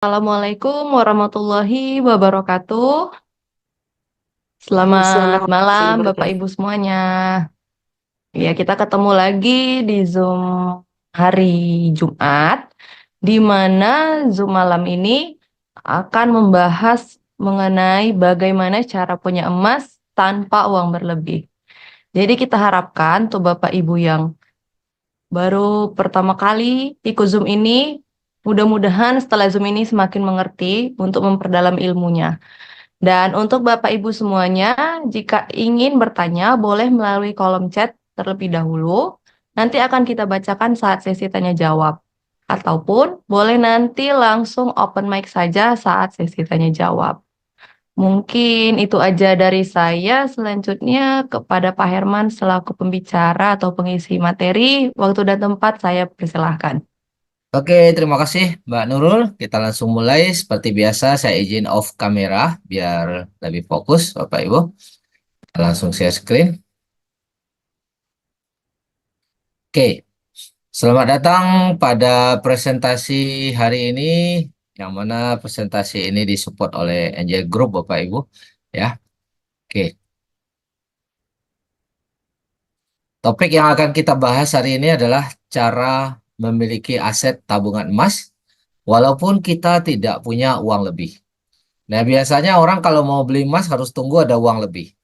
Assalamualaikum warahmatullahi wabarakatuh. Selamat Waalaikumsalam warahmatullahi malam Bapak wabarakatuh. Ibu semuanya. Ya, kita ketemu lagi di Zoom hari Jumat, di mana Zoom malam ini akan membahas mengenai bagaimana cara punya emas tanpa uang berlebih. Jadi kita harapkan tuh Bapak Ibu yang baru pertama kali ikut Zoom ini, mudah-mudahan setelah Zoom ini semakin mengerti untuk memperdalam ilmunya. Dan untuk Bapak Ibu semuanya, jika ingin bertanya, boleh melalui kolom chat terlebih dahulu. Nanti akan kita bacakan saat sesi tanya jawab. Ataupun boleh nanti langsung open mic saja saat sesi tanya jawab. Mungkin itu aja dari saya. Selanjutnya kepada Pak Herman selaku pembicara atau pengisi materi, waktu dan tempat saya persilahkan. Oke, terima kasih Mbak Nurul. Kita langsung mulai. Seperti biasa, saya izin off kamera biar lebih fokus, Bapak Ibu. Langsung share screen. Oke, selamat datang pada presentasi hari ini, yang mana presentasi ini disupport oleh Angel Group, Bapak Ibu. Ya, oke. Topik yang akan kita bahas hari ini adalah cara memiliki aset tabungan emas, walaupun kita tidak punya uang lebih. Nah, biasanya orang kalau mau beli emas harus tunggu ada uang lebih.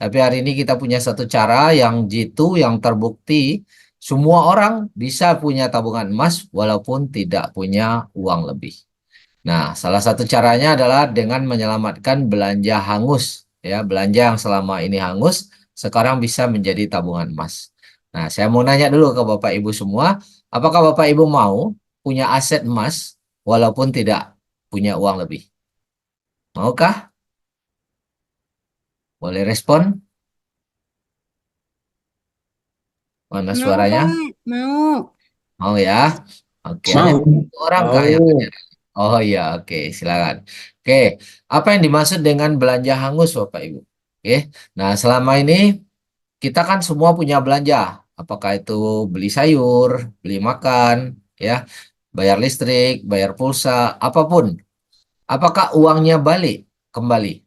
Tapi hari ini kita punya satu cara yang jitu, yang terbukti, semua orang bisa punya tabungan emas walaupun tidak punya uang lebih. Nah, salah satu caranya adalah dengan menyelamatkan belanja hangus. Ya, belanja yang selama ini hangus, sekarang bisa menjadi tabungan emas. Nah, saya mau nanya dulu ke Bapak Ibu semua, apakah Bapak Ibu mau punya aset emas walaupun tidak punya uang lebih? Maukah? Boleh respon? Mana Mau suaranya? Pak, mau. Mau ya? Oke, ada Mau, orang kaya. mau. Oh iya, oke, silakan. Oke, apa yang dimaksud dengan belanja hangus, Bapak Ibu? Oke, nah selama ini kita kan semua punya belanja. Apakah itu beli sayur, beli makan, ya, bayar listrik, bayar pulsa, apapun. Apakah uangnya balik kembali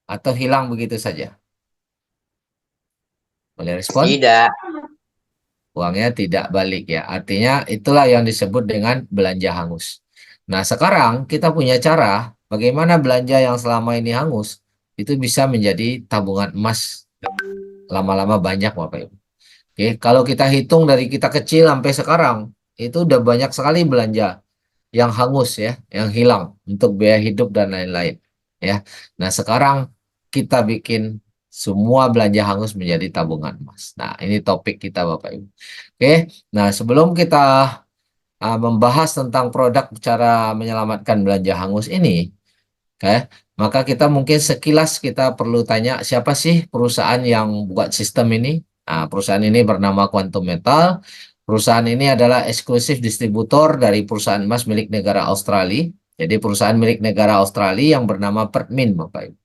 atau hilang begitu saja? Boleh respon? Tidak. Uangnya tidak balik ya. Artinya itulah yang disebut dengan belanja hangus. Nah, sekarang kita punya cara bagaimana belanja yang selama ini hangus itu bisa menjadi tabungan emas lama-lama banyak Bapak Ibu. Oke, kalau kita hitung dari kita kecil sampai sekarang, itu udah banyak sekali belanja yang hangus ya, yang hilang untuk biaya hidup dan lain-lain ya. Nah, sekarang kita bikin semua belanja hangus menjadi tabungan emas. Nah, ini topik kita Bapak Ibu. Oke, nah sebelum kita membahas tentang produk cara menyelamatkan belanja hangus ini, oke, maka kita mungkin sekilas kita perlu tanya siapa sih perusahaan yang buat sistem ini? Nah, perusahaan ini bernama Quantum Metal. Perusahaan ini adalah eksklusif distributor dari perusahaan emas milik negara Australia. Jadi perusahaan milik negara Australia yang bernama Pertmin, Bapak Ibu.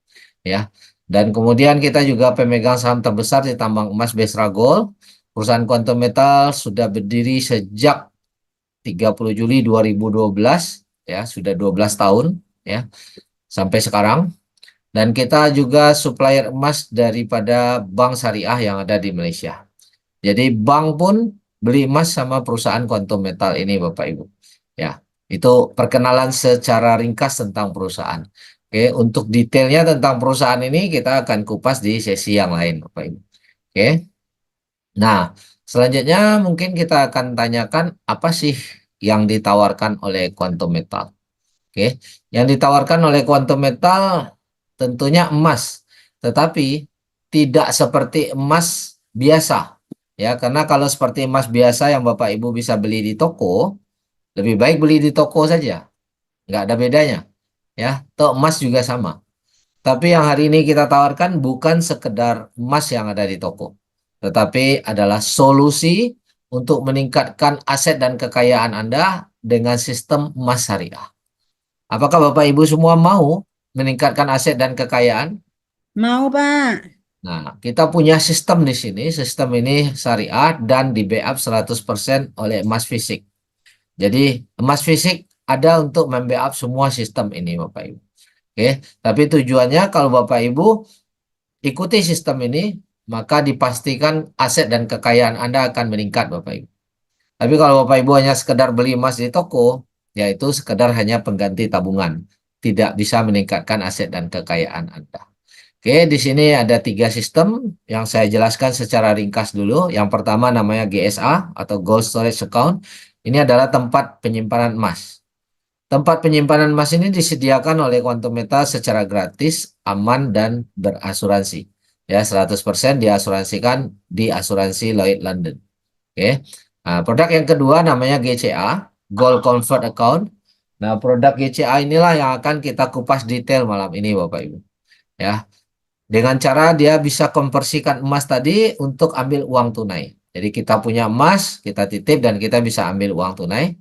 Ya. Dan kemudian kita juga pemegang saham terbesar di tambang emas Besra Gold. Perusahaan Quantum Metal sudah berdiri sejak 30 Juli 2012, ya, sudah 12 tahun ya sampai sekarang. Dan kita juga supplier emas daripada bank syariah yang ada di Malaysia. Jadi bank pun beli emas sama perusahaan Quantum Metal ini Bapak Ibu. Ya, itu perkenalan secara ringkas tentang perusahaan. Oke, untuk detailnya tentang perusahaan ini kita akan kupas di sesi yang lain Bapak Ibu. Oke. Nah, selanjutnya mungkin kita akan tanyakan apa sih yang ditawarkan oleh Quantum Metal. Oke, yang ditawarkan oleh Quantum Metal tentunya emas, tetapi tidak seperti emas biasa. Ya, karena kalau seperti emas biasa yang Bapak Ibu bisa beli di toko, lebih baik beli di toko saja, nggak ada bedanya. Ya, toh emas juga sama. Tapi yang hari ini kita tawarkan bukan sekedar emas yang ada di toko, tetapi adalah solusi untuk meningkatkan aset dan kekayaan Anda dengan sistem emas syariah. Apakah Bapak Ibu semua mau meningkatkan aset dan kekayaan? Mau Pak. Nah, kita punya sistem di sini. Sistem ini syariah dan di backup 100% oleh emas fisik. Jadi, emas fisik ada untuk membackup semua sistem ini Bapak Ibu. Oke, tapi tujuannya kalau Bapak Ibu ikuti sistem ini, maka dipastikan aset dan kekayaan Anda akan meningkat Bapak Ibu. Tapi kalau Bapak Ibu hanya sekedar beli emas di toko, yaitu sekedar hanya pengganti tabungan, tidak bisa meningkatkan aset dan kekayaan Anda. Oke, di sini ada 3 sistem yang saya jelaskan secara ringkas dulu. Yang pertama namanya GSA atau Gold Storage Account. Ini adalah tempat penyimpanan emas. Tempat penyimpanan emas ini disediakan oleh Quantum Metal secara gratis, aman, dan berasuransi. Ya, 100% diasuransikan di asuransi Lloyd London. Oke. Nah, produk yang kedua namanya GCA, Gold Convert Account. Nah, produk GCA inilah yang akan kita kupas detail malam ini Bapak Ibu. Ya, dengan cara dia bisa konversikan emas tadi untuk ambil uang tunai. Jadi kita punya emas, kita titip dan kita bisa ambil uang tunai.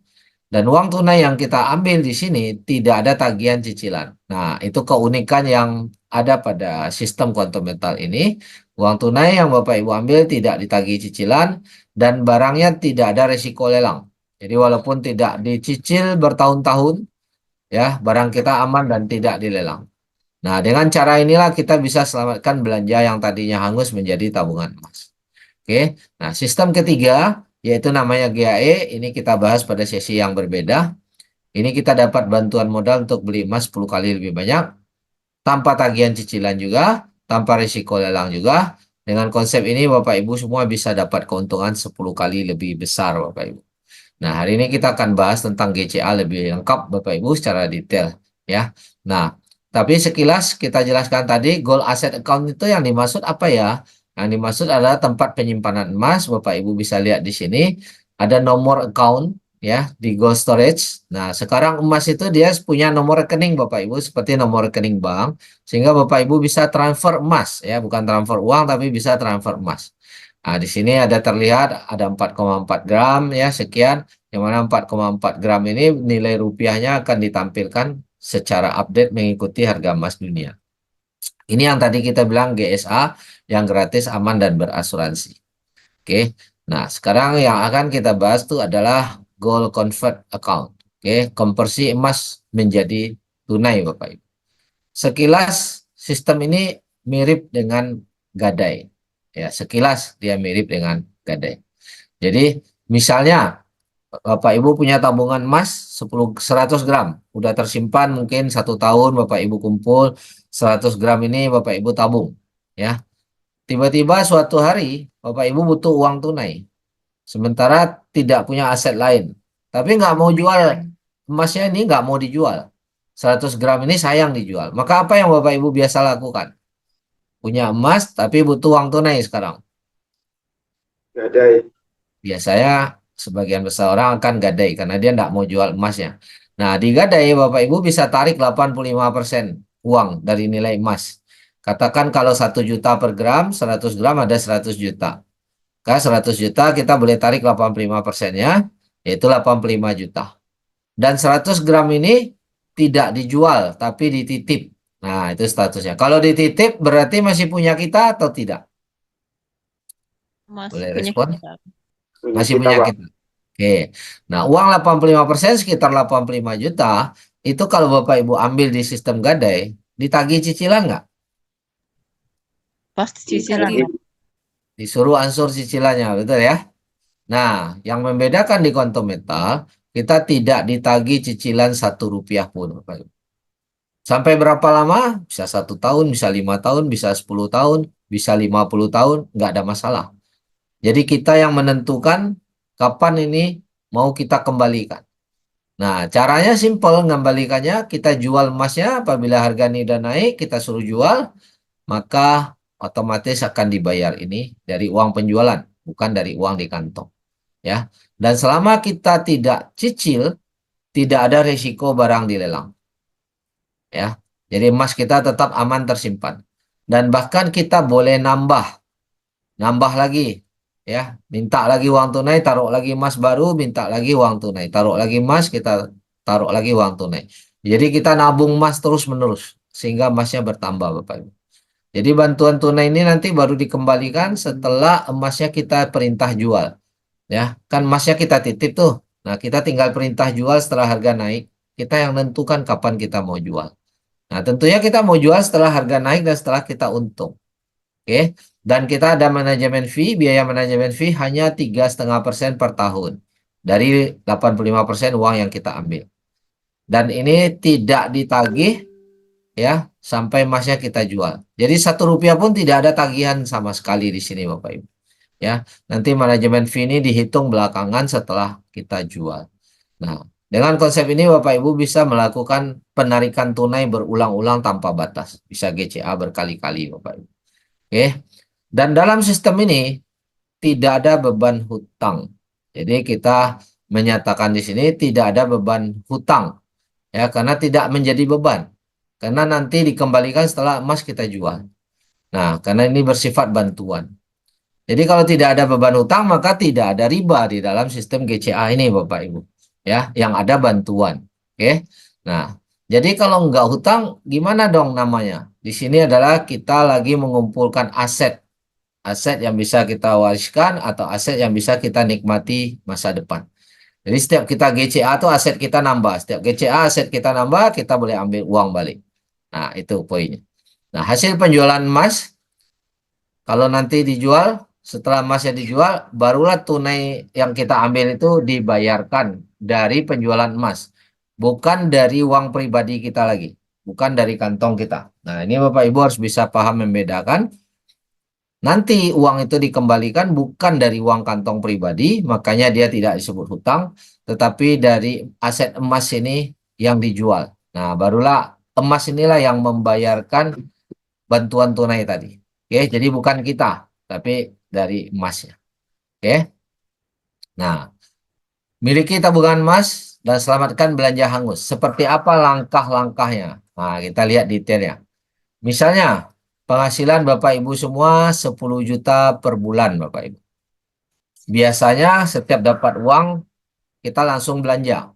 Dan uang tunai yang kita ambil di sini tidak ada tagihan cicilan. Nah, itu keunikan yang ada pada sistem Quantum Metal ini. Uang tunai yang Bapak Ibu ambil tidak ditagih cicilan dan barangnya tidak ada resiko lelang. Jadi walaupun tidak dicicil bertahun-tahun, ya barang kita aman dan tidak dilelang. Nah, dengan cara inilah kita bisa selamatkan belanja yang tadinya hangus menjadi tabungan emas. Oke, nah sistem ketiga yaitu namanya GAE, ini kita bahas pada sesi yang berbeda. Ini kita dapat bantuan modal untuk beli emas 10 kali lebih banyak, tanpa tagihan cicilan juga, tanpa risiko lelang juga. Dengan konsep ini Bapak Ibu semua bisa dapat keuntungan 10 kali lebih besar Bapak Ibu. Nah, hari ini kita akan bahas tentang GCA lebih lengkap Bapak Ibu secara detail ya. Nah, tapi sekilas kita jelaskan tadi Gold Asset Account itu yang dimaksud apa ya? Yang dimaksud adalah tempat penyimpanan emas. Bapak Ibu bisa lihat di sini ada nomor account ya di Gold Storage. Nah, sekarang emas itu dia punya nomor rekening Bapak Ibu seperti nomor rekening bank sehingga Bapak Ibu bisa transfer emas ya, bukan transfer uang tapi bisa transfer emas. Nah, di sini ada terlihat ada 4,4 gram ya sekian, yang mana 4,4 gram ini nilai rupiahnya akan ditampilkan secara update mengikuti harga emas dunia. Ini yang tadi kita bilang GSA yang gratis, aman, dan berasuransi. Oke, nah sekarang yang akan kita bahas itu adalah Gold Convert Account. Oke, konversi emas menjadi tunai Bapak Ibu. Sekilas sistem ini mirip dengan gadai. Ya, sekilas dia mirip dengan gadai. Jadi misalnya Bapak Ibu punya tabungan emas 100 gram, udah tersimpan mungkin 1 tahun Bapak Ibu kumpul 100 gram ini Bapak Ibu tabung, ya. Tiba-tiba suatu hari Bapak Ibu butuh uang tunai, sementara tidak punya aset lain, tapi nggak mau jual emasnya ini nggak mau dijual, 100 gram ini sayang dijual. Maka apa yang Bapak Ibu biasa lakukan? Punya emas tapi butuh uang tunai sekarang. Gadai. Biasanya sebagian besar orang akan gadai karena dia tidak mau jual emasnya. Nah, di gadai Bapak Ibu bisa tarik 85% uang dari nilai emas. Katakan kalau 1 juta per gram, 100 gram ada 100 juta. Kan 100 juta kita boleh tarik 85%-nya, yaitu 85 juta. Dan 100 gram ini tidak dijual, tapi dititip. Nah, itu statusnya. Kalau dititip berarti masih punya kita atau tidak? Masih Boleh punya respon? kita. Masih Kita, punya Pak. kita. Oke. Nah, uang 85% sekitar 85 juta, itu kalau Bapak Ibu ambil di sistem gadai, ditagih cicilan nggak? Pasti cicilan. Iya. Disuruh ansur cicilannya, betul ya? Nah, yang membedakan di Quantum Metal, kita tidak ditagih cicilan Rp1 pun, Bapak Ibu. Sampai berapa lama? Bisa 1 tahun, bisa 5 tahun, bisa 10 tahun, bisa 50 tahun, nggak ada masalah. Jadi kita yang menentukan kapan ini mau kita kembalikan. Nah, caranya simpel mengembalikannya, kita jual emasnya apabila harga nilai naik, kita suruh jual, maka otomatis akan dibayar ini dari uang penjualan, bukan dari uang di kantong. Ya. Dan selama kita tidak cicil, tidak ada risiko barang dilelang. Ya. Jadi emas kita tetap aman tersimpan. Dan bahkan kita boleh nambah lagi. Ya, minta lagi uang tunai, taruh lagi emas baru, minta lagi uang tunai, taruh lagi emas, kita taruh lagi uang tunai. Jadi kita nabung emas terus-menerus sehingga emasnya bertambah Bapak Ibu. Jadi bantuan tunai ini nanti baru dikembalikan setelah emasnya kita perintah jual. Ya, kan emasnya kita titip tuh. Nah, kita tinggal perintah jual setelah harga naik. kita yang nentukan kapan kita mau jual. Nah, tentunya kita mau jual setelah harga naik dan setelah kita untung. Oke, dan kita ada manajemen fee, biaya manajemen fee hanya 3,5% per tahun dari 85% uang yang kita ambil. Dan ini tidak ditagih ya sampai emasnya kita jual. Jadi Rp1 pun tidak ada tagihan sama sekali di sini Bapak Ibu. Ya, nanti manajemen fee ini dihitung belakangan setelah kita jual. Nah, dengan konsep ini Bapak Ibu bisa melakukan penarikan tunai berulang-ulang tanpa batas. Bisa GCA berkali-kali Bapak Ibu. Oke. Dan dalam sistem ini tidak ada beban hutang. Jadi kita menyatakan di sini tidak ada beban hutang. Ya, karena tidak menjadi beban. Karena nanti dikembalikan setelah emas kita jual. Nah, karena ini bersifat bantuan. Jadi kalau tidak ada beban hutang maka tidak ada riba di dalam sistem GCA ini Bapak Ibu. Ya, yang ada bantuan. Oke. Nah, jadi kalau nggak hutang gimana dong namanya? Di sini adalah kita lagi mengumpulkan aset. Aset yang bisa kita wariskan atau aset yang bisa kita nikmati masa depan. Jadi setiap kita GCA tuh aset kita nambah. Setiap GCA aset kita nambah, kita boleh ambil uang balik. Nah, itu poinnya. Nah, hasil penjualan emas, kalau nanti dijual, setelah emasnya dijual, barulah tunai yang kita ambil itu dibayarkan dari penjualan emas. Bukan dari uang pribadi kita lagi. Bukan dari kantong kita. Nah, ini Bapak Ibu harus bisa paham membedakan. Nanti uang itu dikembalikan bukan dari uang kantong pribadi, makanya dia tidak disebut hutang, tetapi dari aset emas ini yang dijual. Nah, barulah emas inilah yang membayarkan bantuan tunai tadi. Oke, jadi bukan kita, tapi dari emasnya. Oke. Nah, miliki tabungan emas dan selamatkan belanja hangus. Seperti apa langkah-langkahnya? Nah, kita lihat detailnya. Misalnya, penghasilan Bapak Ibu semua 10 juta per bulan Bapak Ibu. Biasanya setiap dapat uang, kita langsung belanja.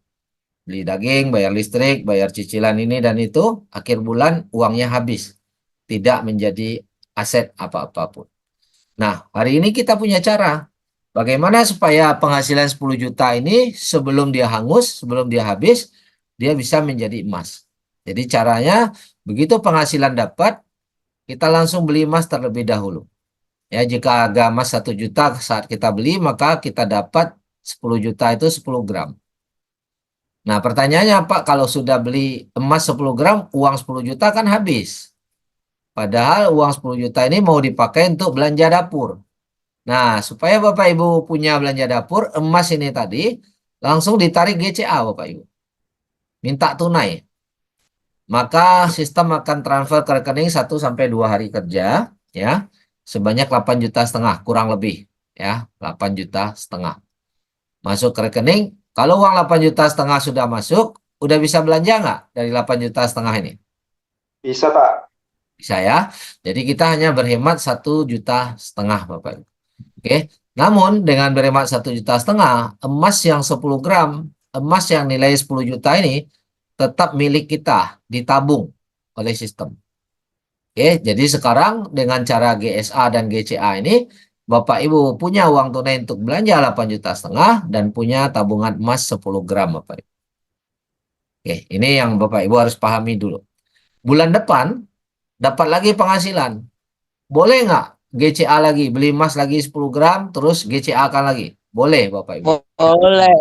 Beli daging, bayar listrik, bayar cicilan ini dan itu, akhir bulan uangnya habis. Tidak menjadi aset apa-apa pun. Nah, hari ini kita punya cara. Bagaimana supaya penghasilan 10 juta ini sebelum dia hangus, sebelum dia habis, dia bisa menjadi emas. Jadi caranya, begitu penghasilan dapat, kita langsung beli emas terlebih dahulu. Ya, jika harga emas 1 juta saat kita beli, maka kita dapat 10 juta itu 10 gram. Nah, pertanyaannya Pak, kalau sudah beli emas 10 gram, uang 10 juta kan habis. Padahal uang 10 juta ini mau dipakai untuk belanja dapur. Nah, supaya Bapak Ibu punya belanja dapur, emas ini tadi langsung ditarik GCA Bapak Ibu. Minta tunai. Maka sistem akan transfer ke rekening 1-2 hari kerja, ya, sebanyak 8,5 juta kurang lebih, ya, 8,5 juta. Masuk ke rekening, kalau uang 8,5 juta sudah masuk, udah bisa belanja nggak dari 8,5 juta ini? Bisa, Pak. Bisa ya. Jadi kita hanya berhemat 1,5 juta Bapak Ibu. Oke. Namun dengan berhemat 1,5 juta, emas yang 10 gram, emas yang nilai 10 juta ini tetap milik kita, ditabung oleh sistem. Oke, jadi sekarang dengan cara GSA dan GCA ini, Bapak Ibu punya uang tunai untuk belanja 8,5 juta dan punya tabungan emas 10 gram Bapak Ibu. Oke, ini yang Bapak Ibu harus pahami dulu. Bulan depan dapat lagi penghasilan. Boleh nggak GCA lagi, beli emas lagi 10 gram, terus GCA kan lagi? Boleh Bapak Ibu. Boleh.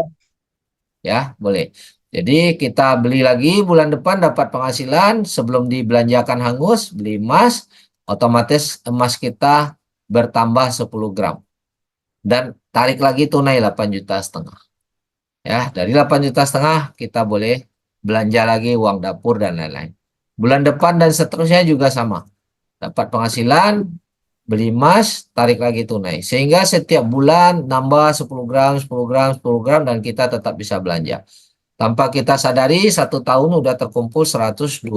Ya, boleh. Jadi kita beli lagi bulan depan dapat penghasilan sebelum dibelanjakan hangus, beli emas, otomatis emas kita bertambah 10 gram. Dan tarik lagi tunai 8,5 juta. Ya, dari 8,5 juta kita boleh belanja lagi uang dapur dan lain-lain. Bulan depan dan seterusnya juga sama. Dapat penghasilan, beli emas, tarik lagi tunai. Sehingga setiap bulan nambah 10 gram, 10 gram, 10 gram dan kita tetap bisa belanja. Tanpa kita sadari 1 tahun udah terkumpul 120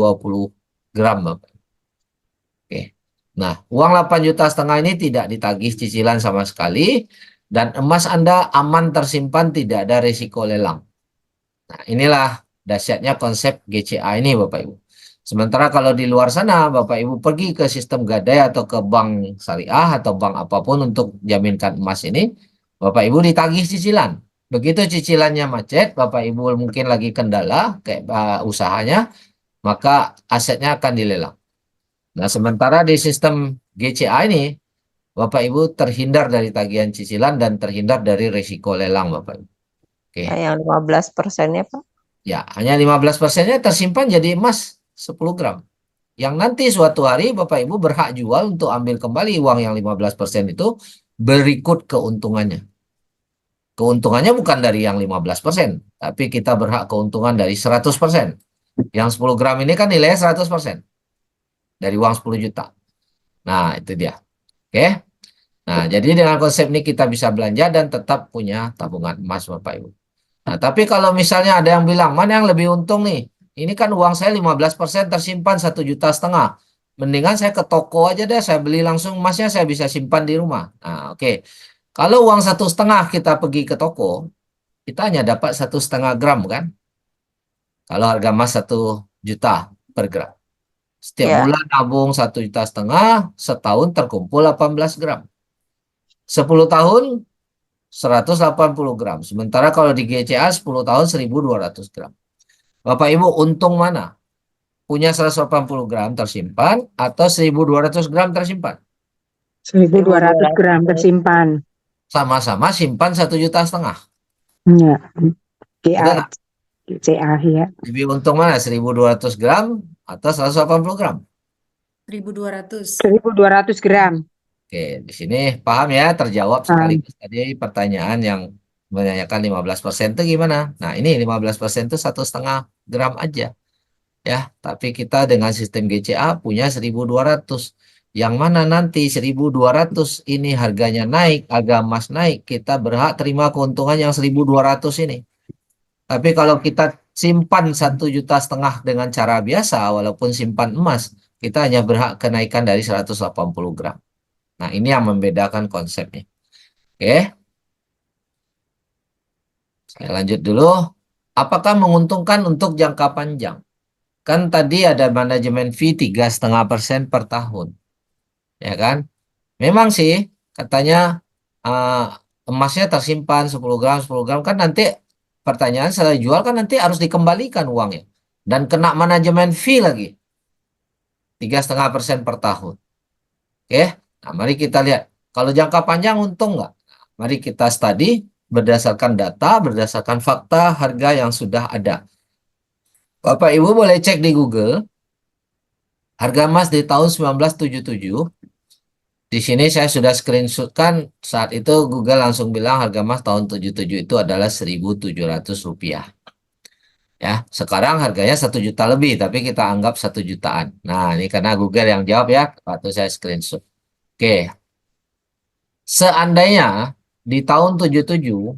gram Bapak. Oke. Nah, uang 8,5 juta ini tidak ditagih cicilan sama sekali dan emas Anda aman tersimpan, tidak ada risiko lelang. Nah, inilah dahsyatnya konsep GCA ini Bapak Ibu. Sementara kalau di luar sana Bapak Ibu pergi ke sistem gadai atau ke bank syariah atau bank apapun untuk jaminkan emas ini, Bapak Ibu ditagih cicilan. Begitu cicilannya macet, Bapak Ibu mungkin lagi kendala kayak usahanya, maka asetnya akan dilelang. Nah, sementara di sistem GCA ini, Bapak Ibu terhindar dari tagihan cicilan dan terhindar dari risiko lelang, Bapak Ibu. Oke. Nah, yang 15%-nya, Pak. Ya, hanya 15%-nya tersimpan jadi emas 10 gram. Yang nanti suatu hari Bapak Ibu berhak jual untuk ambil kembali uang yang 15% itu berikut keuntungannya. Keuntungannya bukan dari yang 15%, tapi kita berhak keuntungan dari 100%. Yang 10 gram ini kan nilainya 100% dari uang 10 juta. Nah, itu dia. Oke. Nah, jadi dengan konsep ini kita bisa belanja dan tetap punya tabungan emas Bapak Ibu. Nah, tapi kalau misalnya ada yang bilang, mana yang lebih untung nih? Ini kan uang saya 15% tersimpan 1,5 juta. Mendingan saya ke toko aja deh, saya beli langsung emasnya, saya bisa simpan di rumah. Nah, oke. Kalau uang 1,5 kita pergi ke toko, kita hanya dapat 1,5 gram kan? Kalau harga emas 1 juta per gram. Setiap Ya. bulan nabung 1,5 juta, setahun terkumpul 18 gram. 10 tahun 180 gram. Sementara kalau di GCA 10 tahun 1.200 gram. Bapak Ibu untung mana? Punya 180 gram tersimpan atau 1.200 gram tersimpan? 1.200 gram 1.200. tersimpan. Sama-sama simpan 1,5 juta. Ya, Betul GA, nggak? CA ya. Lebih untung mana? 1.200 gram atau 180 gram? 1.200. 1.200 gram. Oke, di sini paham ya, terjawab Ah, sekaligus tadi pertanyaan yang menanyakan 15% itu gimana? Nah, ini 15% itu 1,5 gram aja. Ya, tapi kita dengan sistem GCA punya 1.200. Yang mana nanti 1.200 ini harganya naik, harga emas naik, kita berhak terima keuntungan yang 1.200 ini. Tapi kalau kita simpan 1,5 juta dengan cara biasa, walaupun simpan emas, kita hanya berhak kenaikan dari 180 gram. Nah, ini yang membedakan konsepnya. Oke, saya lanjut dulu. Apakah menguntungkan untuk jangka panjang? Kan tadi ada manajemen fee 3,5% per tahun. Ya kan? Memang sih, katanya eh, emasnya tersimpan 10 gram, 10 gram. Kan nanti pertanyaan setelah jual kan nanti harus dikembalikan uangnya. Dan kena manajemen fee lagi. 3,5% per tahun. Oke, nah mari kita lihat. Kalau jangka panjang untung nggak? Mari kita study berdasarkan data, berdasarkan fakta harga yang sudah ada. Bapak Ibu boleh cek di Google, harga emas di tahun 1977. Di sini saya sudah screenshotkan, saat itu Google langsung bilang harga emas tahun 77 itu adalah 1.700 rupiah. Ya, sekarang harganya 1 juta lebih, tapi kita anggap 1 jutaan. Nah, ini karena Google yang jawab ya, waktu saya screenshot. Oke, seandainya di tahun 77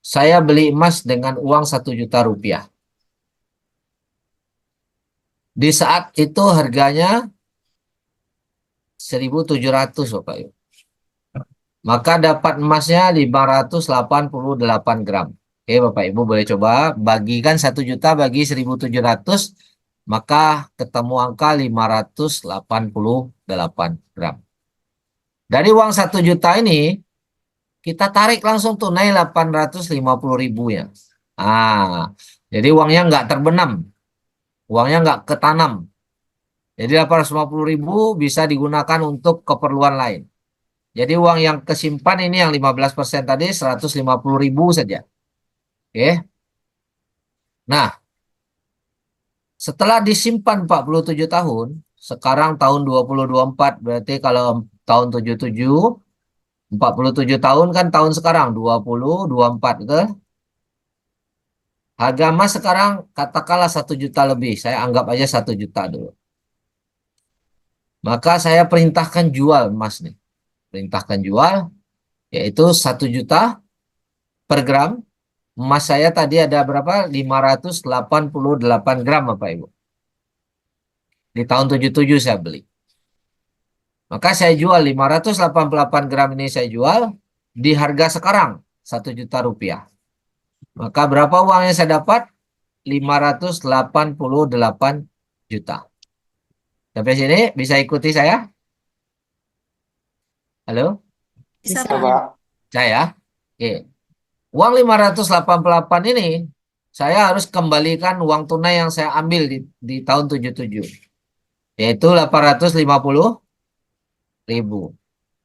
saya beli emas dengan uang 1 juta rupiah. Di saat itu harganya 1.700 Bapak Ibu. Maka dapat emasnya 588 gram. Oke Bapak Ibu boleh coba bagikan 1 juta bagi 1.700, maka ketemu angka 588 gram. Dari uang 1 juta ini kita tarik langsung tunai 850.000 ya. Ah, jadi uangnya nggak terbenam, uangnya nggak ketanam. Jadi 850.000 bisa digunakan untuk keperluan lain. Jadi uang yang kesimpan ini yang 15% tadi 150.000 saja. Oke. Nah, setelah disimpan 47 tahun, sekarang tahun 2024, berarti kalau tahun 77, 47 tahun kan tahun sekarang 2024 gitu. Harga emas sekarang katakanlah 1 juta lebih. Saya anggap aja 1 juta dulu. Maka saya perintahkan jual emas nih. Perintahkan jual, yaitu 1 juta per gram. Emas saya tadi ada berapa? 588 gram Bapak Ibu. Di tahun 77 saya beli. Maka saya jual 588 gram ini saya jual di harga sekarang 1 juta rupiah. Maka berapa uang yang saya dapat? 588 juta. Sampai sini bisa ikuti saya? Halo? Bisa, Bisa, Pak. Pak. Saya? Oke. Uang 588 ini saya harus kembalikan uang tunai yang saya ambil di tahun 77, yaitu 850.000.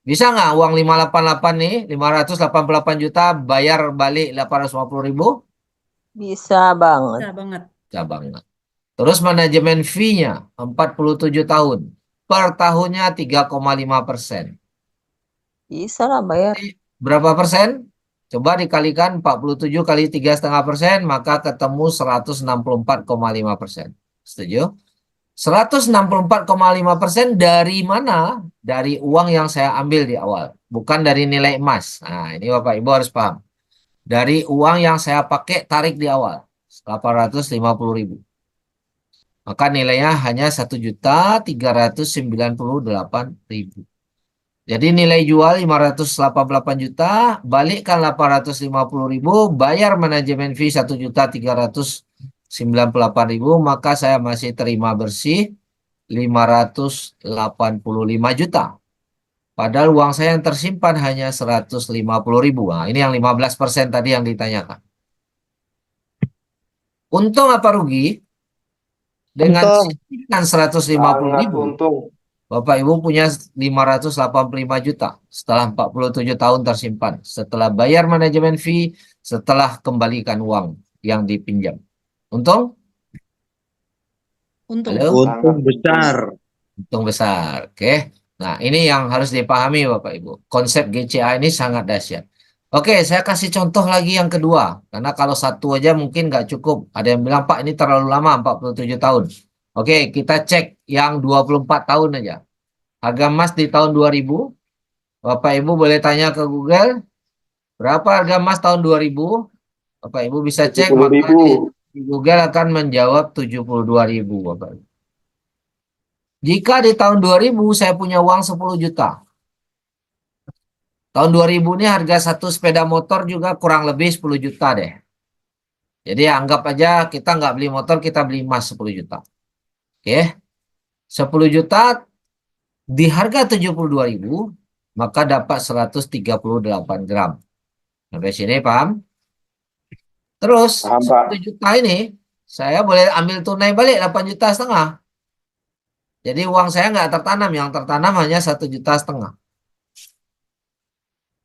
Bisa nggak uang 588 nih, 588 juta bayar balik 850.000? Bisa banget. Bisa banget. Bisa banget. Terus manajemen fee-nya 47 tahun. Per tahunnya 3,5%. Bisa lah bayar. Berapa persen? Coba dikalikan 47 kali 3,5%, maka ketemu 164,5%. Setuju? 164,5% dari mana? Dari uang yang saya ambil di awal, bukan dari nilai emas. Nah, ini Bapak Ibu harus paham. Dari uang yang saya pakai tarik di awal, 850.000. Maka nilainya hanya 1.398.000. Jadi nilai jual 588 juta, balikkan 850.000, bayar manajemen fee 1.398.000, maka saya masih terima bersih 585 juta. Padahal uang saya yang tersimpan hanya 150.000. Nah, ini yang 15% tadi yang ditanyakan. Untung apa rugi? Dengan sisihkan 150.000. Untung. Bapak Ibu punya 585 juta setelah 47 tahun tersimpan. Setelah bayar manajemen fee, setelah kembalikan uang yang dipinjam. Untung? Untung. Halo? Untung besar. Untung besar. Oke. Nah, ini yang harus dipahami Bapak Ibu. Konsep GCA ini sangat dahsyat. Oke, saya kasih contoh lagi yang kedua. Karena kalau satu aja mungkin nggak cukup. Ada yang bilang, Pak ini terlalu lama, 47 tahun. Oke, kita cek yang 24 tahun aja. Harga emas di tahun 2000, Bapak Ibu boleh tanya ke Google, berapa harga emas tahun 2000? Bapak Ibu bisa cek, maka 70.000. di Google akan menjawab 72.000 Bapak Ibu. Jika di tahun 2000 saya punya uang 10 juta. Tahun 2000 ini harga satu sepeda motor juga kurang lebih 10 juta deh. Jadi anggap aja kita nggak beli motor, kita beli emas 10 juta. Oke. 10 juta di harga 72.000, maka dapat 138 gram. Sampai sini paham? Terus Paham, Pak. 1 juta ini saya boleh ambil tunai balik 8,5 juta. Jadi uang saya nggak tertanam, yang tertanam hanya 1,5 juta.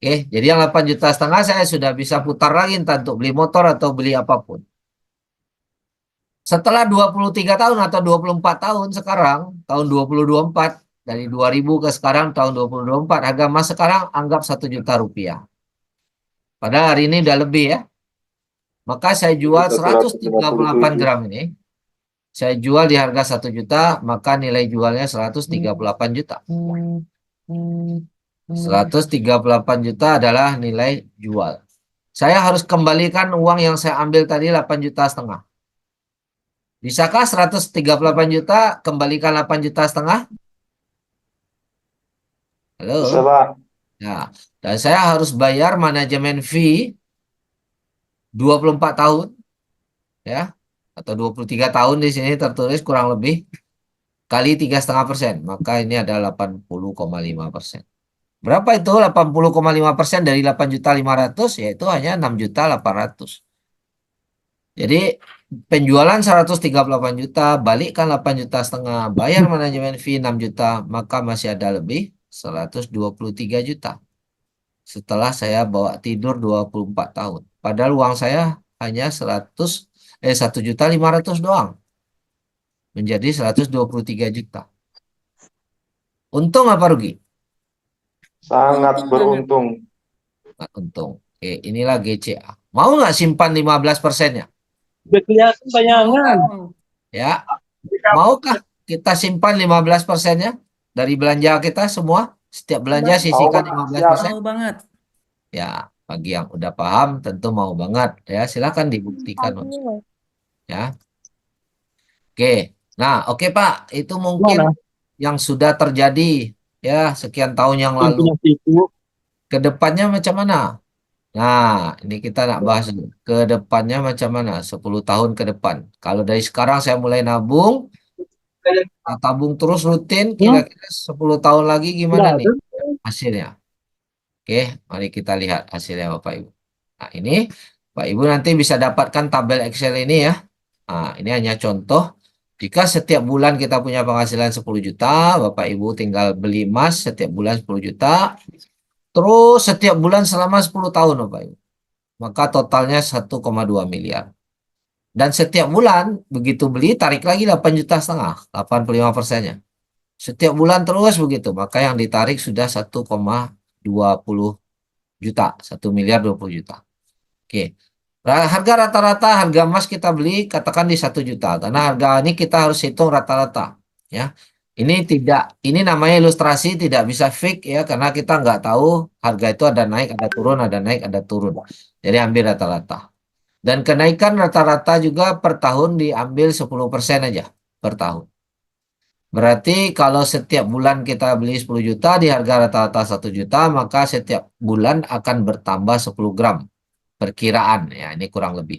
Oke, jadi yang 8,5 juta saya sudah bisa putar lagi entah untuk beli motor atau beli apapun. Setelah 23 tahun atau 24 tahun sekarang, tahun 2024, dari 2000 ke sekarang tahun 2024, harga emas sekarang anggap 1 juta rupiah. Padahal hari ini udah lebih ya. Maka saya jual 138 gram ini. Saya jual di harga 1 juta, maka nilai jualnya 138 juta. 138 juta adalah nilai jual. Saya harus kembalikan uang yang saya ambil tadi 8,5 juta. Bisakah 138 juta kembalikan 8,5 juta? Halo? Bisa, Pak. Nah, dan saya harus bayar manajemen fee 24 tahun ya, atau 23 tahun di sini tertulis kurang lebih, kali 3,5%, maka ini adalah 80,5%. Berapa itu 80,5% dari 8.500.000? Yaitu hanya 6.800.000. Jadi penjualan 138 juta, balikkan 8,5 juta, bayar manajemen fee 6 juta, maka masih ada lebih 123 juta. Setelah saya bawa tidur 24 tahun. Padahal uang saya hanya 1.500.000 doang. Menjadi 123 juta. Untung apa rugi? Sangat Untung beruntung. Nggak untung. Oke, inilah GCA. Mau nggak simpan 15%-nya? Udah kelihatan bayangan. Mau. Ya. Maukah kita simpan 15%-nya dari belanja kita semua? Setiap belanja sisihkan Pak. 15%. Mau banget. Ya, bagi yang udah paham tentu mau banget ya. Silakan dibuktikan, Mas. Ya. Oke. Nah, oke Pak, itu mungkin Mana? yang sudah terjadi ya sekian tahun yang Yang lalu. punya tipu. Kedepannya macam mana? Nah, ini kita nak bahas dulu. Kedepannya macam mana? 10 tahun ke depan. Kalau dari sekarang saya mulai nabung, saya tabung terus rutin, kira-kira 10 tahun lagi gimana Nggak nih ada. hasilnya? Oke, mari kita lihat hasilnya Bapak Ibu. Nah, ini Pak Ibu nanti bisa dapatkan tabel Excel ini ya. Nah, ini hanya contoh. Jika setiap bulan kita punya penghasilan 10 juta, Bapak Ibu tinggal beli emas setiap bulan 10 juta, terus setiap bulan selama 10 tahun, Bapak Ibu. Maka totalnya 1,2 miliar. Dan setiap bulan begitu beli tarik lagi 8 juta setengah, 85%-nya. Setiap bulan terus begitu, maka yang ditarik sudah 1,20 juta, 1 miliar 20 juta. Oke. Harga rata-rata harga emas kita beli katakan di 1 juta, karena harga ini kita harus hitung rata-rata ya. Ini namanya ilustrasi, tidak bisa fix ya, karena kita nggak tahu harga itu ada naik, ada turun, ada naik, ada turun. Jadi ambil rata-rata. Dan kenaikan rata-rata juga per tahun diambil 10% aja per tahun. Berarti kalau setiap bulan kita beli 10 juta di harga rata-rata 1 juta, maka setiap bulan akan bertambah 10 gram. Perkiraan ya, ini kurang lebih.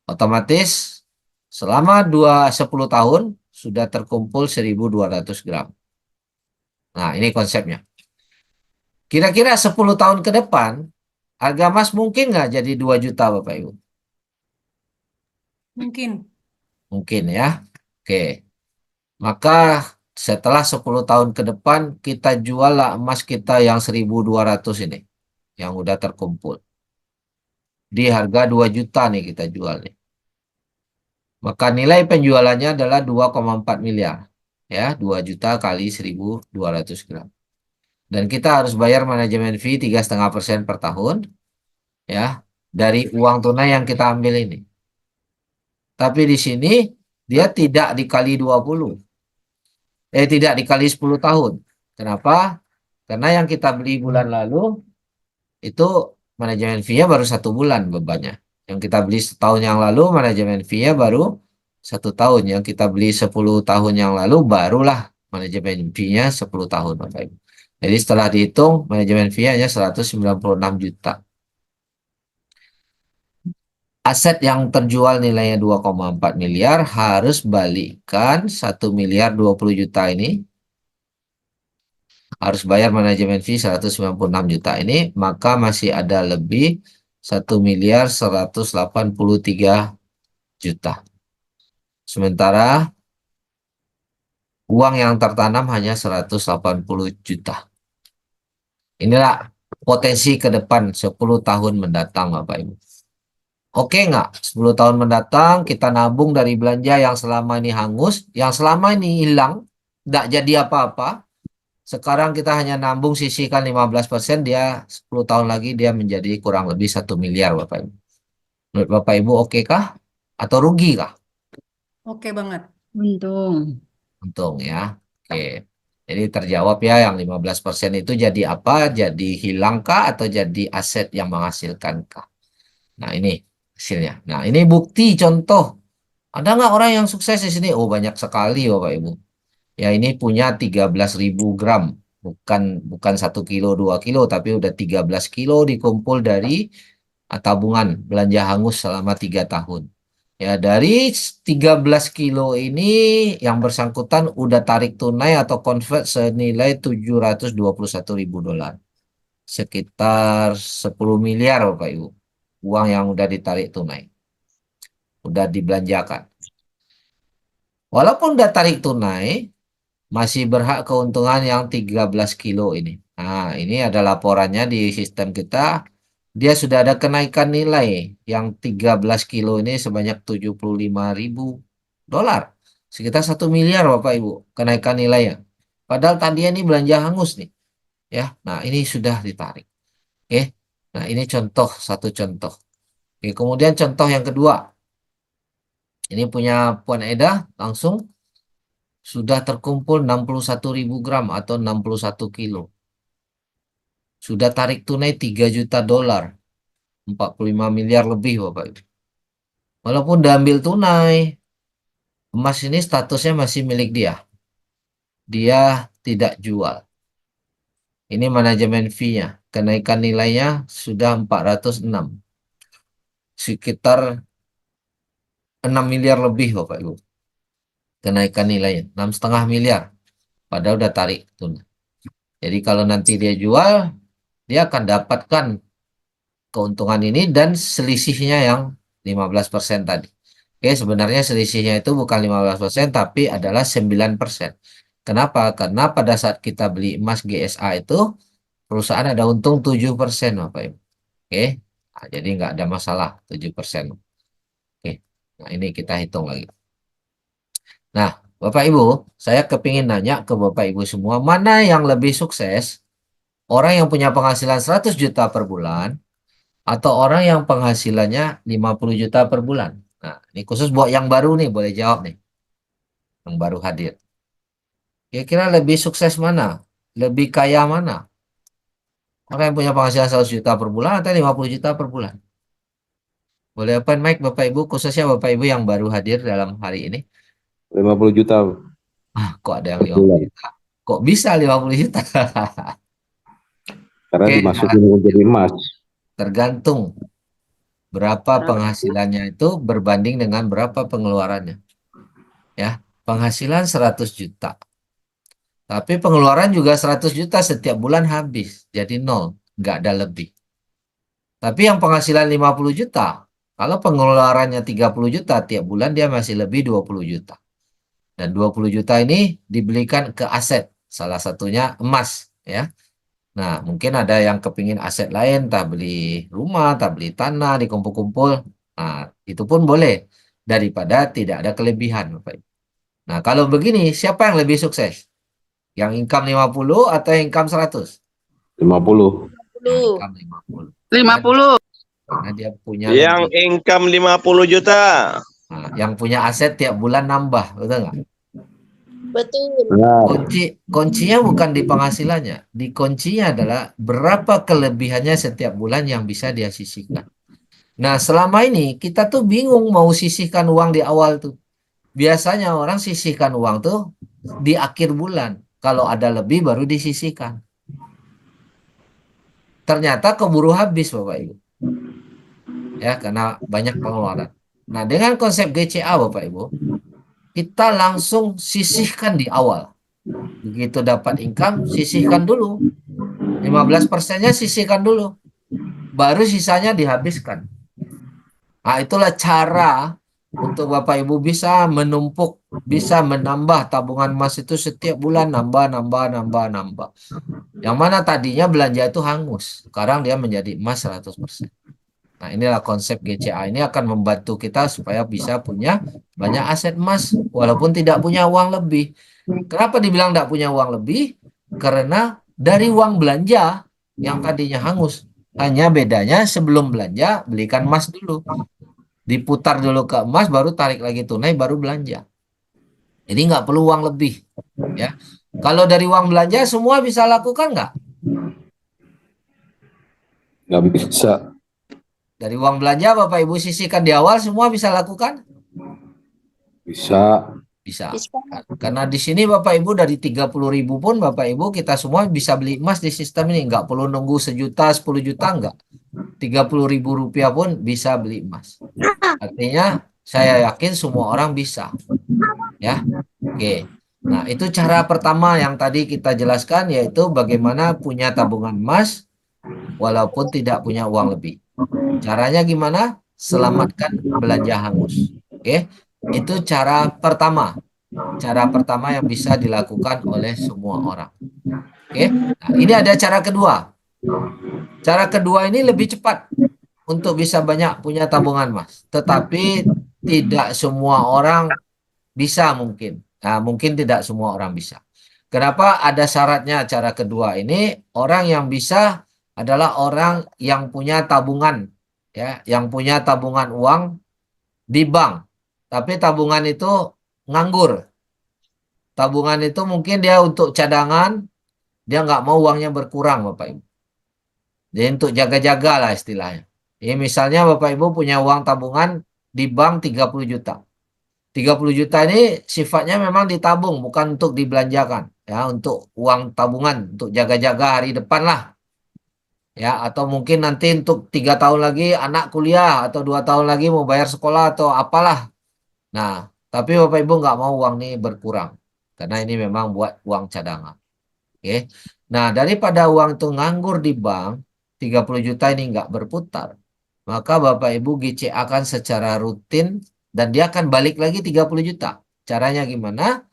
Otomatis selama 10 tahun sudah terkumpul 1.200 gram. Nah, ini konsepnya. Kira-kira 10 tahun ke depan, harga emas mungkin nggak jadi 2 juta Bapak Ibu? Mungkin. Mungkin ya. Oke. Maka setelah 10 tahun ke depan, kita jual lah emas kita yang 1.200 ini. Yang udah terkumpul. Di harga 2 juta nih kita jual nih. Maka nilai penjualannya adalah 2,4 miliar. Ya, 2 juta kali 1.200 gram. Dan kita harus bayar manajemen fee 3,5% per tahun. Ya, dari uang tunai yang kita ambil ini. Tapi di sini dia tidak dikali 20. Tidak dikali 10 tahun. Kenapa? Karena yang kita beli bulan lalu itu manajemen fee-nya baru 1 bulan bebannya. Yang kita beli setahun yang lalu manajemen fee-nya baru 1 tahun. Yang kita beli 10 tahun yang lalu barulah manajemen fee-nya 10 tahun, Bapak Ibu. Jadi setelah dihitung manajemen fee hanya 196 juta. Aset yang terjual nilainya 2,4 miliar harus balikan 1 miliar 20 juta ini. Harus bayar manajemen fee 196 juta ini, maka masih ada lebih 1 miliar 183 juta. Sementara uang yang tertanam hanya 180 juta. Inilah potensi ke depan 10 tahun mendatang, Bapak Ibu. Oke nggak? 10 tahun mendatang kita nabung dari belanja yang selama ini hangus, yang selama ini hilang, nggak jadi apa-apa. Sekarang kita hanya nambung sisihkan 15%, dia 10 tahun lagi dia menjadi kurang lebih 1 miliar, Bapak Ibu. Menurut Bapak Ibu oke kah? Atau rugi kah? Oke banget. Untung. Untung ya. Oke. Jadi terjawab ya, yang 15% itu jadi apa? Jadi hilang kah atau jadi aset yang menghasilkan kah? Nah, ini hasilnya. Nah, ini bukti contoh. Ada nggak orang yang sukses di sini? Oh, banyak sekali Bapak Ibu. Ya, ini punya 13.000 gram. Bukan 1 kilo, 2 kilo, tapi udah 13 kilo dikumpul dari tabungan belanja hangus selama 3 tahun. Ya, dari 13 kilo ini yang bersangkutan udah tarik tunai atau convert senilai 721.000 dolar. Sekitar 10 miliar Bapak Ibu. Uang yang udah ditarik tunai. Udah dibelanjakan. Walaupun udah tarik tunai, masih berhak keuntungan yang 13 kilo ini. Nah, ini ada laporannya di sistem kita. Dia sudah ada kenaikan nilai yang 13 kilo ini sebanyak 75.000 dolar. Sekitar 1 miliar Bapak Ibu kenaikan nilainya. Padahal tadinya ini belanja hangus nih. Ya, nah ini sudah ditarik. Oke. Nah, ini contoh, satu contoh. Oke, kemudian contoh yang kedua. Ini punya Puan Eda langsung sudah terkumpul 61.000 gram atau 61 kilo. Sudah tarik tunai 3 juta dolar. 45 miliar lebih Bapak Ibu. Walaupun diambil tunai, emas ini statusnya masih milik dia. Dia tidak jual. Ini manajemen fee-nya. Kenaikan nilainya sudah 406. Sekitar 6 miliar lebih Bapak Ibu. Kenaikan nilainya. 6,5 miliar. Padahal udah tarik tunai. Jadi kalau nanti dia jual, dia akan dapatkan keuntungan ini dan selisihnya yang 15% tadi. Oke, sebenarnya selisihnya itu bukan 15% tapi adalah 9%. Kenapa? Karena pada saat kita beli emas GSA itu perusahaan ada untung 7%, Bapak Ibu. Oke. Nah, jadi nggak ada masalah 7%. Oke. Nah, ini kita hitung lagi. Nah, Bapak Ibu, saya kepingin nanya ke Bapak Ibu semua, mana yang lebih sukses? Orang yang punya penghasilan 100 juta per bulan atau orang yang penghasilannya 50 juta per bulan? Nah, ini khusus buat yang baru nih, boleh jawab nih. Yang baru hadir. Kira-kira lebih sukses mana? Lebih kaya mana? Orang yang punya penghasilan 100 juta per bulan atau 50 juta per bulan? Boleh open mic Bapak Ibu, khususnya Bapak Ibu yang baru hadir dalam hari ini. 50 juta Kok ada yang per 50 bulan. juta? Kok bisa 50 juta? Karena Oke, dimasukin menjadi emas. tergantung berapa penghasilannya itu berbanding dengan berapa pengeluarannya. Ya, penghasilan 100 juta. Tapi pengeluaran juga 100 juta setiap bulan habis. Jadi nol, nggak ada lebih. Tapi yang penghasilan 50 juta, kalau pengeluarannya 30 juta tiap bulan dia masih lebih 20 juta. Dan 20 juta ini dibelikan ke aset, salah satunya emas, ya. Nah, mungkin ada yang kepingin aset lain, entah beli rumah, entah beli tanah, dikumpul-kumpul. Nah, itu pun boleh daripada tidak ada kelebihan, Bapak Ibu. Nah, kalau begini, siapa yang lebih sukses? Yang income 50 atau yang income 100? 50. Nah, income 50. 50. Karena dia punya Yang lebih. income 50 juta. Nah, yang punya aset tiap bulan nambah, betul nggak? Betul. Benar. Kuncinya bukan di penghasilannya, di kuncinya adalah berapa kelebihannya setiap bulan yang bisa dia sisihkan. Nah, selama ini kita tuh bingung mau sisihkan uang di awal tuh. Biasanya orang sisihkan uang tuh di akhir bulan. Kalau ada lebih baru disisihkan. Ternyata keburu habis, Bapak Ibu. Ya, karena banyak pengeluaran. Nah, dengan konsep GCA, Bapak Ibu, kita langsung sisihkan di awal. Begitu dapat income, sisihkan dulu. 15%-nya sisihkan dulu. Baru sisanya dihabiskan. Nah, itulah cara untuk Bapak Ibu bisa menumpuk, bisa menambah tabungan emas itu setiap bulan, nambah. Yang mana tadinya belanja itu hangus. Sekarang dia menjadi emas 100%. Nah, inilah konsep GCA. Ini akan membantu kita supaya bisa punya banyak aset emas, walaupun tidak punya uang lebih. Kenapa dibilang tidak punya uang lebih? Karena dari uang belanja yang tadinya hangus, hanya bedanya sebelum belanja belikan emas dulu. Diputar dulu ke emas, baru tarik lagi tunai, baru belanja. Jadi nggak perlu uang lebih. Ya, kalau dari uang belanja semua bisa lakukan nggak? Nggak bisa. Dari uang belanja Bapak Ibu sisihkan di awal semua bisa lakukan? Bisa. Bisa. Karena di sini Bapak Ibu dari 30.000 pun Bapak Ibu kita semua bisa beli emas di sistem ini. Nggak perlu nunggu 1 juta, 10 juta, nggak. 30.000 rupiah pun bisa beli emas. Artinya saya yakin semua orang bisa. Ya. Oke. Nah, itu cara pertama yang tadi kita jelaskan, yaitu bagaimana punya tabungan emas walaupun tidak punya uang lebih. Caranya gimana? Selamatkan belanja hangus. Oke. Itu cara pertama. Cara pertama yang bisa dilakukan oleh semua orang. Oke. Nah, ini ada cara kedua. Cara kedua ini lebih cepat untuk bisa banyak punya tabungan emas. Tetapi tidak semua orang bisa mungkin. Nah, mungkin tidak semua orang bisa. Kenapa ada syaratnya cara kedua ini? Orang yang bisa adalah orang yang punya tabungan, ya, yang punya tabungan uang di bank. Tapi tabungan itu nganggur. Tabungan itu mungkin dia untuk cadangan, dia nggak mau uangnya berkurang, Bapak Ibu. Jadi untuk jaga-jaga lah istilahnya. Ini misalnya Bapak Ibu punya uang tabungan di bank 30 juta. 30 juta ini sifatnya memang ditabung, bukan untuk dibelanjakan. Ya, untuk uang tabungan, untuk jaga-jaga hari depan lah. Ya, atau mungkin nanti untuk 3 tahun lagi anak kuliah, atau 2 tahun lagi mau bayar sekolah, atau apalah. Nah, tapi Bapak Ibu nggak mau uang ini berkurang. Karena ini memang buat uang cadangan. Oke. Nah, daripada uang itu nganggur di bank, 30 juta ini nggak berputar, maka Bapak Ibu GCA kan secara rutin dan dia akan balik lagi 30 juta. Caranya gimana?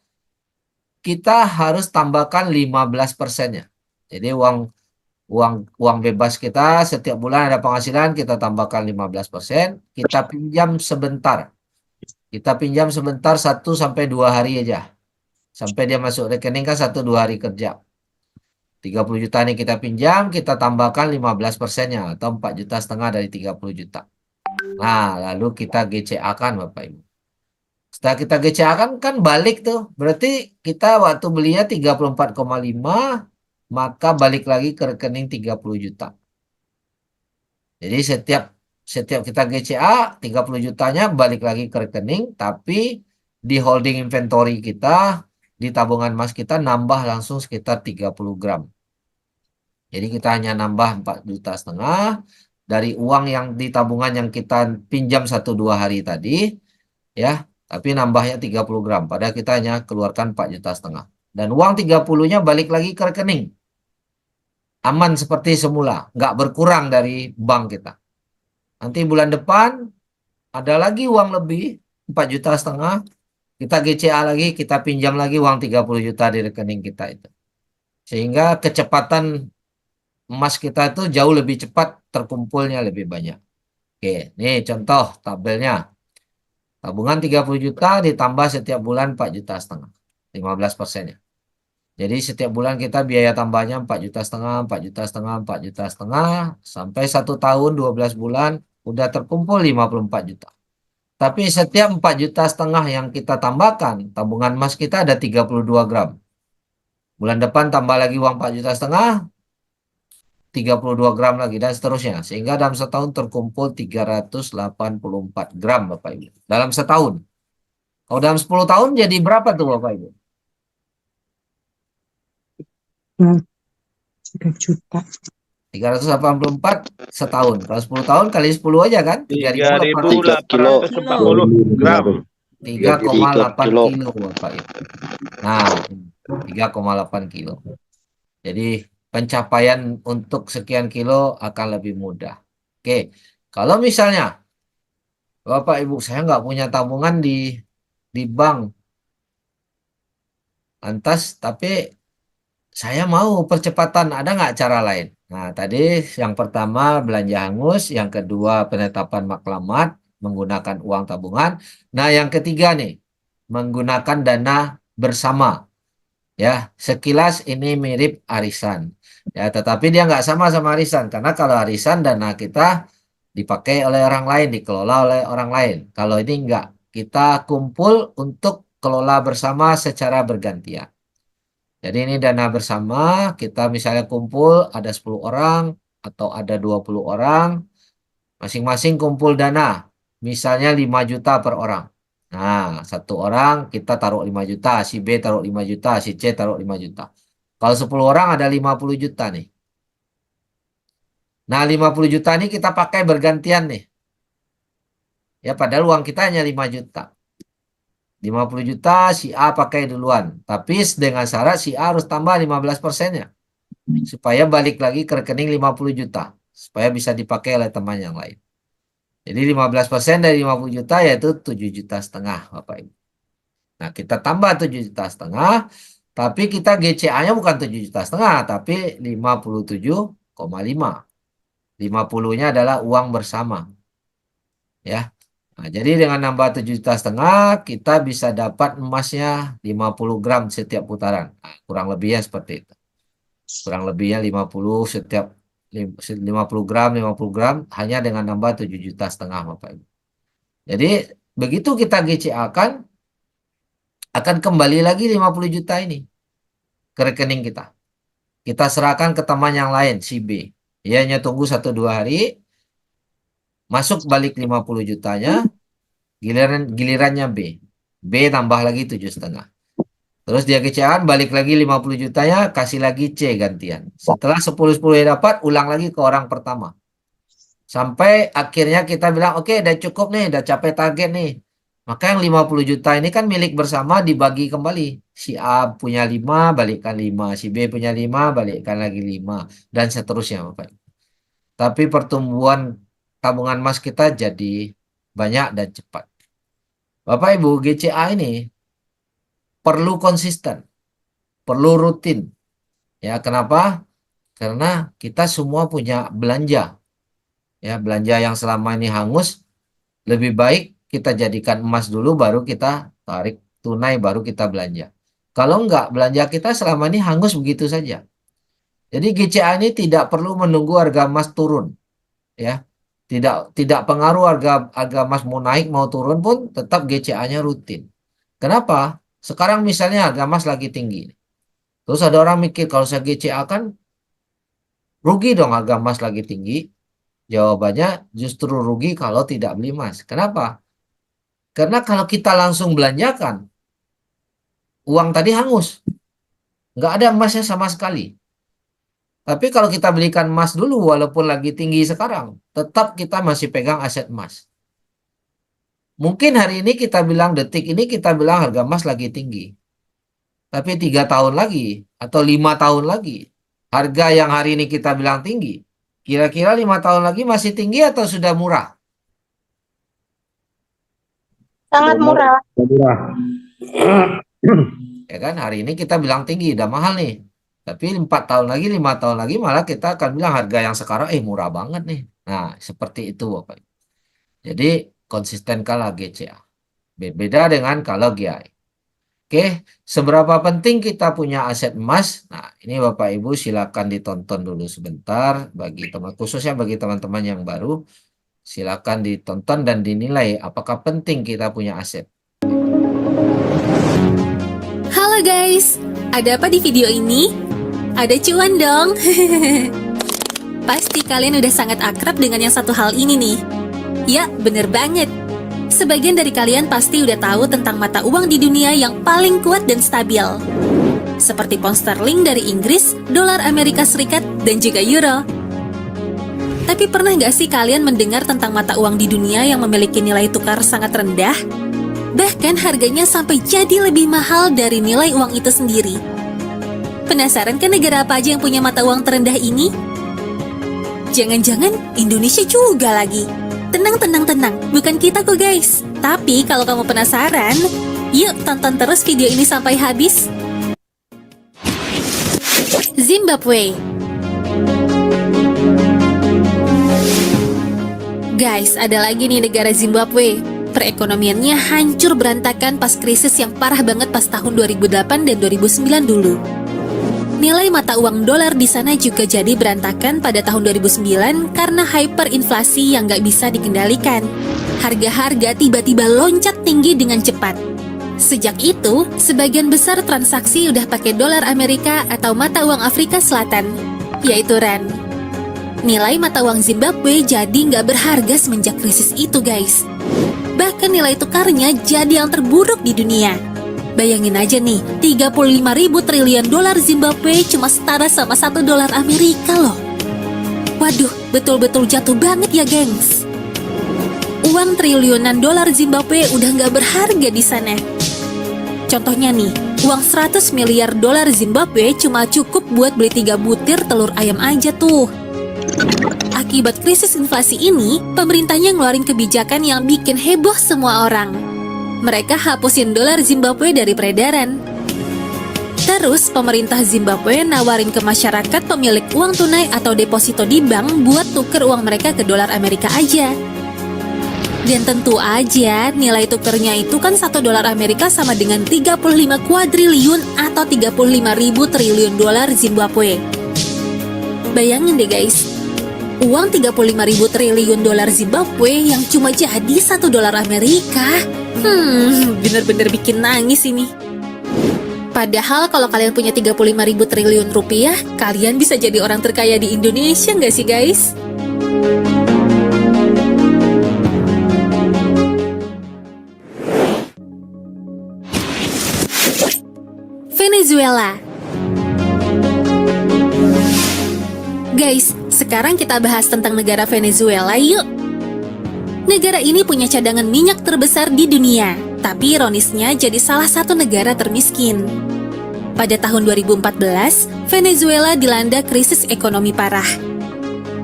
Kita harus tambahkan 15%-nya. Jadi uang uang uang bebas kita setiap bulan ada penghasilan, kita tambahkan 15%, kita pinjam sebentar. Kita pinjam sebentar 1 sampai 2 hari aja. Sampai dia masuk rekening kan 1-2 hari kerja. 30 juta ini kita pinjam, kita tambahkan 15%-nya atau 4,5 juta dari 30 juta. Nah, lalu kita GCA-kan Bapak Ibu. Setelah kita GCA-kan kan balik tuh. Berarti kita waktu belinya 34,5, maka balik lagi ke rekening 30 juta. Jadi setiap kita GCA 30 jutanya balik lagi ke rekening, tapi di holding inventory kita, di tabungan emas kita nambah langsung sekitar 30 gram. Jadi kita hanya nambah 4,5 juta dari uang yang di tabungan yang kita pinjam 1-2 hari tadi, ya, tapi nambahnya 30 gram. Padahal kita hanya keluarkan 4,5 juta. Dan uang 30-nya balik lagi ke rekening. Aman seperti semula, nggak berkurang dari bank kita. Nanti bulan depan ada lagi uang lebih 4,5 juta, kita GCA lagi, kita pinjam lagi uang 30 juta di rekening kita itu. Sehingga kecepatan emas kita itu jauh lebih cepat terkumpulnya lebih banyak. Oke, nih contoh tabelnya. Tabungan 30 juta ditambah setiap bulan 4,5 juta, 15%-nya. Jadi setiap bulan kita biaya tambahnya 4,5 juta, 4,5 juta, 4,5 juta, sampai 1 tahun 12 bulan udah terkumpul 54 juta. Tapi setiap 4,5 juta yang kita tambahkan, tabungan emas kita ada 32 gram. Bulan depan tambah lagi uang 4,5 juta, 32 gram lagi dan seterusnya. Sehingga dalam setahun terkumpul 384 gram Bapak Ibu. Dalam setahun. Kalau dalam 10 tahun jadi berapa tuh Bapak Ibu? 3 juta. 384 setahun. Kalau 10 tahun kali 10 aja kan? 3.840 gram. 3,8 kilo Bapak Ibu. Nah, 3,8 kilo. Jadi pencapaian untuk sekian kilo akan lebih mudah. Oke, kalau misalnya Bapak Ibu saya nggak punya tabungan di bank, lantas tapi saya mau percepatan, ada nggak cara lain? Nah, tadi yang pertama belanja hangus, yang kedua penetapan maklamat menggunakan uang tabungan. Nah, yang ketiga nih, menggunakan dana bersama. Ya, sekilas ini mirip arisan. Ya, tetapi dia nggak sama arisan. Karena kalau arisan dana kita dipakai oleh orang lain, dikelola oleh orang lain. Kalau ini enggak, kita kumpul untuk kelola bersama secara bergantian. Jadi ini dana bersama, kita misalnya kumpul ada 10 orang atau ada 20 orang, masing-masing kumpul dana, misalnya 5 juta per orang. Nah, satu orang kita taruh 5 juta, si B taruh 5 juta, si C taruh 5 juta. Kalau 10 orang ada 50 juta nih. Nah, 50 juta ini kita pakai bergantian nih. Ya, padahal uang kita hanya 5 juta. 50 juta si A pakai duluan. Tapi dengan syarat si A harus tambah 15%-nya. Supaya balik lagi ke rekening 50 juta. Supaya bisa dipakai oleh teman yang lain. Jadi 15% dari 50 juta yaitu 7,5 juta Bapak Ibu. Nah, kita tambah 7,5 juta. Tapi kita GCA-nya bukan 7,5 juta. Tapi 57,5. 50-nya adalah uang bersama. Ya. Nah, jadi dengan nambah 7,5 juta kita bisa dapat emasnya 50 gram setiap putaran. Nah, kurang lebihnya seperti itu. Kurang lebihnya 50 setiap 50 gram hanya dengan nambah 7,5 juta Bapak Ibu. Jadi begitu kita GCA akan kembali lagi 50 juta ini ke rekening kita. Kita serahkan ke teman yang lain si B. Dia hanya tunggu 1-2 hari. Masuk balik 50 jutanya, gilirannya B. B tambah lagi 7,5. Terus dia GCA balik lagi 50 jutanya, kasih lagi C gantian. Setelah 10-10 yang dapat, ulang lagi ke orang pertama. Sampai akhirnya kita bilang, oke, udah cukup nih, udah capai target nih. Maka yang 50 juta ini kan milik bersama dibagi kembali. Si A punya 5, balikkan 5. Si B punya 5, balikkan lagi 5. Dan seterusnya Bapak. tapi pertumbuhan tabungan emas kita jadi banyak dan cepat. Bapak Ibu, GCA ini perlu konsisten, perlu rutin. Ya, kenapa? Karena kita semua punya belanja. Ya, belanja yang selama ini hangus, lebih baik kita jadikan emas dulu, baru kita tarik tunai, baru kita belanja. Kalau enggak, belanja kita selama ini hangus begitu saja. Jadi GCA ini tidak perlu menunggu harga emas turun, ya. Tidak pengaruh harga emas mau naik mau turun pun tetap GCA-nya rutin. Kenapa? Sekarang misalnya harga emas lagi tinggi. Terus ada orang mikir, kalau saya GCA kan rugi dong harga emas lagi tinggi. Jawabannya justru rugi kalau tidak beli emas. Kenapa? Karena kalau kita langsung belanjakan, uang tadi hangus. Nggak ada emasnya sama sekali. Tapi kalau kita belikan emas dulu, walaupun lagi tinggi sekarang, tetap kita masih pegang aset emas. Mungkin hari ini kita bilang, detik ini kita bilang harga emas lagi tinggi. Tapi 3 tahun lagi, atau 5 tahun lagi, harga yang hari ini kita bilang tinggi, kira-kira 5 tahun lagi masih tinggi atau sudah murah? Sangat murah. Murah. Ya kan, hari ini kita bilang tinggi, udah mahal nih. Tapi 4 tahun lagi, 5 tahun lagi malah kita akan bilang harga yang sekarang murah banget nih. Nah, seperti itu Bapak. Jadi konsistenkanlah GCA. Beda dengan kalau GI. Oke, seberapa penting kita punya aset emas? Nah, ini Bapak Ibu silakan ditonton dulu sebentar bagi teman, khususnya bagi teman-teman yang baru. Silakan ditonton dan dinilai apakah penting kita punya aset. Halo guys, ada apa di video ini? Ada cuan dong. Pasti kalian udah sangat akrab dengan yang satu hal ini nih. Ya, bener banget. Sebagian dari kalian pasti udah tahu tentang mata uang di dunia yang paling kuat dan stabil. Seperti pound sterling dari Inggris, dolar Amerika Serikat, dan juga euro. Tapi pernah nggak sih kalian mendengar tentang mata uang di dunia yang memiliki nilai tukar sangat rendah? Bahkan harganya sampai jadi lebih mahal dari nilai uang itu sendiri. Penasaran kan negara apa aja yang punya mata uang terendah ini? Jangan-jangan Indonesia juga lagi. Tenang, bukan kita kok guys. Tapi kalau kamu penasaran, yuk tonton terus video ini sampai habis. Zimbabwe. Guys, ada lagi nih negara Zimbabwe. Perekonomiannya hancur berantakan pas krisis yang parah banget pas tahun 2008 dan 2009 dulu. Nilai mata uang dolar di sana juga jadi berantakan pada tahun 2009 karena hyperinflasi yang nggak bisa dikendalikan. Harga-harga tiba-tiba loncat tinggi dengan cepat. Sejak itu, sebagian besar transaksi udah pakai dolar Amerika atau mata uang Afrika Selatan, yaitu rand. Nilai mata uang Zimbabwe jadi nggak berharga semenjak krisis itu guys. Bahkan nilai tukarnya jadi yang terburuk di dunia. Bayangin aja nih, 35.000 triliun dolar Zimbabwe cuma setara sama 1 dolar Amerika loh. Waduh, betul-betul jatuh banget ya gengs. Uang triliunan dolar Zimbabwe udah nggak berharga di sana. Contohnya nih, uang 100 miliar dolar Zimbabwe cuma cukup buat beli 3 butir telur ayam aja tuh. Akibat krisis inflasi ini, pemerintahnya ngeluarin kebijakan yang bikin heboh semua orang. Mereka hapusin dolar Zimbabwe dari peredaran. Terus, pemerintah Zimbabwe nawarin ke masyarakat pemilik uang tunai atau deposito di bank buat tuker uang mereka ke dolar Amerika aja. Dan tentu aja, nilai tukernya itu kan 1 dolar Amerika sama dengan 35 kuadriliun atau 35.000 triliun dolar Zimbabwe. Bayangin deh guys, uang 35.000 triliun dolar Zimbabwe yang cuma jadi 1 dolar Amerika. Bener-bener bikin nangis ini. Padahal kalau kalian punya 35.000 triliun rupiah, kalian bisa jadi orang terkaya di Indonesia nggak sih guys? Venezuela. Guys, sekarang kita bahas tentang negara Venezuela yuk. Negara ini punya cadangan minyak terbesar di dunia, tapi ironisnya jadi salah satu negara termiskin. Pada tahun 2014, Venezuela dilanda krisis ekonomi parah.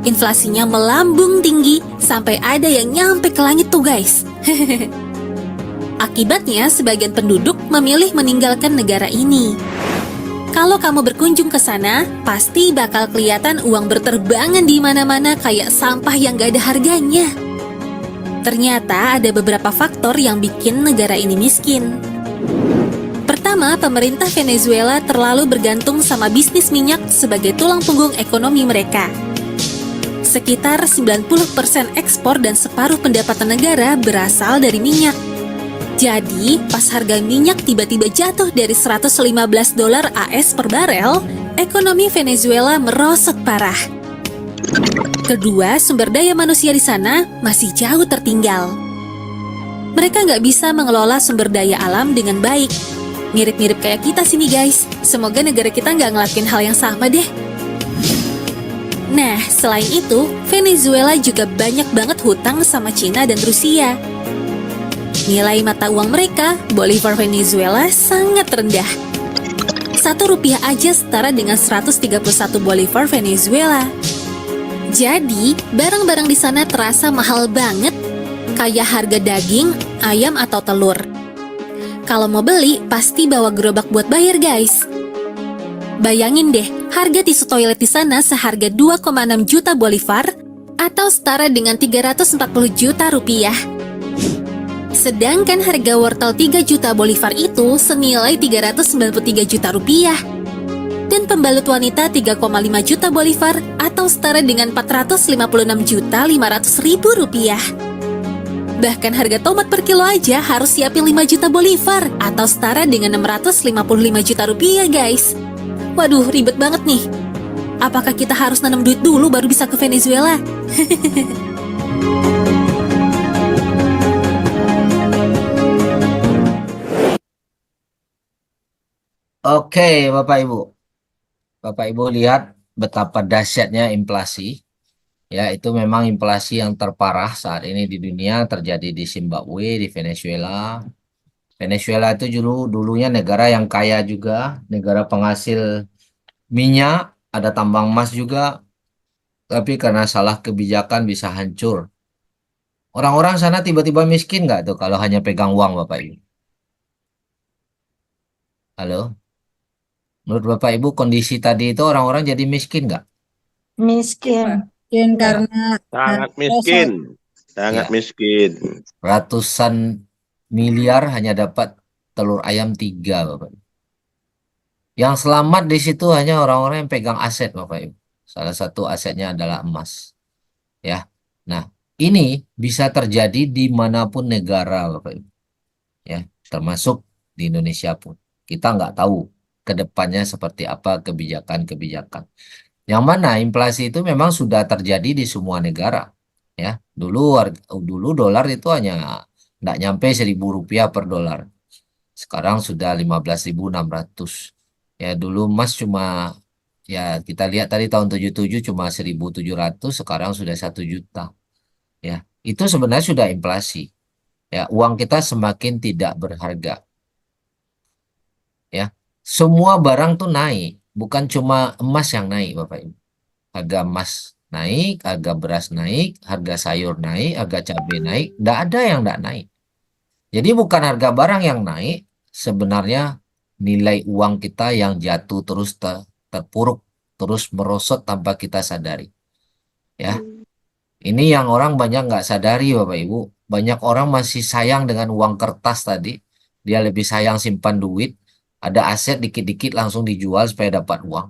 Inflasinya melambung tinggi sampai ada yang nyampe ke langit tuh guys. Akibatnya sebagian penduduk memilih meninggalkan negara ini. Kalau kamu berkunjung ke sana, pasti bakal kelihatan uang berterbangan di mana-mana kayak sampah yang gak ada harganya. Ternyata ada beberapa faktor yang bikin negara ini miskin. Pertama, pemerintah Venezuela terlalu bergantung sama bisnis minyak sebagai tulang punggung ekonomi mereka. Sekitar 90% ekspor dan separuh pendapatan negara berasal dari minyak. Jadi, pas harga minyak tiba-tiba jatuh dari $115 AS per barel, ekonomi Venezuela merosot parah. Kedua, sumber daya manusia di sana masih jauh tertinggal. Mereka nggak bisa mengelola sumber daya alam dengan baik. Mirip-mirip kayak kita sini guys. Semoga negara kita nggak ngelakuin hal yang sama deh. Nah, selain itu, Venezuela juga banyak banget hutang sama Cina dan Rusia. Nilai mata uang mereka, Bolivar Venezuela, sangat rendah. 1 rupiah aja setara dengan 131 Bolivar Venezuela. Jadi, barang-barang di sana terasa mahal banget, kayak harga daging, ayam, atau telur. Kalau mau beli, pasti bawa gerobak buat bayar guys. Bayangin deh, harga tisu toilet di sana seharga 2,6 juta Bolivar, atau setara dengan 340 juta rupiah. Sedangkan harga wortel 3 juta Bolivar itu senilai 393 juta rupiah. Dan pembalut wanita 3,5 juta Bolivar atau setara dengan 456 juta 500 ribu rupiah. Bahkan harga tomat per kilo aja harus siapin 5 juta Bolivar atau setara dengan 655 juta rupiah guys. Waduh, ribet banget nih. Apakah kita harus nanam duit dulu baru bisa ke Venezuela? Oke, Bapak Ibu. Bapak Ibu lihat betapa dahsyatnya inflasi. Ya, itu memang inflasi yang terparah saat ini di dunia terjadi di Zimbabwe, di Venezuela. Venezuela itu dulunya negara yang kaya juga, negara penghasil minyak, ada tambang emas juga. Tapi karena salah kebijakan bisa hancur. Orang-orang sana tiba-tiba miskin nggak tuh kalau hanya pegang uang, Bapak Ibu? Halo? Menurut Bapak Ibu kondisi tadi itu orang-orang jadi miskin nggak? Miskin. Mungkin karena Sangat rosot. miskin. Sangat Ya. miskin. Ratusan miliar hanya dapat telur ayam 3, Bapak Ibu. Yang selamat di situ hanya orang-orang yang pegang aset, Bapak Ibu. Salah satu asetnya adalah emas. Ya. Nah, ini bisa terjadi di manapun negara, Bapak Ibu. Ya, termasuk di Indonesia pun. Kita nggak tahu ke depannya seperti apa kebijakan-kebijakan. Yang mana inflasi itu memang sudah terjadi di semua negara. Ya, dulu dolar itu hanya nggak nyampe 1.000 rupiah per dolar. Sekarang sudah 15.600. Ya, dulu emas cuma, ya kita lihat tadi tahun 77 cuma 1.700, sekarang sudah 1 juta. Ya, itu sebenarnya sudah inflasi. Ya, uang kita semakin tidak berharga. Ya, semua barang tuh naik, bukan cuma emas yang naik, Bapak Ibu. Harga emas naik, harga beras naik, harga sayur naik, harga cabai naik, nggak ada yang nggak naik. Jadi bukan harga barang yang naik, sebenarnya nilai uang kita yang jatuh terus terpuruk, terus merosot tanpa kita sadari. Ya, ini yang orang banyak nggak sadari, Bapak Ibu. Banyak orang masih sayang dengan uang kertas tadi. Dia lebih sayang simpan duit. Ada aset dikit-dikit langsung dijual supaya dapat uang.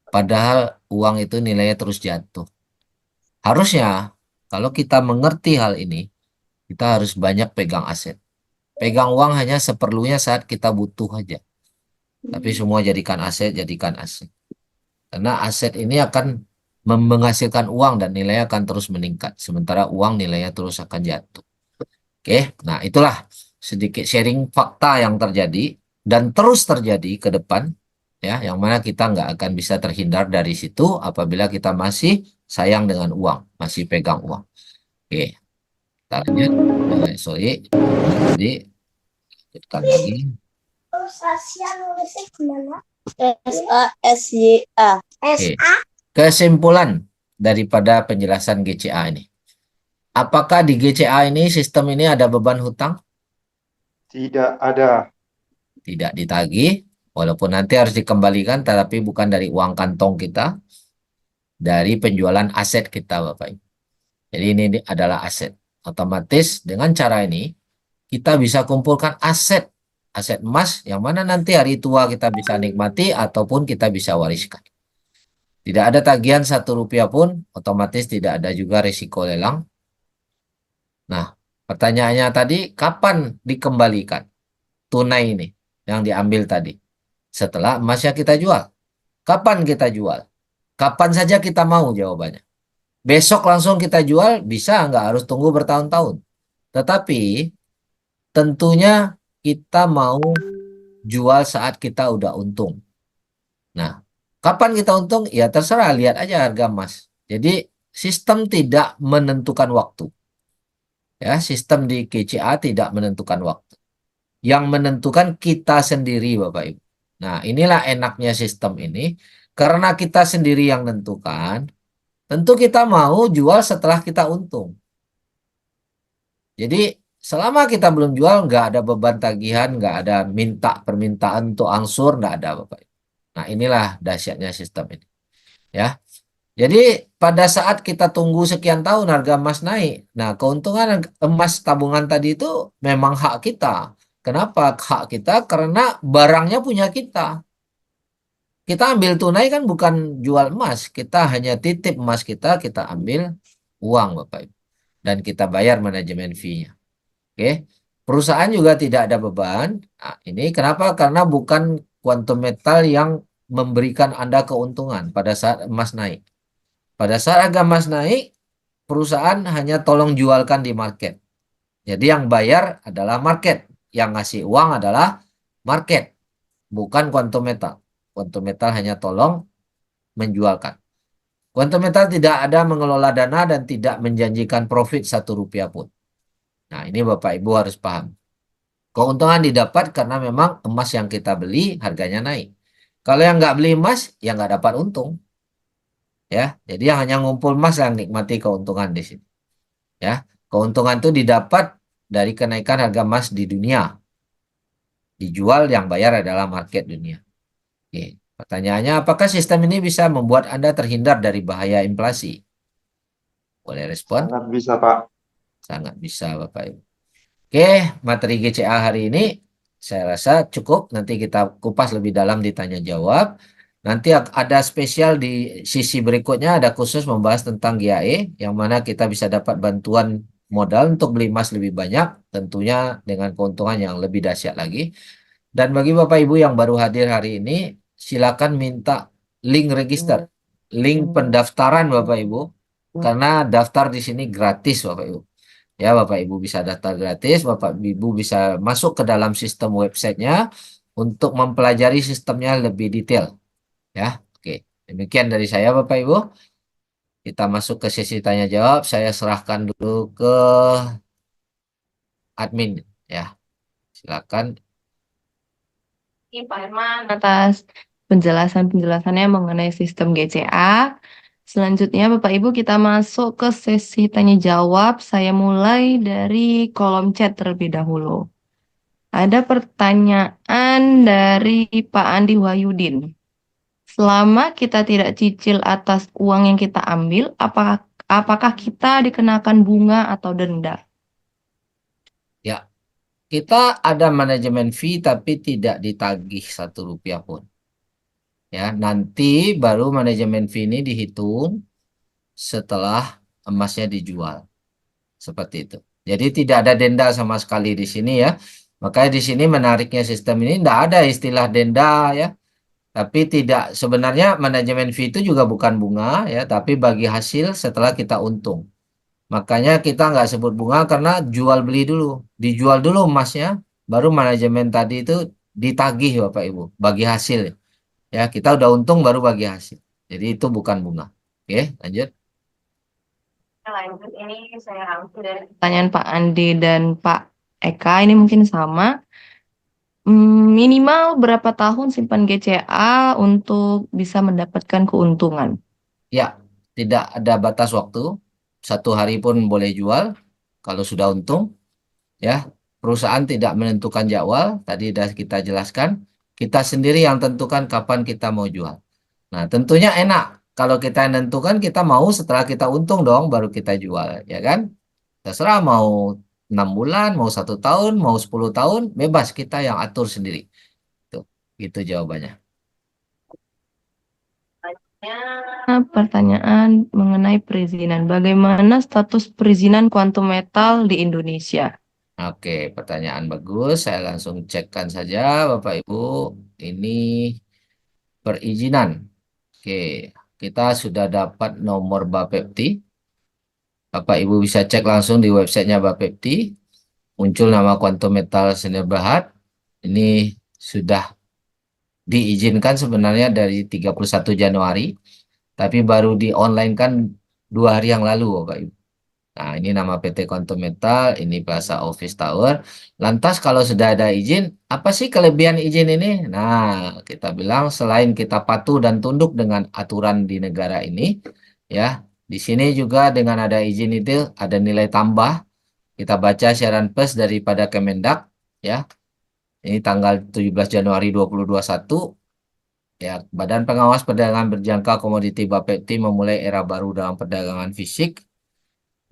Padahal uang itu nilainya terus jatuh. Harusnya kalau kita mengerti hal ini, kita harus banyak pegang aset. Pegang uang hanya seperlunya saat kita butuh aja. Tapi semua jadikan aset. Karena aset ini akan menghasilkan uang dan nilainya akan terus meningkat. Sementara uang nilainya terus akan jatuh. Oke, nah itulah sedikit sharing fakta yang terjadi dan terus terjadi ke depan. Ya, yang mana kita nggak akan bisa terhindar dari situ apabila kita masih sayang dengan uang, masih pegang uang. Oke, kita lanjut. Sorry, jadi lanjutkan lagi. SASYA. Oke. Kesimpulan daripada penjelasan GCA ini. Apakah di GCA ini sistem ini ada beban hutang? Tidak ada. Tidak ditagih, walaupun nanti harus dikembalikan, tetapi bukan dari uang kantong kita, dari penjualan aset kita, Bapak Ibu. Jadi ini adalah aset. Otomatis dengan cara ini kita bisa kumpulkan aset emas yang mana nanti hari tua kita bisa nikmati ataupun kita bisa wariskan. Tidak ada tagihan Rp1 pun, otomatis tidak ada juga risiko lelang. Nah, pertanyaannya tadi, kapan dikembalikan tunai ini yang diambil tadi? Setelah emasnya kita jual. Kapan kita jual? Kapan saja kita mau jawabannya. Besok langsung kita jual, bisa, nggak harus tunggu bertahun-tahun. Tetapi tentunya kita mau jual saat kita udah untung. Nah, kapan kita untung? Ya terserah, lihat aja harga emas. Jadi sistem tidak menentukan waktu. Ya, sistem di GCA tidak menentukan waktu. Yang menentukan kita sendiri, Bapak Ibu. Nah, inilah enaknya sistem ini. Karena kita sendiri yang menentukan, tentu kita mau jual setelah kita untung. Jadi selama kita belum jual, nggak ada beban tagihan, nggak ada permintaan untuk angsur, nggak ada, Bapak Ibu. Nah, inilah dahsyatnya sistem ini. Ya. Jadi pada saat kita tunggu sekian tahun harga emas naik. Nah, keuntungan emas tabungan tadi itu memang hak kita. Kenapa hak kita? Karena barangnya punya kita. Kita ambil tunai kan bukan jual emas. Kita hanya titip emas kita ambil uang, Bapak Ibu. Dan kita bayar manajemen fee-nya. Oke. Perusahaan juga tidak ada beban. Nah, ini kenapa? Karena bukan kuantum metal yang memberikan Anda keuntungan pada saat emas naik. Pada saat harga emas naik, perusahaan hanya tolong jualkan di market. Jadi yang bayar adalah market. Yang ngasih uang adalah market. Bukan kuantum metal. Kuantum metal hanya tolong menjualkan. Kuantum metal tidak ada mengelola dana dan tidak menjanjikan profit Rp1 pun. Nah, ini Bapak Ibu harus paham. Keuntungan didapat karena memang emas yang kita beli harganya naik. Kalau yang nggak beli emas, ya nggak dapat untung. Ya, jadi yang hanya ngumpul emas yang nikmati keuntungan di sini. Ya, keuntungan itu didapat dari kenaikan harga emas di dunia. Dijual, yang bayar adalah market dunia. Oke, pertanyaannya, apakah sistem ini bisa membuat Anda terhindar dari bahaya inflasi? Boleh respon? Sangat bisa, Pak. Sangat bisa, Bapak Ibu. Oke, materi GCA hari ini saya rasa cukup. Nanti kita kupas lebih dalam di tanya jawab. Nanti ada spesial di sisi berikutnya, ada khusus membahas tentang GAE, yang mana kita bisa dapat bantuan modal untuk beli emas lebih banyak, tentunya dengan keuntungan yang lebih dahsyat lagi. Dan bagi Bapak Ibu yang baru hadir hari ini, silakan minta link register, link pendaftaran Bapak Ibu, karena daftar di sini gratis Bapak Ibu. Ya, Bapak Ibu bisa daftar gratis, Bapak Ibu bisa masuk ke dalam sistem websitenya untuk mempelajari sistemnya lebih detail. Ya, oke. Demikian dari saya Bapak Ibu. Kita masuk ke sesi tanya jawab. Saya serahkan dulu ke admin ya. Silakan. Pak Herman atas penjelasannya mengenai sistem GCA. Selanjutnya Bapak Ibu kita masuk ke sesi tanya jawab. Saya mulai dari kolom chat terlebih dahulu. Ada pertanyaan dari Pak Andi Wahyudin. Selama kita tidak cicil atas uang yang kita ambil, apakah kita dikenakan bunga atau denda? Ya, kita ada manajemen fee tapi tidak ditagih Rp1 pun. Ya, nanti baru manajemen fee ini dihitung setelah emasnya dijual. Seperti itu. Jadi tidak ada denda sama sekali di sini ya. Makanya di sini menariknya sistem ini tidak ada istilah denda ya. Tapi tidak, sebenarnya manajemen fee itu juga bukan bunga ya, tapi bagi hasil setelah kita untung. Makanya kita nggak sebut bunga karena jual beli dulu, dijual dulu emasnya, baru manajemen tadi itu ditagih Bapak Ibu, bagi hasil. Ya, kita udah untung baru bagi hasil. Jadi itu bukan bunga. Oke, lanjut. Lanjut, ini saya rangkum dari pertanyaan Pak Andi dan Pak Eka, ini mungkin sama. Minimal berapa tahun simpan GCA untuk bisa mendapatkan keuntungan? Ya, tidak ada batas waktu. 1 hari pun boleh jual kalau sudah untung. Ya, perusahaan tidak menentukan jadwal. Tadi sudah kita jelaskan. Kita sendiri yang tentukan kapan kita mau jual. Nah, tentunya enak. Kalau kita yang tentukan, kita mau setelah kita untung dong, baru kita jual, ya kan? Terserah mau 6 bulan, mau 1 tahun, mau 10 tahun, bebas kita yang atur sendiri. Tuh, gitu jawabannya. Pertanyaan mengenai perizinan. Bagaimana status perizinan kuantum metal di Indonesia? Oke, pertanyaan bagus. Saya langsung cekkan saja, Bapak Ibu. Ini perizinan. Oke, kita sudah dapat nomor Bapepti. Bapak Ibu bisa cek langsung di websitenya Bapepti. Muncul nama Quantum Metal Sdn Bhd. Ini sudah diizinkan sebenarnya dari 31 Januari, tapi baru di online kan 2 hari yang lalu, Bapak Ibu. Nah, ini nama PT Quantum Metal, ini Plaza Office Tower. Lantas kalau sudah ada izin, apa sih kelebihan izin ini? Nah, kita bilang selain kita patuh dan tunduk dengan aturan di negara ini, ya, di sini juga dengan ada izin itu ada nilai tambah. Kita baca siaran pers daripada Kemendak, ya. Ini tanggal 17 Januari 2021. Ya, Badan Pengawas Perdagangan Berjangka Komoditi Bapepti memulai era baru dalam perdagangan fisik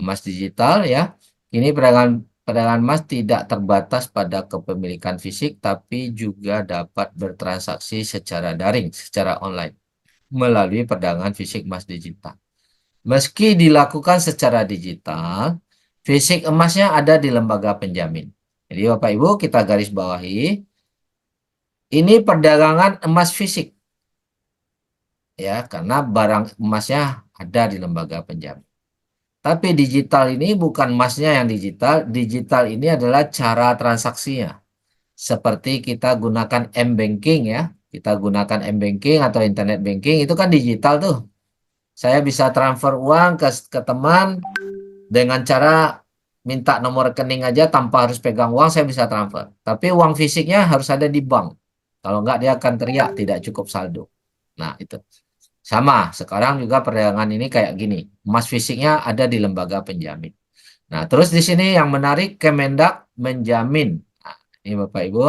emas digital, ya. Ini perdagangan emas tidak terbatas pada kepemilikan fisik, tapi juga dapat bertransaksi secara daring, secara online, melalui perdagangan fisik emas digital. Meski dilakukan secara digital, fisik emasnya ada di lembaga penjamin. Jadi Bapak Ibu kita garis bawahi, ini perdagangan emas fisik, ya, karena barang emasnya ada di lembaga penjamin. Tapi digital ini bukan emasnya yang digital, digital ini adalah cara transaksinya. Seperti kita gunakan M-Banking, ya, kita gunakan M-Banking atau Internet Banking, itu kan digital tuh. Saya bisa transfer uang ke teman dengan cara minta nomor rekening aja tanpa harus pegang uang, saya bisa transfer. Tapi uang fisiknya harus ada di bank. Kalau enggak dia akan teriak tidak cukup saldo. Nah, itu. Sama, sekarang juga perdagangan ini kayak gini. Emas fisiknya ada di lembaga penjamin. Nah, terus di sini yang menarik Kemendak menjamin. Nah, ini Bapak Ibu.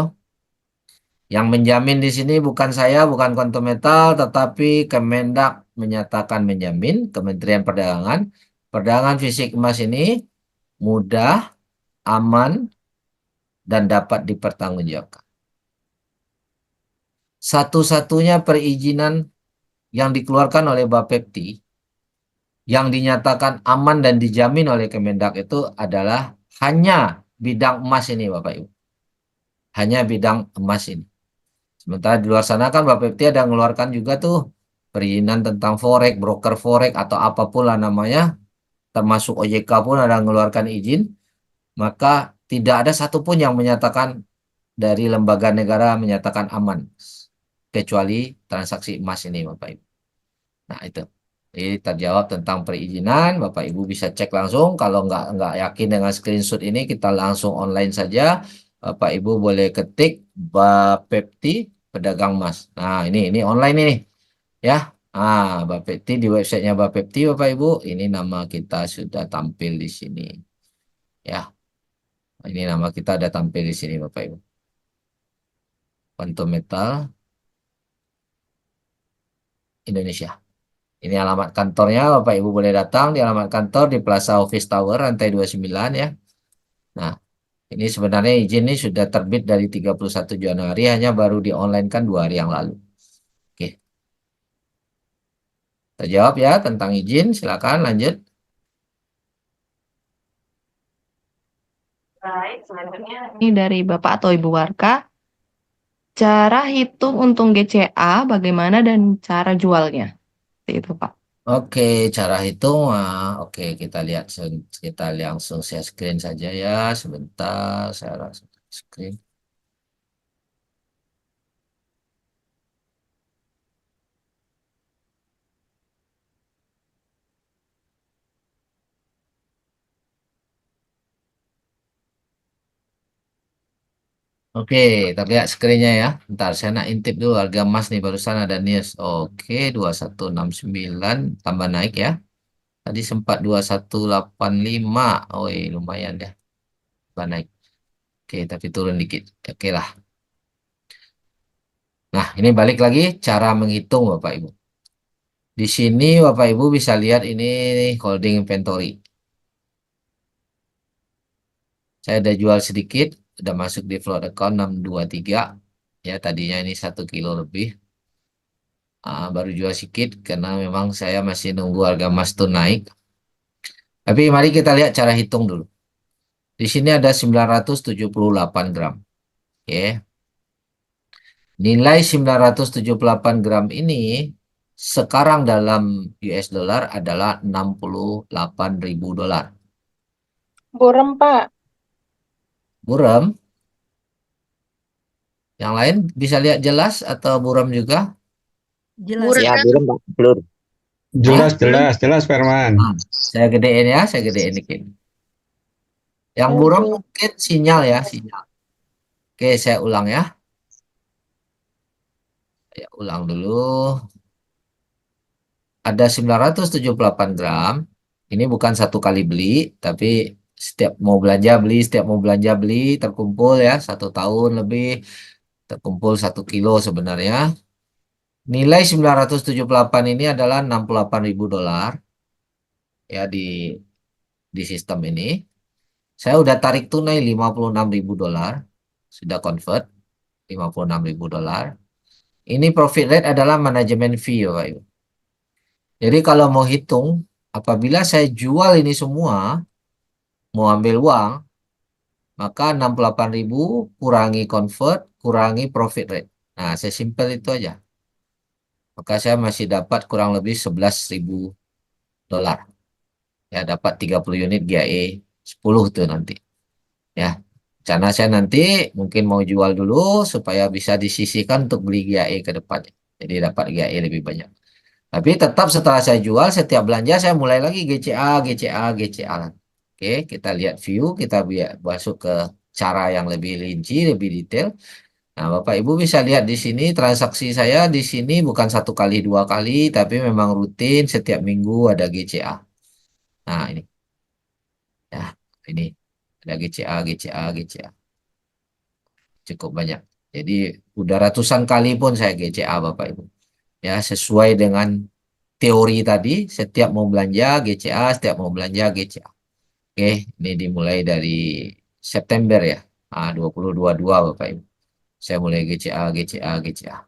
Yang menjamin di sini bukan saya, bukan Quantum Metal, tetapi Kemendak menyatakan menjamin, Kementerian Perdagangan. Perdagangan fisik emas ini mudah, aman, dan dapat dipertanggungjawabkan. Satu-satunya perizinan yang dikeluarkan oleh Bapepti yang dinyatakan aman dan dijamin oleh Kemendak itu adalah hanya bidang emas ini, Bapak Ibu. Hanya bidang emas ini. Sementara di luar sana kan Bapepti ada mengeluarkan juga tuh perizinan tentang forex, broker forex atau apapun lah namanya, termasuk OJK pun ada mengeluarkan izin, maka tidak ada satupun yang menyatakan dari lembaga negara menyatakan aman, kecuali transaksi emas ini, Bapak Ibu. Nah, itu. Jadi terjawab tentang perizinan, Bapak Ibu bisa cek langsung. Kalau nggak yakin dengan screenshot ini, kita langsung online saja. Bapak Ibu boleh ketik Bapepti pedagang emas. Nah, ini online ini, ya. Bapepti di websitenya Bapepti, Bapak Ibu. Ini nama kita sudah tampil di sini, ya. Ini nama kita ada tampil di sini, Bapak Ibu. Quantum Metal Indonesia. Ini alamat kantornya, Bapak Ibu boleh datang di alamat kantor di Plaza Office Tower, lantai 29, ya. Nah, ini sebenarnya izin ini sudah terbit dari 31 Januari, hanya baru di online kan 2 hari yang lalu. Oke. Terjawab ya tentang izin, silakan lanjut. Baik, selanjutnya ini dari Bapak atau Ibu Warka. Cara hitung untung GCA bagaimana dan cara jualnya? Seperti itu, Pak. Oke, cara hitung. Oke, kita lihat, kita langsung share screen saja ya. Sebentar, saya langsung screen. Oke, terlihat screen-nya ya. Bentar, saya nak intip dulu harga emas nih. Barusan ada news. Oke, 2169 tambah naik ya. Tadi sempat 2185. Oh, lumayan ya. Tambah naik. Oke, tapi turun dikit. Oke lah. Nah, ini balik lagi cara menghitung Bapak Ibu. Di sini Bapak Ibu bisa lihat ini holding inventory. Saya udah jual sedikit, udah masuk di float account 623. Ya, tadinya ini 1 kilo lebih. Baru jual sedikit karena memang saya masih nunggu harga emas tuh naik. Tapi mari kita lihat cara hitung dulu. Di sini ada 978 gram. Oke. Nilai 978 gram ini sekarang dalam US dollar adalah 68.000 dolar. Burem, Pak. Buram. Yang lain bisa lihat jelas atau buram juga? Jelas. Ya, belum Pak. Belum. Jelas, jelas, jelas, Firman. Saya gedein ya, saya gedein dikit. Yang buram mungkin sinyal ya, sinyal. Oke, saya ulang ya. Saya ulang dulu. Ada 978 gram. Ini bukan satu kali beli, tapi setiap mau belanja beli, setiap mau belanja beli, terkumpul ya, 1 tahun lebih, terkumpul 1 kilo sebenarnya. Nilai 978 ini adalah 68.000 dolar ya di sistem ini. Saya udah tarik tunai 56.000 dolar, sudah convert 56.000 dolar. Ini profit rate adalah manajemen fee, Bapak Ibu. Jadi kalau mau hitung, apabila saya jual ini semua, mau ambil uang, maka 68.000 kurangi convert, kurangi profit rate. Nah, saya simpel itu aja. Maka saya masih dapat kurang lebih 11.000 dolar. Ya, dapat 30 unit GAE 10 tuh nanti. Ya, karena saya nanti mungkin mau jual dulu supaya bisa disisihkan untuk beli GAE ke depannya. Jadi dapat GAE lebih banyak. Tapi tetap setelah saya jual, setiap belanja saya mulai lagi GCA, GCA, GCA. Oke, kita lihat view, kita masuk ke cara yang lebih rinci, lebih detail. Nah, Bapak Ibu bisa lihat di sini transaksi saya di sini bukan 1 kali 2 kali, tapi memang rutin setiap minggu ada GCA. Nah, ini. Ya, ini ada GCA, GCA, GCA. Cukup banyak. Jadi udah ratusan kali pun saya GCA Bapak Ibu. Ya, sesuai dengan teori tadi, setiap mau belanja GCA, setiap mau belanja GCA. Oke, ini dimulai dari September ya. 2022 Bapak Ibu. Saya mulai GCA, GCA, GCA.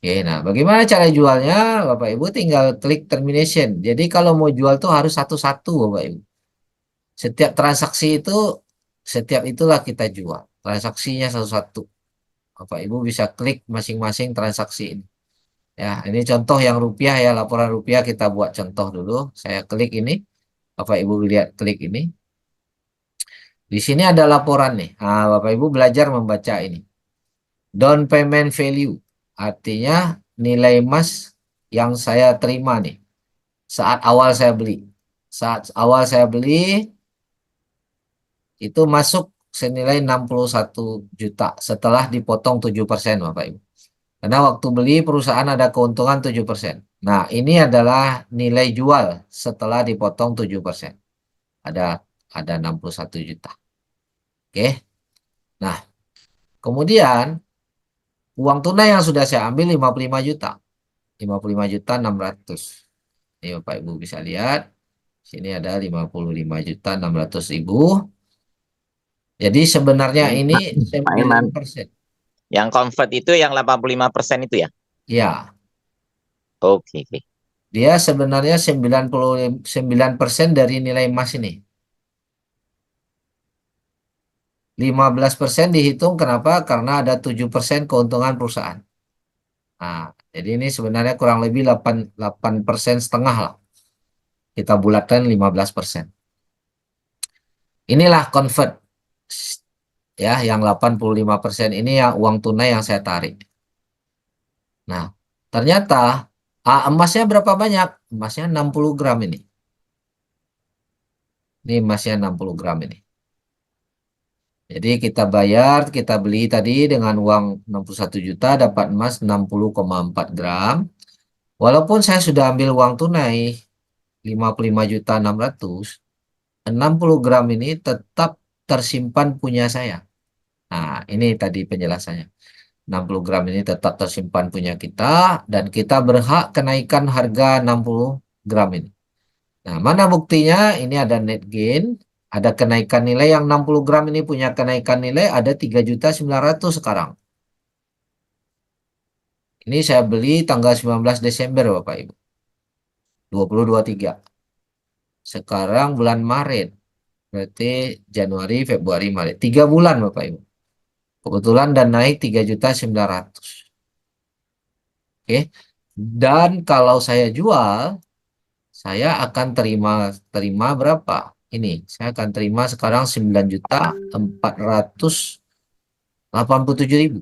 Oke, nah bagaimana cara jualnya? Bapak Ibu tinggal klik termination. Jadi kalau mau jual tuh harus satu-satu Bapak Ibu. Setiap transaksi itu, setiap itulah kita jual. Transaksinya satu-satu. Bapak Ibu bisa klik masing-masing transaksi ini. Ya, ini contoh yang rupiah ya, laporan rupiah kita buat contoh dulu. Saya klik ini. Bapak Ibu lihat klik ini. Di sini ada laporan nih. Nah, Bapak Ibu belajar membaca ini. Down payment value. Artinya nilai emas yang saya terima nih. Saat awal saya beli. Saat awal saya beli, itu masuk senilai 61 juta setelah dipotong 7% Bapak Ibu. Karena waktu beli perusahaan ada keuntungan 7%. Nah, ini adalah nilai jual setelah dipotong 7%. Ada 61 juta. Oke. Nah, kemudian uang tunai yang sudah saya ambil 55 juta. 55 juta 600. Ini Bapak Ibu bisa lihat. Sini ada 55.600.000. Jadi sebenarnya ini 9%. Yang convert itu yang 85% itu ya? Ya, Oke. dia sebenarnya 99% dari nilai emas ini. 15% dihitung kenapa? Karena ada 7% keuntungan perusahaan. Nah, jadi ini sebenarnya kurang lebih 8% setengah lah. Kita bulatkan 15%. Inilah convert. Ya, yang 85% ini yang uang tunai yang saya tarik. Nah, ternyata emasnya berapa banyak? Emasnya 60 gram ini. Ini emasnya 60 gram ini. Jadi kita bayar, kita beli tadi dengan uang 61 juta, dapat emas 60,4 gram. Walaupun saya sudah ambil uang tunai 55.600.000, 60 gram ini tetap tersimpan punya saya. Nah, ini tadi penjelasannya. 60 gram ini tetap tersimpan punya kita, dan kita berhak kenaikan harga 60 gram ini. Nah, mana buktinya? Ini ada net gain, ada kenaikan nilai yang 60 gram ini punya kenaikan nilai ada 3.900.000 sekarang. Ini saya beli tanggal 19 Desember Bapak Ibu. 2023. Sekarang bulan Maret. Berarti Januari, Februari, Maret. 3 bulan Bapak Ibu. Kebetulan dan naik 3.900.000. Oke. Dan kalau saya jual, saya akan terima berapa? Ini, saya akan terima sekarang 9.487.000.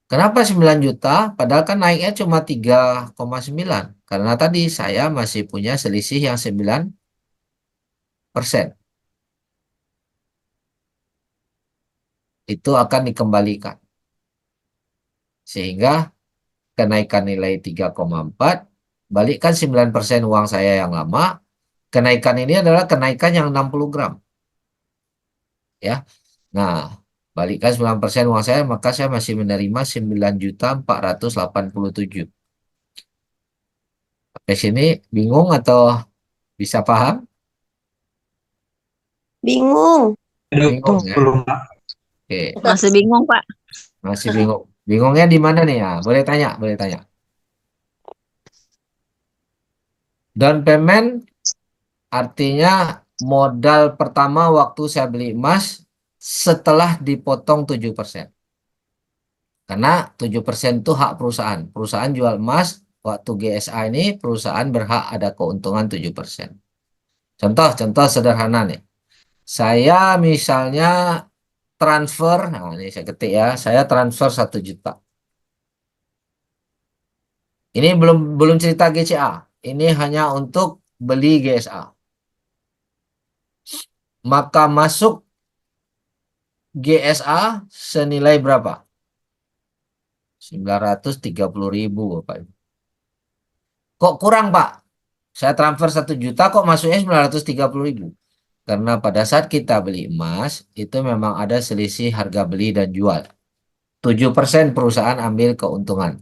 Kenapa 9 juta? Padahal kan naiknya cuma 3,9. Karena tadi saya masih punya selisih yang 9%. Itu akan dikembalikan. Sehingga kenaikan nilai 3,4, balikkan 9% uang saya yang lama, kenaikan ini adalah kenaikan yang 60 gram. Ya. Nah, balikkan 9% uang saya, maka saya masih menerima 9.487.000. Sampai sini bingung atau bisa paham? Bingung. Bingung ya? Oke, Masih bingung, Pak. masih bingung. Bingungnya di mana nih ya? Boleh tanya, boleh tanya. Down payment artinya modal pertama waktu saya beli emas setelah dipotong 7%. Karena 7% itu hak perusahaan. Perusahaan jual emas, waktu GSA ini perusahaan berhak ada keuntungan 7%. Contoh sederhana nih. Saya misalnya transfer, nah ini saya ketik ya, saya transfer 1 juta. Ini belum cerita GCA. Ini hanya untuk beli GSA. Maka masuk GSA senilai berapa? 930.000 Bapak Ibu. Kok kurang Pak? Saya transfer 1 juta kok masuknya 930.000. Karena pada saat kita beli emas, itu memang ada selisih harga beli dan jual. 7% perusahaan ambil keuntungan.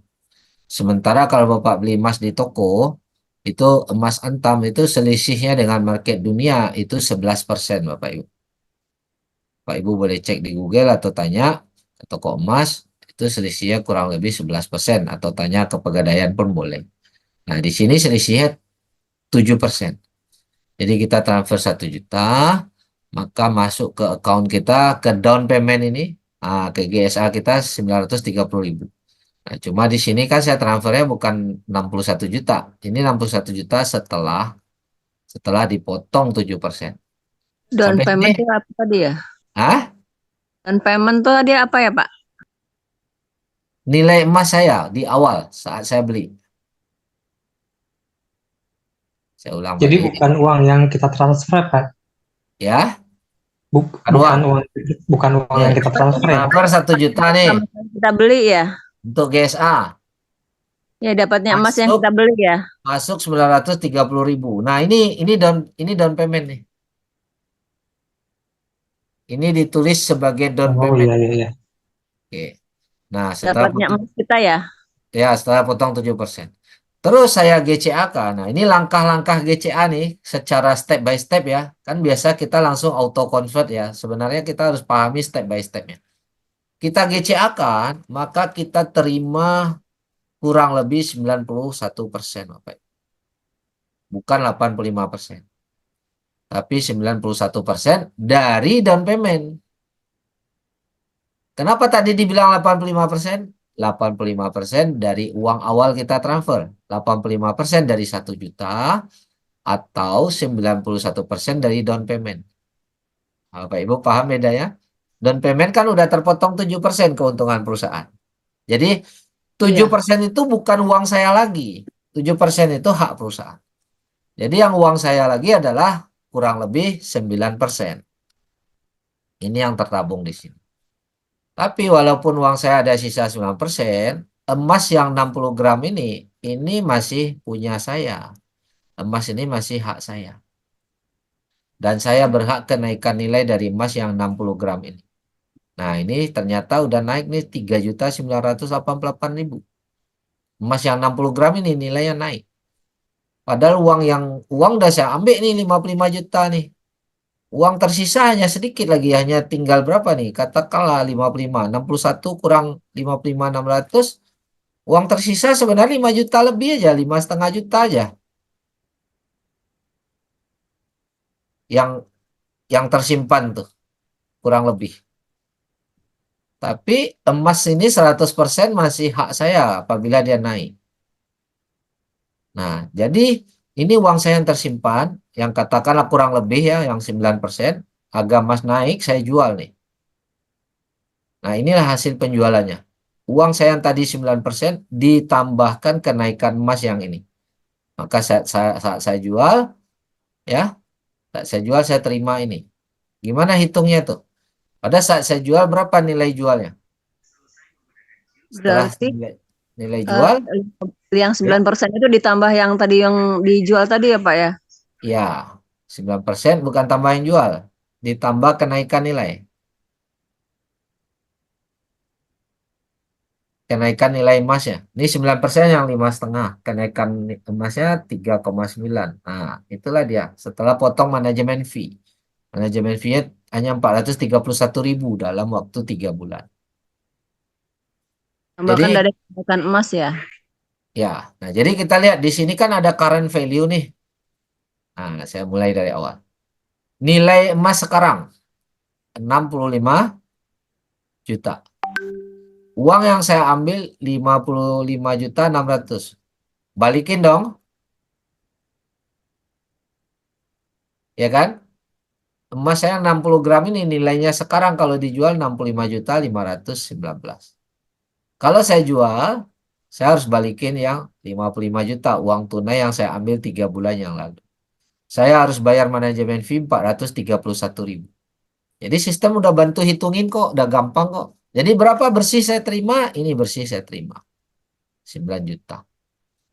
Sementara kalau Bapak beli emas di toko, itu emas antam itu selisihnya dengan market dunia itu 11% Bapak Ibu. Bapak Ibu boleh cek di Google atau tanya ke toko emas, itu selisihnya kurang lebih 11%, atau tanya ke Pegadaian pun boleh. Nah, di sini selisihnya 7%. Jadi kita transfer 1 juta, maka masuk ke account kita, ke down payment ini, ke GSA kita 930.000. Nah, cuma di sini kan saya transfernya bukan 61 juta. Ini 61 juta setelah dipotong 7%. Down Sampai payment sini? itu apa tadi ya? Hah? Down payment tuh tadi apa ya, Pak? Nilai emas saya di awal saat saya beli. Saya ulang Jadi balik. bukan uang yang kita transfer, Pak. Ya, Bukan uang yang kita transfer ya. transfer 1 juta nih Sama yang kita beli ya? untuk GSA. Ya, dapatnya emas yang Masuk. kita beli ya? Masuk 930.000. Nah, ini down payment nih. Ini ditulis sebagai down Oh payment. iya. Oke. Nah, setelah Dapatnya emas kita ya? setelah potong 7%. Terus saya GCA-kan. Nah, ini langkah-langkah GCA nih secara step by step ya. Kan biasa kita langsung auto convert ya. Sebenarnya kita harus pahami step by stepnya. Kita GCA-kan, maka kita terima kurang lebih 91%, Bapak. Bukan 85%. Tapi 91% dari down payment. Kenapa tadi dibilang 85%? 85% dari uang awal kita transfer. 85% dari 1 juta atau 91% dari down payment. Bapak Ibu paham bedanya? Down payment kan udah terpotong 7% keuntungan perusahaan. Jadi 7% itu bukan uang saya lagi. 7% itu hak perusahaan. Jadi yang uang saya lagi adalah kurang lebih 9%. Ini yang tertabung di sini. Tapi walaupun uang saya ada sisa 9%, emas yang 60 gram ini masih punya saya. Emas ini masih hak saya. Dan saya berhak kenaikan nilai dari emas yang 60 gram ini. Nah, ini ternyata udah naik nih 3.988.000. Emas yang 60 gram ini nilainya naik. Padahal uang udah saya ambil nih 55 juta nih. Uang tersisa hanya sedikit lagi, hanya tinggal berapa nih? Katakanlah 55, 61 kurang 55, 600. Uang tersisa sebenarnya 5 juta lebih aja, 5,5 juta aja. Yang tersimpan tuh, kurang lebih. Tapi emas ini 100% masih hak saya apabila dia naik. Nah, jadi ini uang saya yang tersimpan, yang katakanlah kurang lebih ya, yang 9%, harga emas naik, saya jual nih. Nah, inilah hasil penjualannya. Uang saya yang tadi 9% ditambahkan kenaikan emas yang ini. Maka saat saya jual, ya, saat saya jual saya terima ini. Gimana hitungnya tuh? Pada saat saya jual berapa nilai jualnya? Setelah Berarti nilai jual, yang 9% itu ditambah yang tadi yang dijual tadi ya Pak ya? ya 9% bukan tambahin jual, ditambah kenaikan nilai. Kenaikan nilai emasnya. Ini 9% yang 5,5. Kenaikan emasnya 3,9. Nah, itulah dia. Setelah potong manajemen fee. Manajemen fee-nya hanya 431.000 dalam waktu 3 bulan. Bahkan Jadi, dari kenaikan emas ya. ya. Nah, jadi kita lihat di sini kan ada current value nih. Nah, saya mulai dari awal. Nilai emas sekarang 65 juta. Uang yang saya ambil 55.600.000. Balikin dong. Ya kan? Emas saya 60 gram ini nilainya sekarang kalau dijual 65.519. Kalau saya jual, saya harus balikin yang 55 juta uang tunai yang saya ambil 3 bulan yang lalu. Saya harus bayar manajemen fee 431.000. Jadi sistem udah bantu hitungin kok, udah gampang kok. Jadi berapa bersih saya terima? Ini bersih saya terima. 9 juta.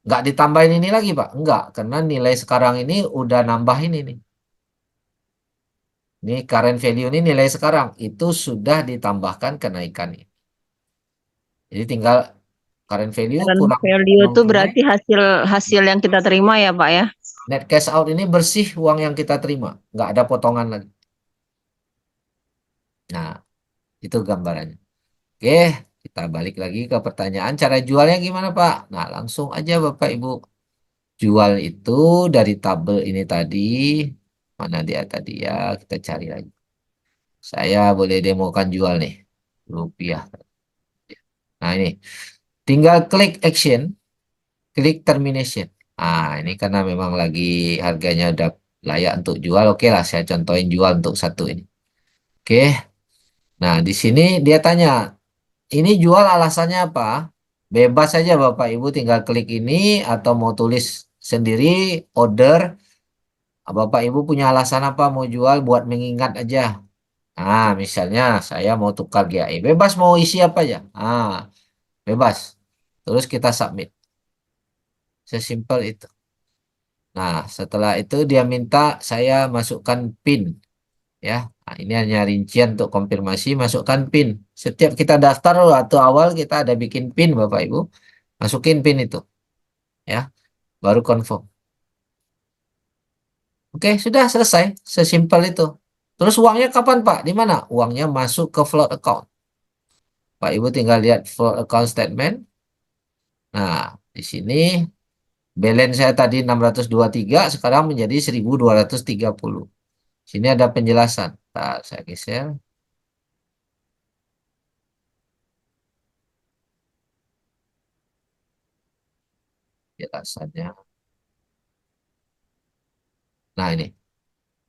Nggak ditambahin ini lagi, Pak? Enggak, karena nilai sekarang ini udah nambahin ini. Ini current value ini nilai sekarang. Itu sudah ditambahkan kenaikan ini. Jadi tinggal current value Current kurang value uang itu tunai. berarti hasil yang kita terima ya Pak ya? Net cash out ini bersih uang yang kita terima. Nggak ada potongan lagi. Nah, itu gambarannya. Oke, kita balik lagi ke pertanyaan. Cara jualnya gimana, Pak? Nah, langsung aja Bapak Ibu. Jual itu dari tabel ini tadi. Mana dia tadi ya? Kita cari lagi. Saya boleh demokan jual nih. Rupiah. Nah, ini. Tinggal klik action. Klik termination. Ah, ini karena memang lagi harganya udah layak untuk jual. Oke lah, saya contohin jual untuk satu ini. Oke. Nah, di sini dia tanya, ini jual alasannya apa? Bebas saja Bapak Ibu tinggal klik ini atau mau tulis sendiri order. Bapak Ibu punya alasan apa mau jual buat mengingat aja. Nah, misalnya saya mau tukar GAE. Bebas mau isi apa aja. Ah, bebas. Terus kita submit. Sesimpel itu. Nah, setelah itu dia minta saya masukkan PIN. Ya, nah, ini hanya rincian untuk konfirmasi, masukkan PIN. Setiap kita daftar atau awal kita ada bikin PIN Bapak Ibu. Masukin PIN itu. Ya, baru confirm. Oke, sudah selesai. Sesimpel itu. Terus uangnya kapan Pak? Di mana? Uangnya masuk ke float account. Pak Ibu tinggal lihat float account statement. Nah, di sini balance saya tadi 623, sekarang menjadi 1.230. Sini ada penjelasan. Nah, saya geser. Penjelasannya. Nah, ini.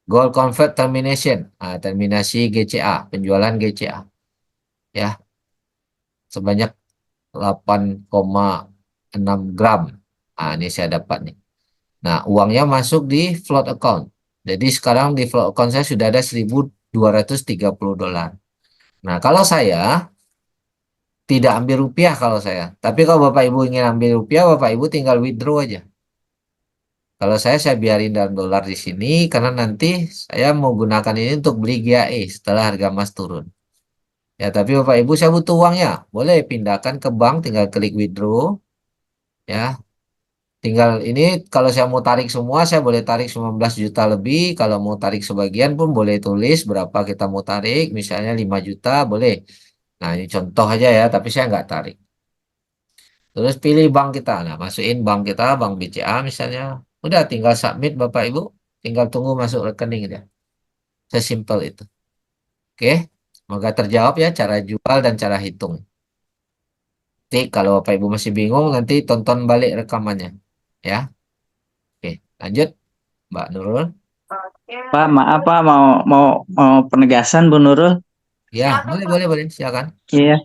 Gold convert termination. Nah, terminasi GCA. Penjualan GCA. Ya. Sebanyak 8,6 gram. Nah, ini saya dapat nih. Nah, uangnya masuk di float account. Jadi sekarang di float account saya sudah ada $230. Nah, kalau saya tidak ambil rupiah kalau saya. Tapi kalau Bapak Ibu ingin ambil rupiah, Bapak Ibu tinggal withdraw aja. Kalau saya biarin dalam dolar di sini karena nanti saya mau gunakan ini untuk beli GAE setelah harga emas turun. Ya, tapi Bapak Ibu saya butuh uangnya. Boleh pindahkan ke bank, tinggal klik withdraw. Ya, tinggal ini kalau saya mau tarik semua, saya boleh tarik 19 juta lebih. Kalau mau tarik sebagian pun boleh tulis berapa kita mau tarik. Misalnya 5 juta boleh. Nah, ini contoh aja ya, tapi saya nggak tarik. Terus pilih bank kita. Nah, masukin bank kita, bank BCA misalnya. Udah tinggal submit Bapak Ibu. Tinggal tunggu masuk rekening dia. Sesimpel itu. Oke. Semoga terjawab ya cara jual dan cara hitung. Nanti kalau Bapak Ibu masih bingung, nanti tonton balik rekamannya. Ya. Oke, lanjut Mbak Nurul. Pak, maaf Pak, mau penegasan Bu Nurul. Ya, boleh, silakan. Iya.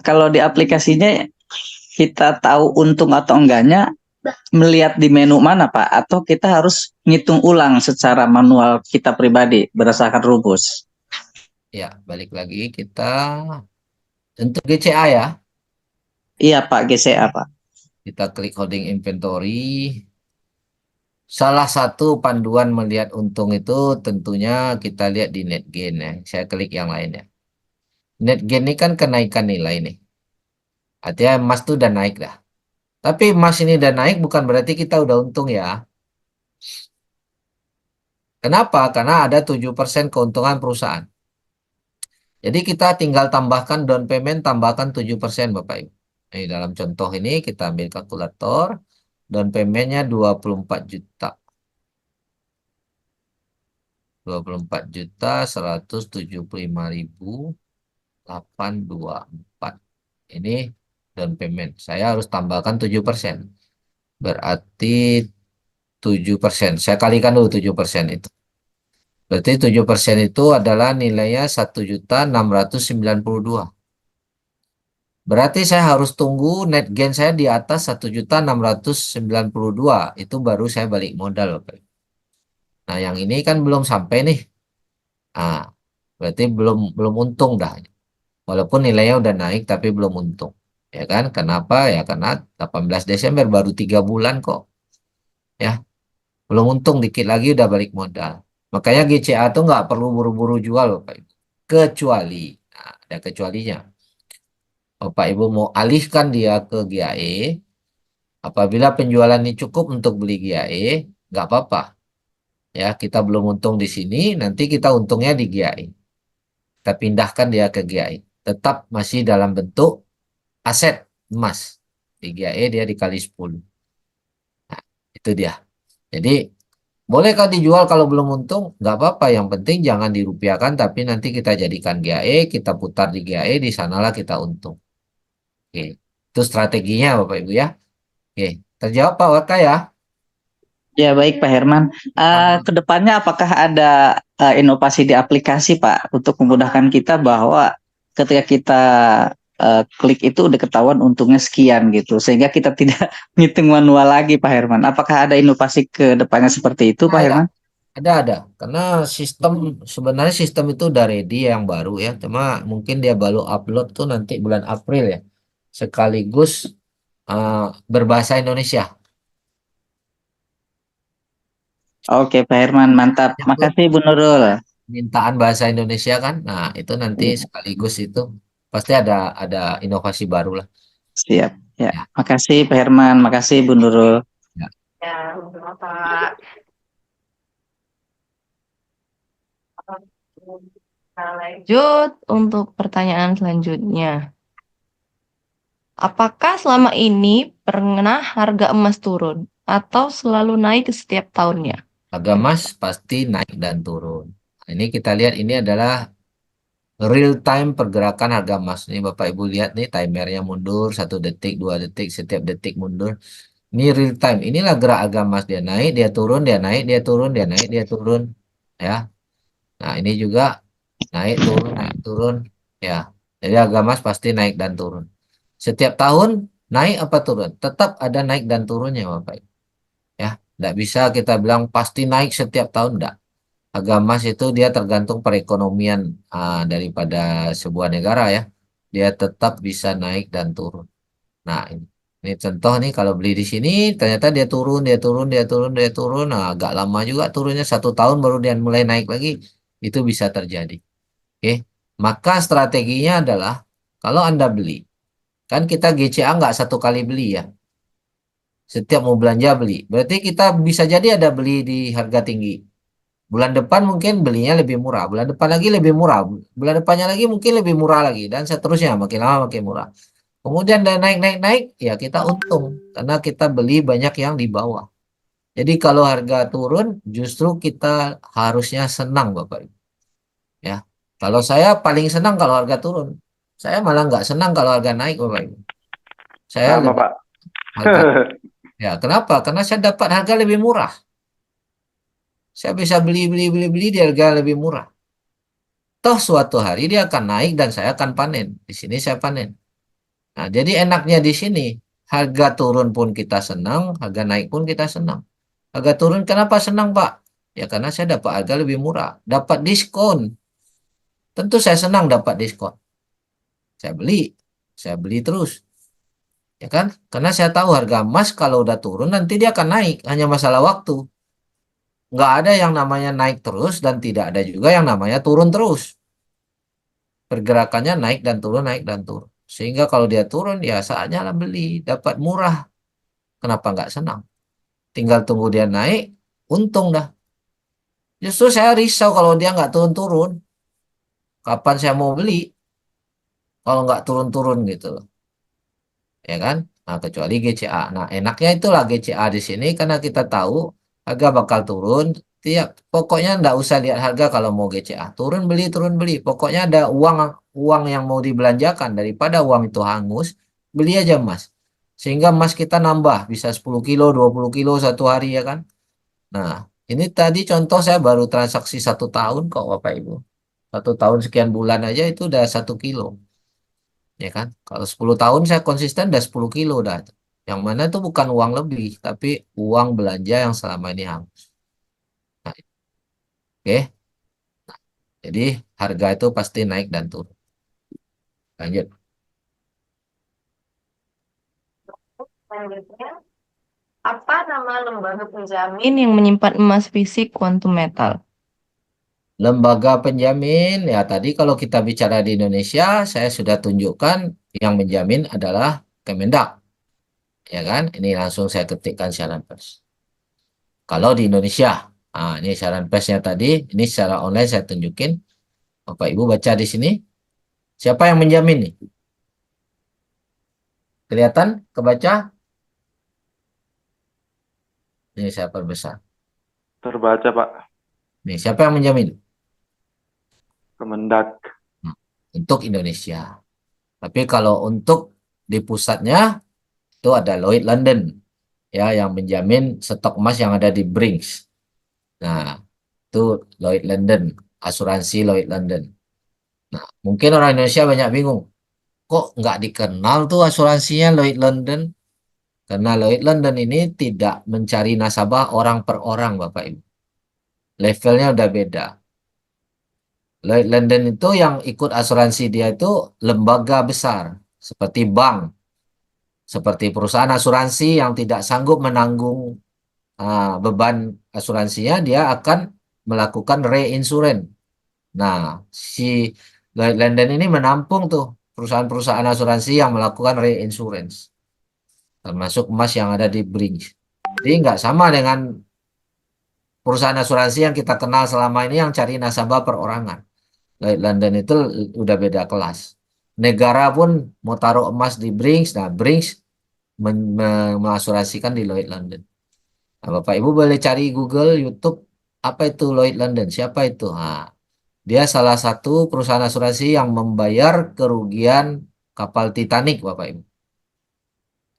Kalau di aplikasinya kita tahu untung atau enggaknya melihat di menu mana Pak? Atau kita harus ngitung ulang secara manual kita pribadi berdasarkan rumus? Ya, balik lagi kita untuk GCA ya. Iya Pak, GCA Pak. Kita klik holding inventory. Salah satu panduan melihat untung itu tentunya kita lihat di net gain ya. Saya klik yang lainnya. Net gain ini kan kenaikan nilai nih. Artinya emas tuh udah naik dah. Tapi emas ini udah naik bukan berarti kita udah untung ya. Kenapa? Karena ada 7% keuntungan perusahaan. Jadi kita tinggal tambahkan down payment, tambahkan 7% Bapak Ibu. Nah, dalam contoh ini kita ambil kalkulator. Down paymentnya 24 juta. 24.175.824. Ini down payment. Saya harus tambahkan 7%. Berarti 7%. Saya kalikan dulu 7% itu. Berarti 7% itu adalah nilainya 1.692. Berarti saya harus tunggu net gain saya di atas 1.692. Itu baru saya balik modal. Nah, yang ini kan belum sampai nih. Ah, berarti belum untung dah. Walaupun nilainya udah naik tapi belum untung. Ya kan? Kenapa? Ya karena 18 Desember baru 3 bulan kok. Ya, belum untung dikit lagi udah balik modal. Makanya GCA tuh nggak perlu buru-buru jual, Bapak Ibu. Kecuali, nah, ada kecualinya. Bapak Ibu mau alihkan dia ke GAE, apabila penjualan ini cukup untuk beli GAE, nggak apa-apa. Ya, kita belum untung di sini, nanti kita untungnya di GAE. Kita pindahkan dia ke GAE. Tetap masih dalam bentuk aset emas. Di GAE dia dikali 10. Nah, itu dia. Jadi, bolehkah dijual kalau belum untung? Nggak apa-apa. Yang penting jangan dirupiahkan, tapi nanti kita jadikan GAE, kita putar di GAE, di sanalah kita untung. Oke, itu strateginya Bapak Ibu ya. Oke, terjawab Pak Waka ya. Ya baik Pak Herman. Kedepannya apakah ada inovasi di aplikasi Pak untuk memudahkan kita bahwa ketika kita klik itu udah ketahuan untungnya sekian gitu, sehingga kita tidak ngitung manual lagi Pak Herman. Apakah ada inovasi ke depannya seperti itu Pak Herman? Ada. Karena sebenarnya sistem itu udah ready yang baru ya. Cuma mungkin dia baru upload tuh nanti bulan April ya. Sekaligus berbahasa Indonesia. Oke Pak Herman, mantap. Makasih Bu Nurul. Permintaan bahasa Indonesia kan. Nah, itu nanti sekaligus itu pasti ada inovasi baru lah. Siap. Ya, makasih Pak Herman, makasih Bu Nurul. Ya. Ya, Pak. Kita lanjut untuk pertanyaan selanjutnya. Apakah selama ini pernah harga emas turun atau selalu naik setiap tahunnya? Harga emas pasti naik dan turun. Nah, ini kita lihat ini adalah real time pergerakan harga emas. Ini Bapak Ibu lihat nih timernya mundur 1 detik, 2 detik, setiap detik mundur. Ini real time. Inilah gerak harga emas, dia naik, dia turun, dia naik, dia turun, dia naik, dia turun. Ya. Nah, ini juga naik turun ya. Jadi harga emas pasti naik dan turun. Setiap tahun naik apa turun? Tetap ada naik dan turunnya Bapak Ibu. Ya, tidak bisa kita bilang pasti naik setiap tahun, enggak. harga emas itu dia tergantung perekonomian daripada sebuah negara ya. Dia tetap bisa naik dan turun. Nah, ini contoh nih kalau beli di sini ternyata dia turun, dia turun, dia turun, dia turun. Nah, agak lama juga turunnya 1 tahun baru dia mulai naik lagi. Itu bisa terjadi. Oke, maka strateginya adalah kalau Anda beli, kan kita GCA nggak satu kali beli ya. Setiap mau belanja beli. Berarti kita bisa jadi ada beli di harga tinggi. Bulan depan mungkin belinya lebih murah. Bulan depan lagi lebih murah. Bulan depannya lagi mungkin lebih murah lagi. Dan seterusnya makin lama makin murah. Kemudian dan naik, ya kita untung. Karena kita beli banyak yang di bawah. Jadi kalau harga turun justru kita harusnya senang Bapak Ibu. Ya. Kalau saya paling senang kalau harga turun. Saya malah nggak senang kalau harga naik Bapak Ibu. Saya Sama, lebih Pak. harga. Ya, kenapa? Karena saya dapat harga lebih murah. Saya bisa beli di harga lebih murah. Toh suatu hari dia akan naik dan saya akan panen. Di sini saya panen. Nah, jadi enaknya di sini, harga turun pun kita senang, harga naik pun kita senang. Harga turun kenapa senang, Pak? Ya karena saya dapat harga lebih murah, dapat diskon. Tentu saya senang dapat diskon. Saya beli terus. Ya kan? Karena saya tahu harga emas kalau udah turun nanti dia akan naik, hanya masalah waktu. Nggak ada yang namanya naik terus dan tidak ada juga yang namanya turun terus. Pergerakannya naik dan turun, naik dan turun. Sehingga kalau dia turun, ya saatnya lah beli. Dapat murah. Kenapa nggak senang? Tinggal tunggu dia naik, untung dah. Justru saya risau kalau dia nggak turun-turun. Kapan saya mau beli? Kalau nggak turun-turun gitu loh. Ya kan? Nah, kecuali GCA. Nah, enaknya itulah GCA di sini karena kita tahu harga bakal turun. Pokoknya nggak usah lihat harga kalau mau GCA. Turun beli. Pokoknya ada uang yang mau dibelanjakan daripada uang itu hangus, beli aja emas. Sehingga emas kita nambah, bisa 10 kilo, 20 kilo satu hari ya kan. Nah, ini tadi contoh saya baru transaksi 1 tahun kok Bapak Ibu. 1 tahun sekian bulan aja itu udah 1 kilo. Ya kan? Kalau 10 tahun saya konsisten udah 10 kilo udah. Yang mana itu bukan uang lebih, tapi uang belanja yang selama ini hangus. Nah, oke. Jadi harga itu pasti naik dan turun. Lanjut. Selanjutnya, apa nama lembaga penjamin yang menyimpan emas fisik kuantum metal? Lembaga penjamin, ya tadi kalau kita bicara di Indonesia, saya sudah tunjukkan yang menjamin adalah Kemendak. Ya kan? Ini langsung saya ketikkan siaran pers. Kalau di Indonesia, ini siaran persnya tadi, ini secara online saya tunjukin. Bapak Ibu baca di sini. Siapa yang menjamin nih? Kelihatan? Kebaca? Ini saya perbesar. Terbaca, Pak. Nih, siapa yang menjamin? Kemendak. Untuk Indonesia. Tapi kalau untuk di pusatnya, itu ada Lloyd London. Ya, yang menjamin stok emas yang ada di Brinks. Nah, itu Lloyd London. Asuransi Lloyd London. Nah, mungkin orang Indonesia banyak bingung. Kok nggak dikenal tuh asuransinya Lloyd London? Karena Lloyd London ini tidak mencari nasabah orang per orang, Bapak Ibu. Levelnya udah beda. Lloyd London itu yang ikut asuransi dia itu lembaga besar, seperti bank, seperti perusahaan asuransi yang tidak sanggup menanggung beban asuransinya, dia akan melakukan reinsurance. Nah, si Lloyd London ini menampung tuh perusahaan-perusahaan asuransi yang melakukan reinsurance, termasuk emas yang ada di Brinks. Jadi nggak sama dengan perusahaan asuransi yang kita kenal selama ini yang cari nasabah perorangan. Lloyd London itu udah beda kelas. Negara pun mau taruh emas di Brinks, nah Brinks mengasuransikan di Lloyd London. Nah, Bapak Ibu boleh cari Google, YouTube, apa itu Lloyd London, siapa itu? Nah, dia salah satu perusahaan asuransi yang membayar kerugian kapal Titanic, Bapak Ibu.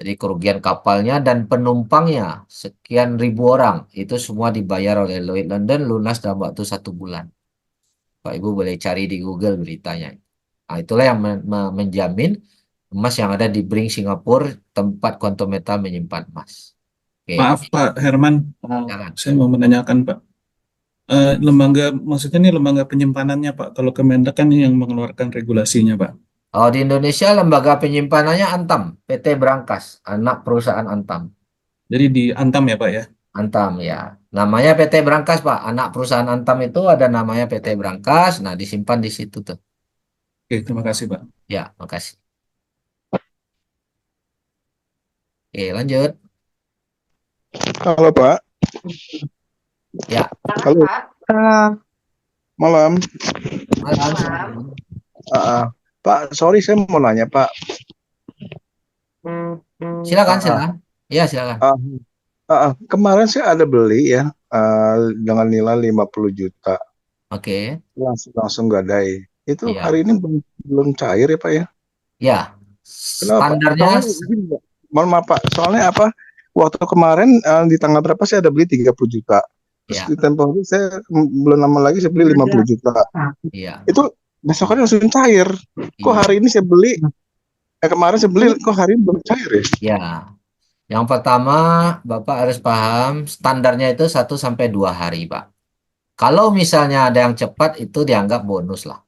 Jadi kerugian kapalnya dan penumpangnya, sekian ribu orang, itu semua dibayar oleh Lloyd London lunas dalam waktu 1 bulan. Pak Ibu boleh cari di Google beritanya. Nah, itulah yang menjamin emas yang ada di Bring Singapura, tempat Quantum Metal menyimpan emas. Oke. Maaf Pak Herman, Jangan. saya mau menanyakan Pak. Lembaga, maksudnya ini lembaga penyimpanannya Pak. Kalau Kemendak kan yang mengeluarkan regulasinya Pak. Oh, di Indonesia lembaga penyimpanannya Antam, PT Brankas, anak perusahaan Antam. Jadi di Antam ya Pak ya. Antam ya. Namanya PT Brankas, Pak. Anak perusahaan Antam itu ada namanya PT Brankas. Nah, disimpan di situ tuh. Oke, terima kasih Pak. Ya, makasih. Oke, lanjut. Halo Pak. Ya, Halo. Malam. malam. Pak, sorry saya mau nanya Pak. Silakan, silakan. Ya, silakan. Kemarin saya ada beli ya dengan nilai 50 juta. Oke. Langsung gadai. Itu Iya. hari ini belum cair ya Pak ya? Ya, Kenapa? standarnya Soalnya, mohon maaf Pak, soalnya apa? Waktu kemarin di tanggal berapa saya ada beli 30 juta. Terus ya, di tempo hari saya belum lama lagi saya beli 50 juta. iya, Itu besokannya langsung cair. Kok iya. hari ini saya beli kemarin saya beli kok hari ini belum cair ya? Ya. Yang pertama, Bapak harus paham standarnya itu 1 sampai 2 hari, Pak. Kalau misalnya ada yang cepat itu dianggap bonus lah.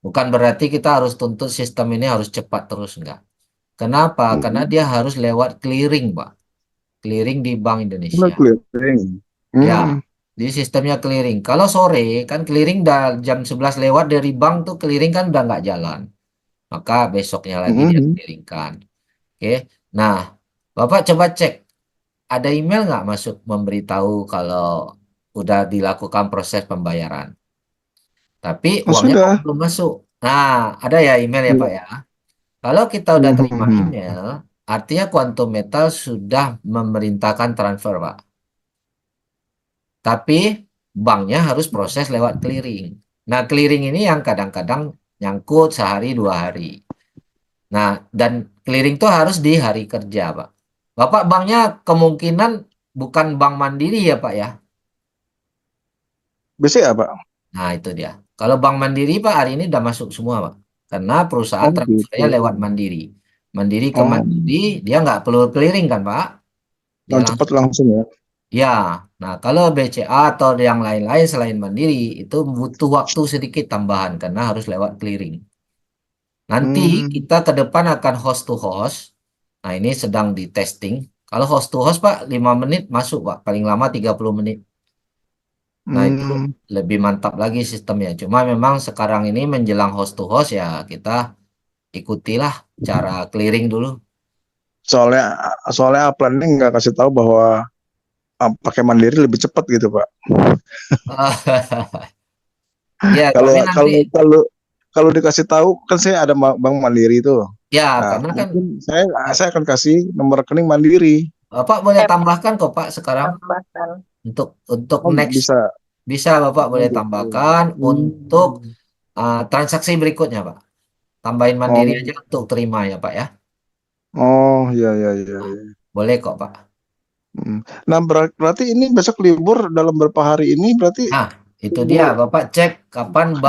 Bukan berarti kita harus tuntut sistem ini harus cepat terus, enggak. Kenapa? Karena dia harus lewat clearing, Pak. Clearing di Bank Indonesia. Ya, di sistemnya clearing. Kalau sore kan clearing jam 11 lewat dari bank tuh clearing kan udah nggak jalan. Maka besoknya lagi dia clearingkan. Oke. Nah, Bapak coba cek. Ada email nggak masuk memberitahu kalau udah dilakukan proses pembayaran. Tapi uangnya kok belum masuk. Nah, ada ya email ya Pak ya. Kalau kita udah terima email, artinya Quantum Metal sudah memerintahkan transfer, Pak. Tapi banknya harus proses lewat clearing. Nah, clearing ini yang kadang-kadang nyangkut sehari 2 hari. Nah, dan clearing itu harus di hari kerja, Pak. Bapak banknya kemungkinan bukan Bank Mandiri ya, Pak ya? BCA Pak. Nah, itu dia. Kalau Bank Mandiri, Pak, hari ini udah masuk semua, Pak. Karena perusahaan transfernya lewat Mandiri. Mandiri ke Mandiri, dia nggak perlu clearing kan, Pak? Dia Cepat langsung ya. Ya, nah kalau BCA atau yang lain-lain selain Mandiri, itu butuh waktu sedikit tambahan karena harus lewat clearing. Nanti kita ke depan akan host to host. Nah, ini sedang di testing. Kalau host to host, Pak, 5 menit masuk, Pak. Paling lama 30 menit. Nah, itu lebih mantap lagi sistemnya. Cuma memang sekarang ini menjelang host to host ya kita ikutilah cara clearing dulu. Soalnya upline ini nggak kasih tahu bahwa pakai Mandiri lebih cepat gitu Pak. Ya, kalau dikasih tahu kan saya ada Bank Mandiri itu. Ya, Nah, karena kan saya akan kasih nomor rekening Mandiri. Bapak boleh tambahkan kok Pak sekarang untuk next bisa Bapak boleh tambahkan untuk transaksi berikutnya Pak. Tambahin Mandiri aja untuk terima ya Pak ya. Oh iya. Boleh kok Pak. Nah berarti ini besok libur dalam beberapa hari ini berarti. Nah itu dia Bapak cek kapan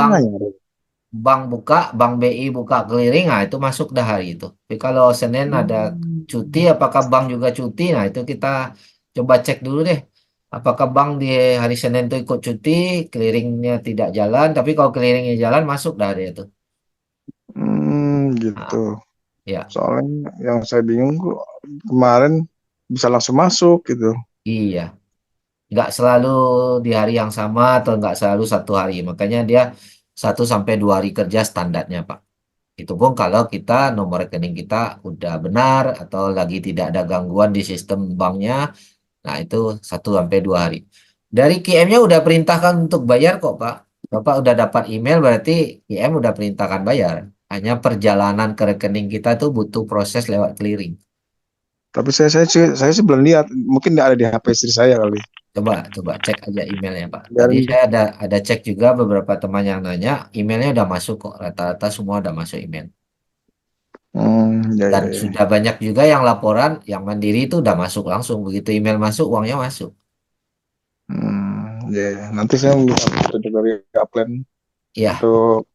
bank buka, Bank BI buka clearing, nah itu masuk dah hari itu. Tapi kalau Senin ada cuti, apakah bank juga cuti? Nah itu kita coba cek dulu deh. Apakah bank di hari Senin itu ikut cuti, clearingnya tidak jalan, tapi kalau clearingnya jalan masuk dah dia itu. Gitu. Ya. Soalnya yang saya bingung kemarin bisa langsung masuk gitu. Iya. Nggak selalu di hari yang sama atau nggak selalu 1 hari. Makanya dia 1 sampai 2 hari kerja standarnya Pak. Itu pun kalau kita nomor rekening kita udah benar atau lagi tidak ada gangguan di sistem banknya. Nah itu 1 sampai 2 hari. Dari QM-nya udah perintahkan untuk bayar kok Pak. Bapak udah dapat email berarti QM udah perintahkan bayar. Hanya perjalanan ke rekening kita tuh butuh proses lewat clearing. Tapi saya sih belum lihat, mungkin ada di HP istri saya kali. Coba cek aja emailnya Pak. Tadi saya ada cek juga beberapa teman yang nanya, emailnya udah masuk kok, rata-rata semua udah masuk email. Dan sudah banyak juga yang laporan, yang Mandiri itu udah masuk langsung, begitu email masuk uangnya masuk. Nanti saya minta dari upline ya. Untuk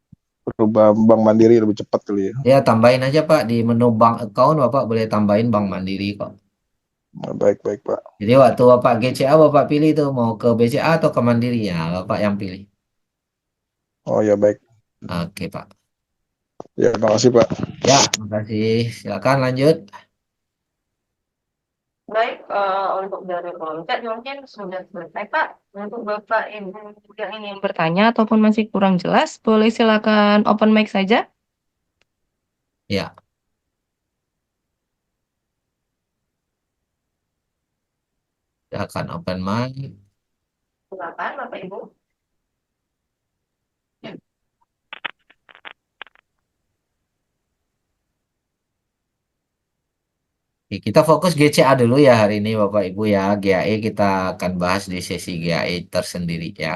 berubah Bank Mandiri lebih cepat kali ya. Ya tambahin aja Pak di menu bank account Bapak boleh tambahin Bank Mandiri kok. Oh, baik Pak. Jadi waktu Bapak GCA, Bapak pilih tuh mau ke BCA atau ke Mandiri ya, Bapak yang pilih. Oh ya baik. Oke, Pak. Ya, makasih Pak. Ya, makasih. Silakan lanjut. Baik, untuk dari konten mungkin sudah selesai, Pak. Untuk Bapak Ibu yang ingin bertanya ataupun masih kurang jelas, boleh silakan open mic saja. Ya. Silakan open mic. Silakan, Bapak Ibu. Oke, kita fokus GCA dulu ya hari ini Bapak Ibu ya. GAE kita akan bahas di sesi GAE tersendiri ya.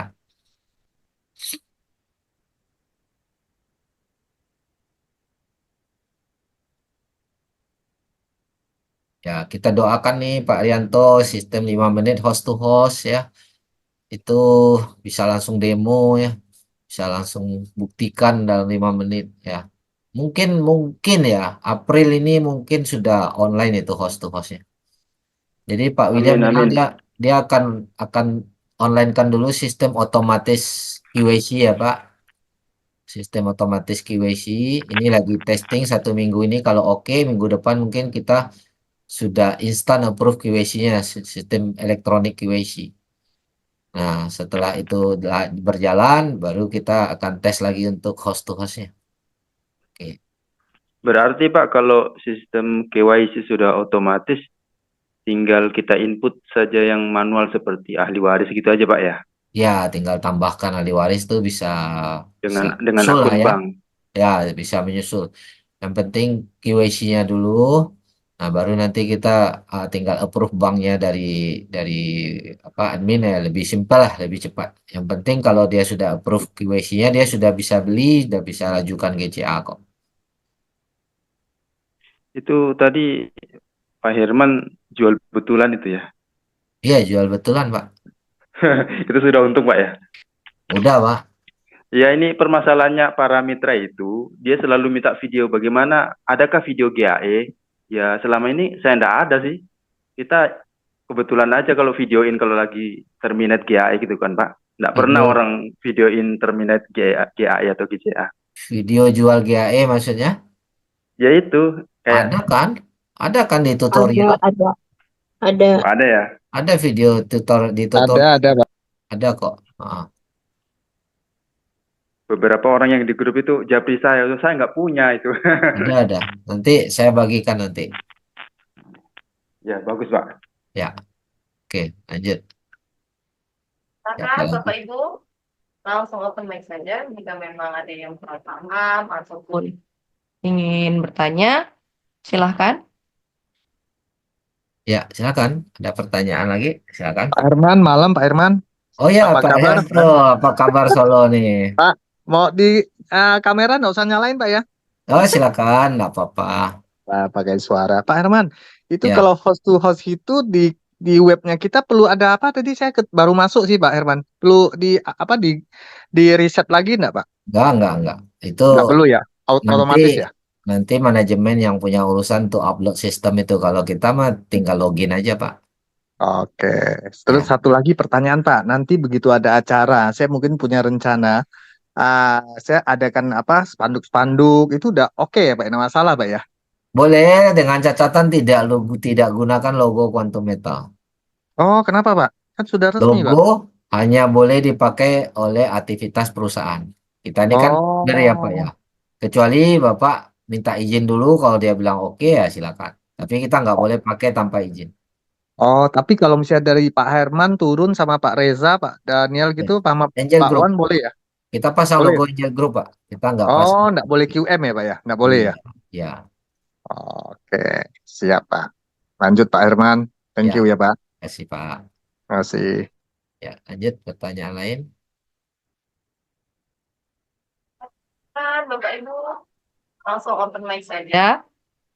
Ya, kita doakan nih Pak Rianto sistem 5 menit host to host ya. Itu bisa langsung demo ya. Bisa langsung buktikan dalam 5 menit ya. Mungkin ya April ini mungkin sudah online itu host to hostnya. Jadi Pak William Amin, bilang amin. dia akan online kan dulu sistem otomatis QAC ya Pak. Sistem otomatis QAC ini lagi testing 1 minggu ini, kalau oke minggu depan mungkin kita sudah instan approve QAC-nya, sistem elektronik QAC. Nah, setelah itu berjalan baru kita akan tes lagi untuk host to hostnya. Oke. Berarti Pak, kalau sistem KYC sudah otomatis, tinggal kita input saja yang manual seperti ahli waris gitu aja Pak ya, Ya, tinggal tambahkan ahli waris tuh bisa dengan menyusul lah akun ya. bank. Ya, bisa menyusul. Yang penting QAC-nya dulu. Nah, baru nanti kita tinggal approve banknya dari apa admin ya, lebih simpel lah, lebih cepat. Yang penting kalau dia sudah approve QAC-nya, dia sudah bisa beli, sudah bisa ajukan GCA kok. Itu tadi Pak Herman jual betulan itu ya. Iya, jual betulan, Pak. Itu sudah untung Pak ya. Udah, Pak. Ya, ini permasalahannya para mitra itu, dia selalu minta video bagaimana, adakah video GAE? Ya, selama ini saya enggak ada sih. Kita kebetulan aja kalau videoin kalau lagi terminate GAE gitu kan Pak. Enggak pernah Video, orang videoin terminate GAE atau GCA. video jual GAE maksudnya? Ya itu, Ada kayak kan? Ada kan di tutorial? ada. ada ya. Ada video di tutorial. Ada Pak. Ada kok. Ah. Beberapa orang yang di grup itu japri saya nggak punya itu. Ada. Nanti saya bagikan nanti. Ya, bagus Pak. Ya, oke, lanjut. Ya, Silakan, kalau Bapak Ibu. Langsung open mic saja jika memang ada yang kurang paham ataupun ingin bertanya. Silahkan. ya, silakan. Ada pertanyaan lagi? Silakan. Pak Herman, malam Pak Herman. Oh ya, Apa Pak kabar? Erto, apa kabar Solo nih? Mau di kamera nggak usah nyalain Pak ya? Oh, silakan, nggak apa-apa. Pakai suara. Pak Herman, itu Ya, kalau host to host itu di webnya kita perlu ada apa tadi saya baru masuk sih Pak Herman. Perlu di riset lagi enggak Pak? enggak. Itu Enggak perlu ya. Otomatis nanti ya. nanti manajemen yang punya urusan tuh upload sistem itu. Kalau kita mah tinggal login aja, Pak. Oke. Terus Ya, satu lagi pertanyaan Pak. Nanti begitu ada acara, saya mungkin punya rencana. Saya adakan spanduk-spanduk itu udah oke ya Pak, nggak masalah Pak ya. boleh dengan catatan tidak gunakan logo Quantum Metal. Oh kenapa Pak? Kan sudah resmi Pak. Logo hanya boleh dipakai oleh aktivitas perusahaan. Kita ini kan founder ya Pak ya. Oh. Kecuali Bapak minta izin dulu, kalau dia bilang oke ya silakan. Tapi kita nggak boleh pakai tanpa izin. Oh, tapi kalau misalnya dari Pak Herman turun sama Pak Reza, Pak Daniel Ya. gitu, sama Angel Pak Group. Wan boleh ya? Kita pasang Boleh ya? logo Angel Group, Pak. Kita nggak Oh, pasang. nggak boleh QM ya Pak ya? Nggak boleh Iya. ya? Ya. Oke, siap Pak. Lanjut Pak Herman. Thank Ya. you ya Pak. Kasih Pak. Terima kasih. Ya, lanjut pertanyaan lain. Bapak Ibu. Langsung open mic saja.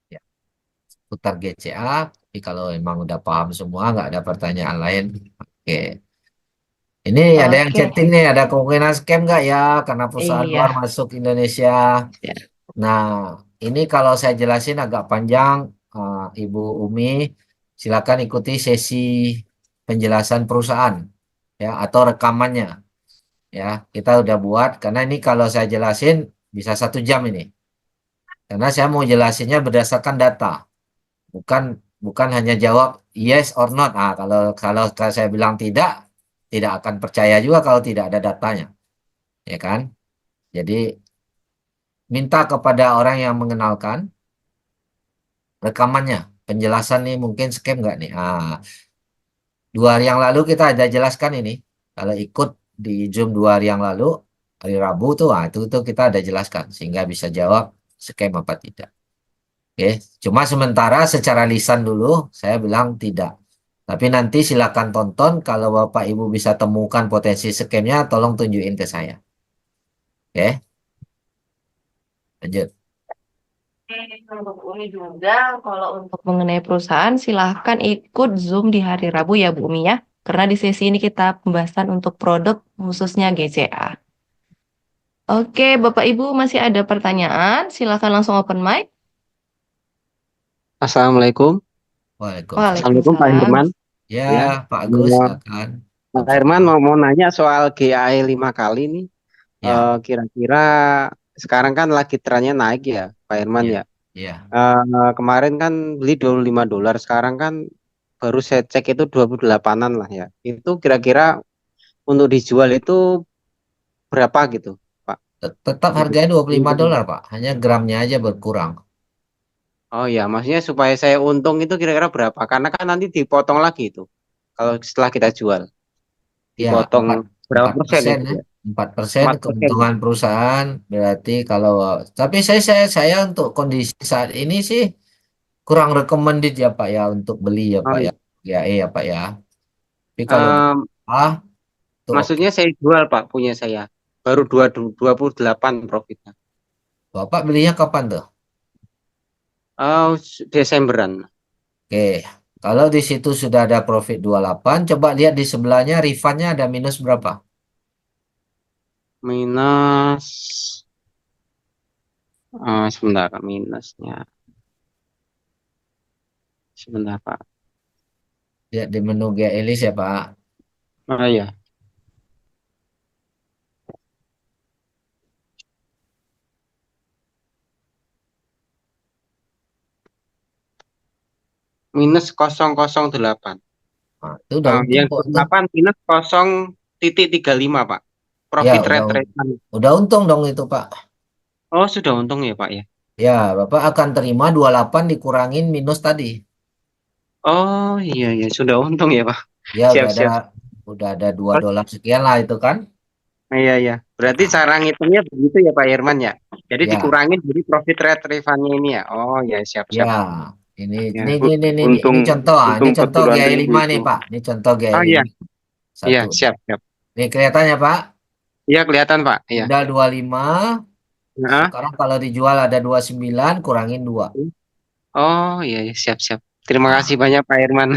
Ya, putar GCA. Tapi kalau emang udah paham semua, nggak ada pertanyaan lain. Oke. Ini ada yang Oke. chatting nih, ada kemungkinan scam nggak ya karena perusahaan Iya. luar masuk Indonesia. Ya. Nah, ini kalau saya jelasin agak panjang, Ibu Umi. silakan ikuti sesi penjelasan perusahaan ya atau rekamannya ya. Kita udah buat karena ini kalau saya jelasin bisa 1 jam ini. Karena saya mau jelasinnya berdasarkan data, bukan bukan hanya jawab yes or not. Kalau saya bilang tidak akan percaya juga kalau tidak ada datanya, ya kan? Jadi minta kepada orang yang mengenalkan rekamannya, penjelasan nih mungkin scam nggak nih? 2 hari yang lalu kita ada jelaskan ini. Kalau ikut di Zoom 2 hari yang lalu, hari Rabu tuh, itu kita ada jelaskan sehingga bisa jawab scam apa tidak. Oke, cuma sementara secara lisan dulu saya bilang tidak. Tapi nanti silakan tonton kalau Bapak Ibu bisa temukan potensi scamnya, tolong tunjukin ke saya. Oke, lanjut. Untuk Umi juga, kalau untuk mengenai perusahaan, silahkan ikut Zoom di hari Rabu ya Bu Umi ya. Karena di sesi ini kita pembahasan untuk produk khususnya GCA. Oke, Bapak Ibu masih ada pertanyaan? Silahkan langsung open mic. Assalamualaikum. Assalamualaikum Pak Waalaikumsalam. Herman. Ya, Pak Agus, silakan. Pak Herman mau nanya soal GAE 5 kali nih. Ya. Kira-kira sekarang kan lagi trennya naik ya, Pak Herman ya. Ya. Kemarin kan beli $25, sekarang kan baru saya cek itu 28-an lah ya. Itu kira-kira untuk dijual itu berapa gitu, Pak? Tetap harganya $25, Pak. Hanya gramnya aja berkurang. Oh ya, maksudnya supaya saya untung itu kira-kira berapa? Karena kan nanti dipotong lagi itu. Kalau setelah kita jual. Ya, Dipotong berapa persen 4% itu ya. ya? 4% 4%. keuntungan perusahaan berarti kalau tapi saya untuk kondisi saat ini sih kurang recommended ya Pak ya untuk beli ya Oh Pak iya. ya. Ya Pak ya. Tapi kalau tuh Maksudnya saya jual Pak, punya saya. Baru 28 profitnya. Bapak belinya kapan tuh? Desemberan. Oke. Kalau di situ sudah ada profit 28, coba lihat di sebelahnya refundnya ada minus berapa? Minus sebentar minusnya. Sebentar Pak. Lihat di menu GLS ya Pak. Oh iya. Minus 008. Itu udah untung Yang kok itu. 8 minus 0,35 Pak. Profit Ya, rate rate. udah untung dong itu Pak. Oh sudah untung ya Pak ya. Ya, Bapak akan terima 28 dikurangin minus tadi. Oh iya ya sudah untung ya Pak. Ya, Siap. udah ada $2 sekian lah itu kan. Iya. Berarti cara ngitungnya begitu ya Pak Herman ya. Jadi Ya. dikurangin dari profit rate refundnya ini ya. Oh ya siap. Ya, ini Ya. ini contoh, ini contoh GAE 5 nih Pak. Ini contoh GAE Oh iya. 5. Iya, siap. Ini kelihatannya Pak. Iya kelihatan Pak. Iya. Udah 25. Sekarang kalau dijual ada 29, kurangin 2. Oh iya, siap. Terima kasih banyak Pak Herman.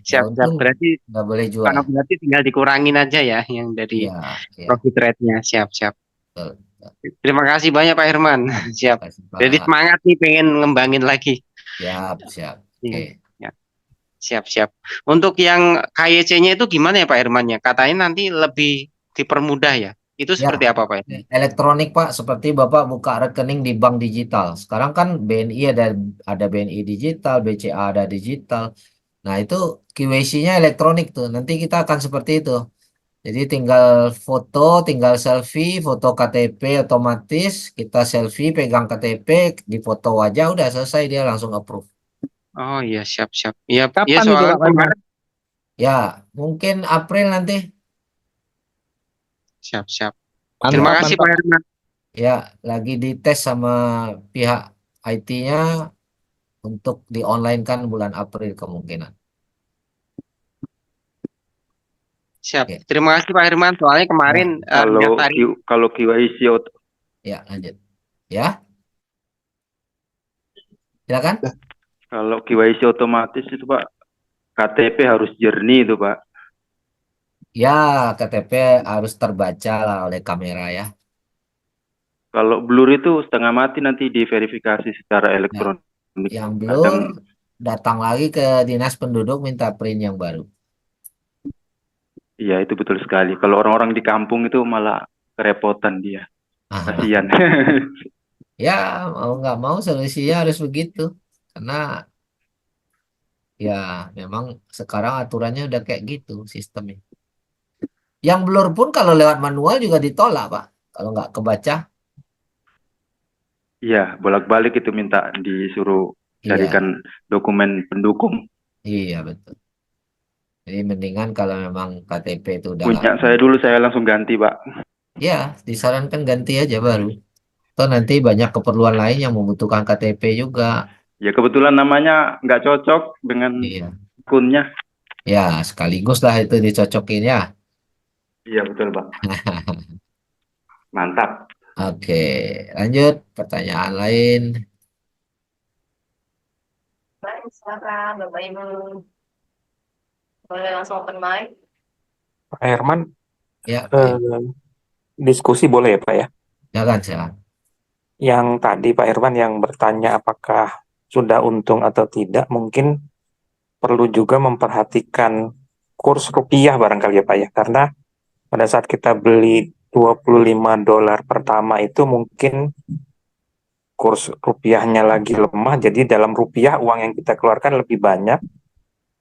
Siap. Berarti nggak boleh jual. Berarti tinggal dikurangin aja ya yang dari profit rate-nya. Siap. Betul. Terima kasih banyak Pak Herman. Siap. Jadi semangat nih pengen ngembangin lagi. Siap. Oke. Ya. Siap. Untuk yang KYC-nya itu gimana ya Pak Herman ya? Katanya nanti lebih dipermudah ya. Itu seperti apa Pak? Elektronik Pak, seperti Bapak buka rekening di bank digital. Sekarang kan BNI ada BNI digital, BCA ada digital. Nah, itu KYC-nya elektronik tuh. Nanti kita akan seperti itu. Jadi tinggal selfie, foto KTP otomatis, kita selfie, pegang KTP, difoto wajah, udah selesai dia langsung approve. Oh iya, siap. Iya, Kapan itu, soalnya Pak kemarin. Ya, mungkin April nanti. Siap. Terima kasih Pak Herman. Ya, lagi dites sama pihak IT-nya untuk di-online-kan bulan April kemungkinan. Siap. Terima kasih Pak Herman. Soalnya kemarin kalau KYC Ya, lanjut. Ya. Silakan. Kalau KYC otomatis itu Pak, KTP harus jernih itu Pak. Ya, KTP harus terbaca lah oleh kamera ya. Kalau blur itu setengah mati nanti diverifikasi secara elektronik. Yang blur datang lagi ke dinas penduduk minta print yang baru. Iya, itu betul sekali. Kalau orang-orang di kampung itu malah kerepotan dia. Kasihan. Ya, mau nggak mau solusinya harus begitu. Karena ya memang sekarang aturannya udah kayak gitu sistemnya. Yang blur pun kalau lewat manual juga ditolak, Pak. Kalau nggak kebaca, Iya, bolak-balik itu minta disuruh iya, carikan dokumen pendukung. iya betul. Jadi mendingan kalau memang KTP itu udah nggak, Punya saya dulu saya langsung ganti, Pak. ya disarankan ganti aja baru. Atau nanti banyak keperluan lain yang membutuhkan KTP juga. Ya kebetulan namanya nggak cocok dengan Iya, akunnya. ya sekaligus lah itu dicocokin ya. Iya betul, Pak. Mantap. Oke, lanjut pertanyaan lain. Baik, silakan Bapak Ibu. Boleh langsung open mic. Pak Herman, Ya, Pak. diskusi boleh ya Pak ya? Silakan. Yang tadi Pak Herman yang bertanya apakah sudah untung atau tidak, mungkin perlu juga memperhatikan kurs rupiah barangkali ya Pak ya, karena pada saat kita beli $25 pertama itu mungkin kurs rupiahnya lagi lemah, jadi dalam rupiah uang yang kita keluarkan lebih banyak.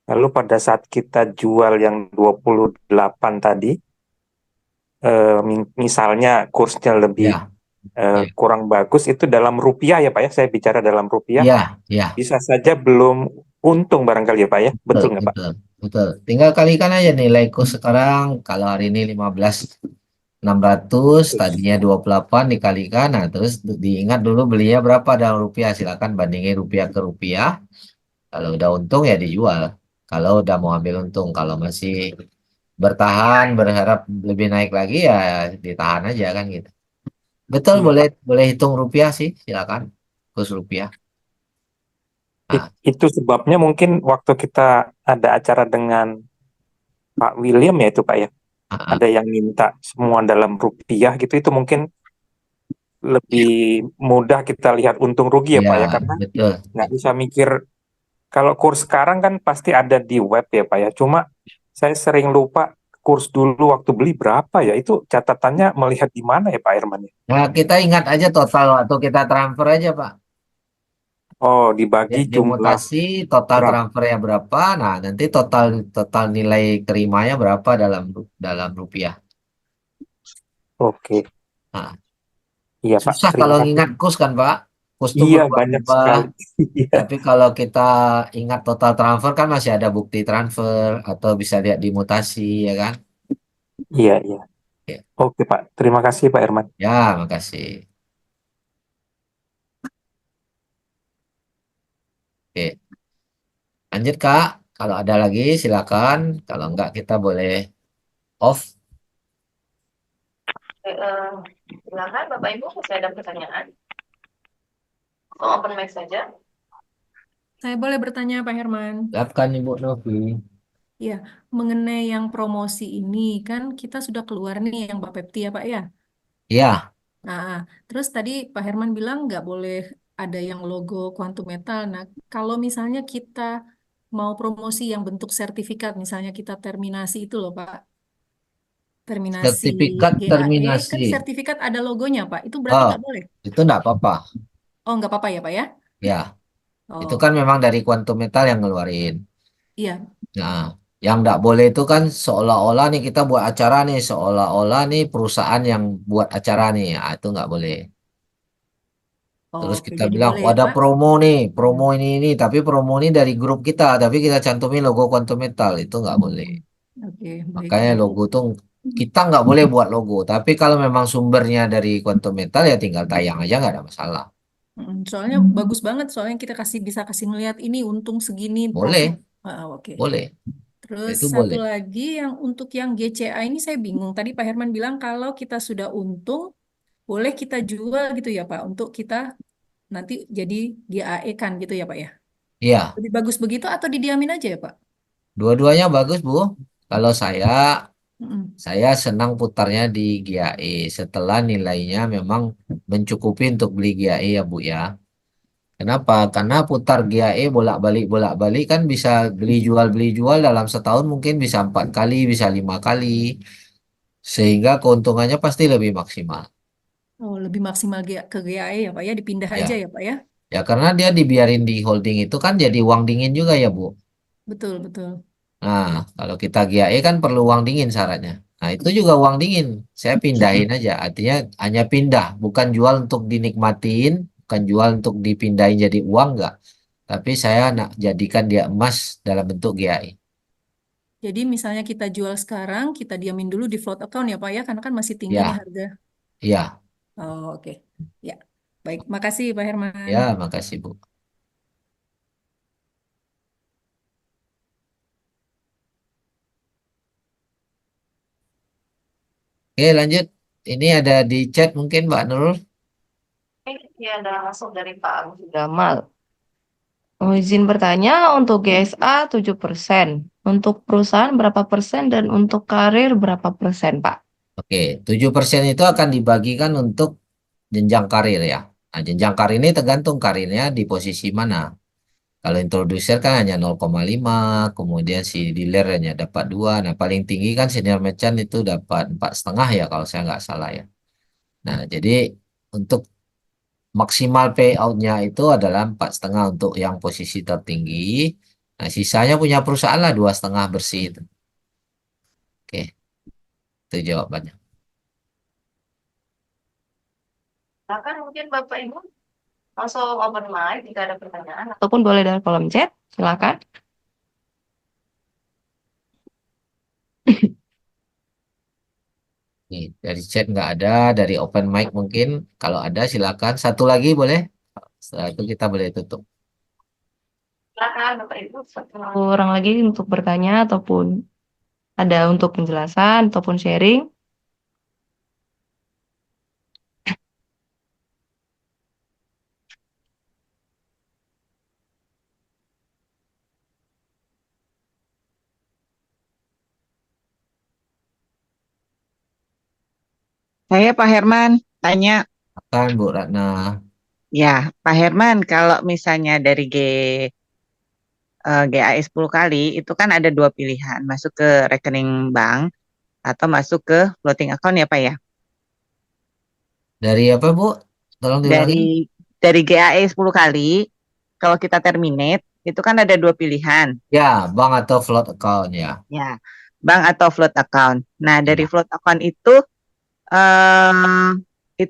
Lalu pada saat kita jual yang 28 tadi, misalnya kursnya lebih kurang bagus, itu dalam rupiah ya Pak ya, saya bicara dalam rupiah, bisa saja belum untung barangkali ya Pak ya, betul nggak Pak? Betul. Tinggal kalikan aja nilai kurs sekarang, kalau hari ini 15.600, tadinya 28 dikalikan, nah terus diingat dulu belinya berapa dalam rupiah, silakan bandingin rupiah ke rupiah. Kalau udah untung ya dijual. Kalau udah mau ambil untung, kalau masih bertahan berharap lebih naik lagi ya ditahan aja kan gitu. Betul, boleh hitung rupiah sih, silakan kurs rupiah. Itu sebabnya mungkin waktu kita ada acara dengan Pak William ya itu Pak ya, ada yang minta semua dalam rupiah gitu, itu mungkin lebih mudah kita lihat untung rugi ya Pak ya, karena nggak bisa mikir. Kalau kurs sekarang kan pasti ada di web ya Pak ya, cuma saya sering lupa kurs dulu waktu beli berapa ya, itu catatannya melihat di mana ya Pak Herman? Nah, kita ingat aja total waktu kita transfer aja Pak. Oh, dibagi jumlah dimutasi total transfernya berapa, nah nanti total nilai terimanya berapa dalam rupiah. Oke. Nah, iya Pak. susah kalau ingat kurs kan Pak. Kurs itu Iya, banyak sekali. Tapi kalau kita ingat total transfer kan masih ada bukti transfer atau bisa lihat dimutasi ya kan. Iya. Oke Pak, terima kasih Pak Herman. Ya, makasih. Oke. Lanjut Kak, kalau ada lagi silakan, kalau enggak kita boleh off. Silakan Bapak Ibu, masih ada pertanyaan. Open mic saja. Saya boleh bertanya Pak Herman? Silakan Ibu Novi. Ya, mengenai yang promosi ini kan kita sudah keluar nih yang Bapepti ya Pak ya? Iya. Nah, terus tadi Pak Herman bilang nggak boleh ada yang logo Quantum Metal. Nah, kalau misalnya kita mau promosi yang bentuk sertifikat, misalnya kita terminasi itu loh Pak. Terminasi Sertifikat GAE, terminasi. kan sertifikat ada logonya Pak. Itu berarti nggak boleh? Itu enggak apa-apa. Oh, nggak apa-apa ya Pak ya? Ya. Oh. Itu kan memang dari Quantum Metal yang ngeluarin. Iya. Nah, yang enggak boleh itu kan seolah-olah nih kita buat acara nih, seolah-olah nih perusahaan yang buat acara nih, ya, itu enggak boleh. Terus Oke, kita jadi bilang, boleh ya, ada Pak? promo nih, promo ini, tapi promo ini dari grup kita, tapi kita cantumin logo Quantum Metal, itu nggak boleh. Oke, baik. Makanya logo tuh kita nggak boleh buat logo, tapi kalau memang sumbernya dari Quantum Metal ya tinggal tayang aja nggak ada masalah. Soalnya bagus banget, soalnya kita bisa kasih melihat ini untung segini Boleh, profit. Oke. boleh. Terus Itu satu boleh. lagi yang untuk yang GCA ini saya bingung. Tadi Pak Herman bilang kalau kita sudah untung, boleh kita jual gitu ya Pak, untuk kita nanti jadi GAE kan gitu ya Pak ya? Iya, Lebih bagus begitu atau didiamin aja ya Pak? dua-duanya bagus Bu. Kalau Mm-mm. saya senang putarnya di GAE setelah nilainya memang mencukupi untuk beli GAE ya Bu ya. Kenapa? Karena putar GAE bolak-balik kan bisa beli jual dalam setahun mungkin bisa 4 kali, bisa 5 kali, sehingga keuntungannya pasti lebih maksimal. Oh, lebih maksimal ke GAE ya Pak ya, dipindah Ya, aja ya Pak ya. ya karena dia dibiarin di holding itu kan jadi uang dingin juga ya Bu. Betul, betul. Nah, kalau kita GAE kan perlu uang dingin syaratnya. Nah, itu juga uang dingin. Saya pindahin aja. Artinya hanya pindah, bukan jual untuk dinikmatin, bukan jual untuk dipindahin jadi uang enggak. Tapi saya nak jadikan dia emas dalam bentuk GAE. Jadi misalnya kita jual sekarang, kita diamin dulu di float account ya Pak ya, karena kan masih tinggi nih Ya, harga. ya, Oh, oke. Ya. Baik, makasih Pak Herman. ya, makasih Bu. Oke, lanjut. Ini ada di chat mungkin Mbak Nurul. Ini ada langsung dari Pak Agus Gamal. Izin bertanya, untuk GSA 7%, untuk perusahaan berapa persen, dan untuk karir berapa persen, Pak? Oke, 7% itu akan dibagikan untuk jenjang karir ya. Nah, jenjang karir ini tergantung karirnya di posisi mana. Kalau introducer kan hanya 0,5, kemudian si dealer hanya dapat 2. Nah, paling tinggi kan senior merchant itu dapat 4,5 ya kalau saya nggak salah ya. Nah, jadi untuk maksimal payout-nya itu adalah 4,5 untuk yang posisi tertinggi. Nah, sisanya punya perusahaan lah 2,5 bersih itu. Oke, itu jawabannya. Silakan mungkin Bapak Ibu langsung open mic jika ada pertanyaan, ataupun boleh dari kolom chat, silakan. Nih, dari chat nggak ada, dari open mic mungkin. Kalau ada silakan. Satu lagi boleh? Setelah itu kita boleh tutup. Silakan Bapak Ibu, satu orang lagi untuk bertanya ataupun ada untuk penjelasan ataupun sharing. Saya Pak Herman tanya, Akan Bu Ratna. ya Pak Herman kalau misalnya dari GAE 10 kali itu kan ada dua pilihan, masuk ke rekening bank atau masuk ke floating account ya Pak ya. Dari apa Bu? Tolong diulangi. Dari GAE 10 kali, kalau kita terminate itu kan ada dua pilihan. Ya, bank atau float account ya. Ya, bank atau float account. Nah, dari Ya, float account itu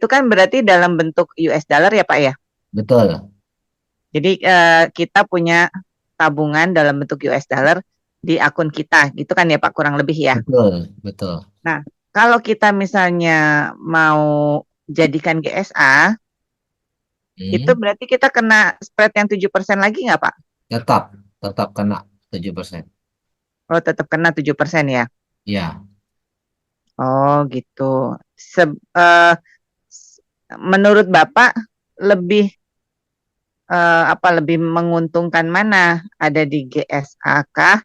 kan berarti dalam bentuk US dollar ya Pak ya. betul. Jadi kita punya tabungan dalam bentuk US dollar di akun kita, gitu kan ya Pak, kurang lebih ya. Betul, betul. Nah, kalau kita misalnya mau jadikan GSA, itu berarti kita kena spread yang 7% lagi nggak Pak? Tetap kena 7%. Oh, tetap kena 7% ya? Ya, Oh, gitu. Menurut Bapak lebih lebih menguntungkan mana? Ada di GSA kah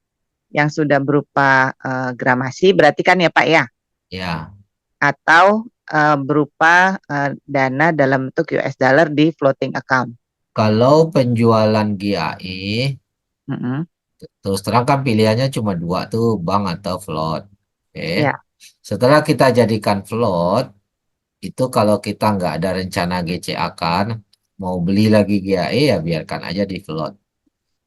yang sudah berupa gramasi, berarti kan ya Pak ya? ya. Atau berupa dana dalam bentuk US dollar di floating account? Kalau penjualan GAE, Mm-mm. terus terang kan pilihannya cuma 2 tuh, bank atau float. Oke. Ya. Setelah kita jadikan float, itu kalau kita nggak ada rencana GCA kan, mau beli lagi GAE ya biarkan aja di float.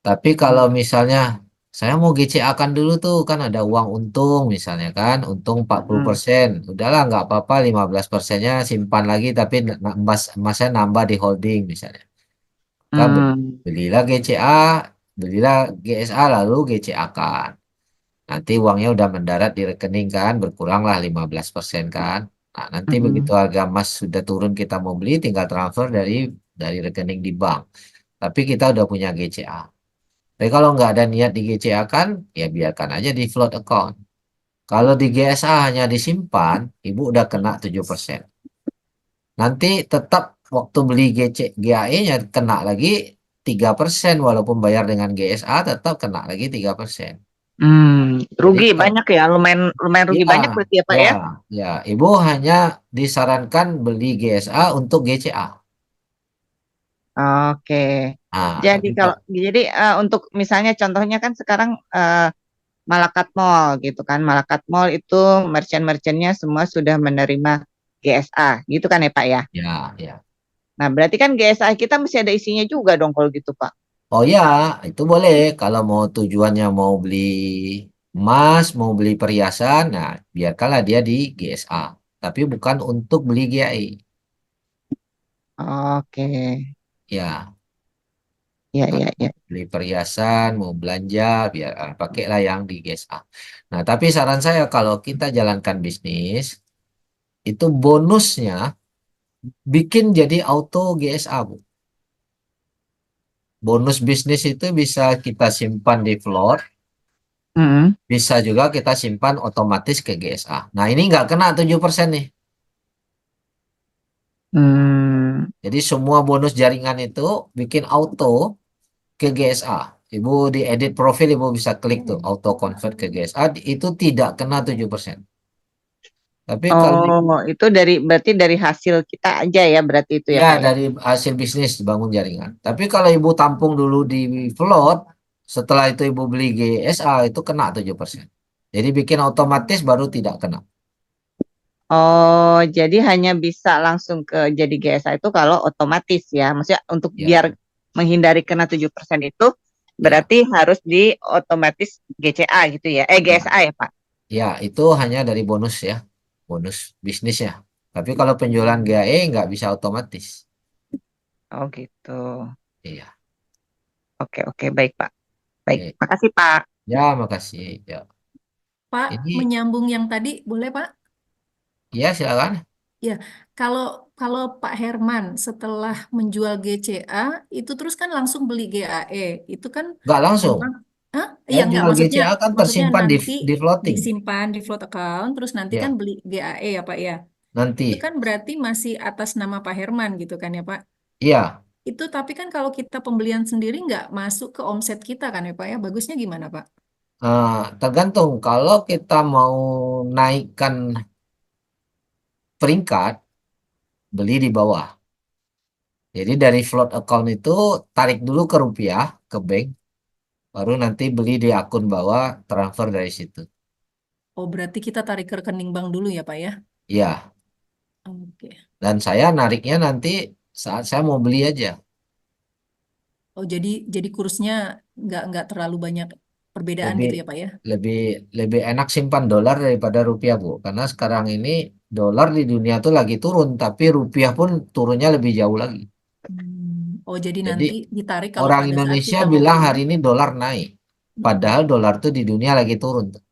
Tapi kalau misalnya saya mau GCA kan dulu tuh kan ada uang untung misalnya kan, untung 40%. Udahlah nggak apa-apa 15%-nya simpan lagi tapi emasnya nambah di holding misalnya. Kan belilah GCA, belilah GSA lalu GCA kan. Nanti uangnya udah mendarat di rekening kan, berkuranglah 15% kan. Nah, nanti begitu harga emas sudah turun kita mau beli tinggal transfer dari rekening di bank. Tapi kita udah punya GCA. Tapi kalau nggak ada niat di GCA kan, ya biarkan aja di float account. Kalau di GSA hanya disimpan, ibu udah kena 7%. Nanti tetap waktu beli GAE-nya kena lagi 3%, walaupun bayar dengan GSA tetap kena lagi 3%. Rugi banyak ya, lumayan rugi Ya, banyak berarti ya Pak ya? ya, ibu hanya disarankan beli GSA untuk GCA. Oke. Nah, Jadi tapi kalau jadi untuk misalnya contohnya kan sekarang Malakat Mall gitu kan. Malakat Mall itu merchant-merchantnya semua sudah menerima GSA gitu kan ya Pak ya. ya, ya. Nah, berarti kan GSA kita masih ada isinya juga dong kalau gitu Pak. Oh ya, itu boleh. Kalau mau tujuannya mau beli emas, mau beli perhiasan, nah biarkanlah dia di GSA. Tapi bukan untuk beli GAI. Oke. Ya, Ya, kalau ya, ya. beli perhiasan, mau belanja, biar pakailah yang di GSA. Nah, tapi saran saya kalau kita jalankan bisnis, itu bonusnya bikin jadi auto GSA, Bu. Bonus bisnis itu bisa kita simpan di float, Mm. bisa juga kita simpan otomatis ke GSA. Nah, ini nggak kena 7% nih. Hmm. Jadi semua bonus jaringan itu bikin auto ke GSA. Ibu di edit profil, Ibu bisa klik tuh, auto convert ke GSA, itu tidak kena 7%. Tapi kalau Oh, itu berarti dari hasil kita aja ya berarti itu ya ya Pak ya. dari hasil bisnis bangun jaringan. Tapi kalau Ibu tampung dulu di float, setelah itu Ibu beli GSA, itu kena 7%. Jadi bikin otomatis baru tidak kena. Oh, jadi hanya bisa langsung ke jadi GSA itu kalau otomatis ya. Maksudnya untuk Ya, biar menghindari kena 7% itu ya, berarti harus di otomatis GCA gitu ya. ya. GSA ya Pak. Ya, itu hanya dari bonus ya, bonus bisnisnya. Tapi kalau penjualan GAE nggak bisa otomatis. Oh gitu. Iya. Oke, oke, baik Pak. Baik, Oke. makasih Pak. Ya, makasih. Ya. Pak, Ini, menyambung yang tadi, boleh Pak? ya silakan. Ya, kalau kalau Pak Herman setelah menjual GCA itu terus kan langsung beli GAE, itu kan Nggak langsung. memang, Hah? Iya Saya enggak, jual maksudnya GCA kan maksudnya tersimpan nanti di floating. disimpan di float account, terus nanti kan Ya, beli GAE ya Pak ya. Itu nanti. kan berarti masih atas nama Pak Herman gitu kan ya Pak. Iya. Itu tapi kan kalau kita pembelian sendiri nggak masuk ke omset kita kan ya Pak ya. Bagusnya gimana Pak? Tergantung. Kalau kita mau naikkan peringkat, beli di bawah. Jadi dari float account itu tarik dulu ke rupiah, ke bank, baru nanti beli di akun bawah, transfer dari situ. Oh, berarti kita tarik ke rekening bank dulu ya Pak ya. Iya. Oke. Dan saya nariknya nanti saat saya mau beli aja. Oh, jadi kursnya nggak terlalu banyak perbedaan Lebih gitu ya Pak ya. lebih lebih enak simpan dolar daripada rupiah, Bu. Karena sekarang ini dolar di dunia tuh lagi turun, tapi rupiah pun turunnya lebih jauh lagi. Oh, jadi Jadi nanti ditarik kalau orang pada saat Indonesia kita mau bilang beli. hari ini dolar naik. Padahal dolar tuh di dunia lagi turun tuh.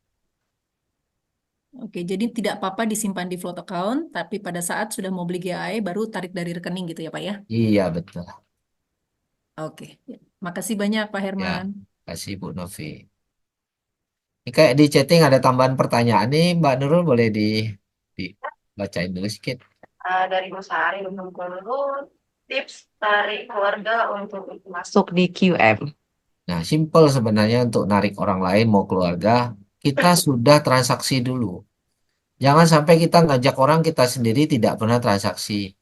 Oke, jadi tidak apa-apa disimpan di float account, tapi pada saat sudah mau beli GAE baru tarik dari rekening gitu ya Pak ya. Iya, betul. Oke, ya. Makasih banyak Pak Ya, Herman. kasih Bu Novi. Ini kayak di chatting ada tambahan pertanyaan nih, Mbak Nurul boleh dibacain dulu sedikit. Dari Bu Sari dulu tips tarik keluarga untuk masuk di QM. Nah, simple sebenarnya untuk narik orang lain mau keluarga, kita sudah transaksi dulu. Jangan sampai kita ngajak orang kita sendiri tidak pernah transaksi.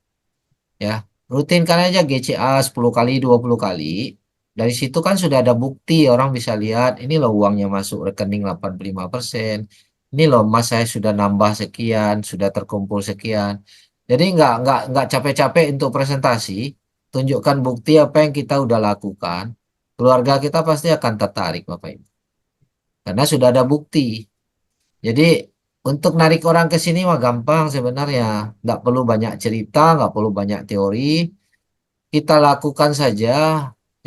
Ya, rutinkan aja GCA 10 kali, 20 kali. Dari situ kan sudah ada bukti, orang bisa lihat, ini loh uangnya masuk rekening 85%. Ini loh emas saya sudah nambah sekian, sudah terkumpul sekian. Jadi nggak capek-capek untuk presentasi, tunjukkan bukti apa yang kita udah lakukan. Keluarga kita pasti akan tertarik, Bapak Ibu. Karena sudah ada bukti. Jadi untuk narik orang ke sini mah gampang sebenarnya. Nggak perlu banyak cerita, nggak perlu banyak teori. Kita lakukan saja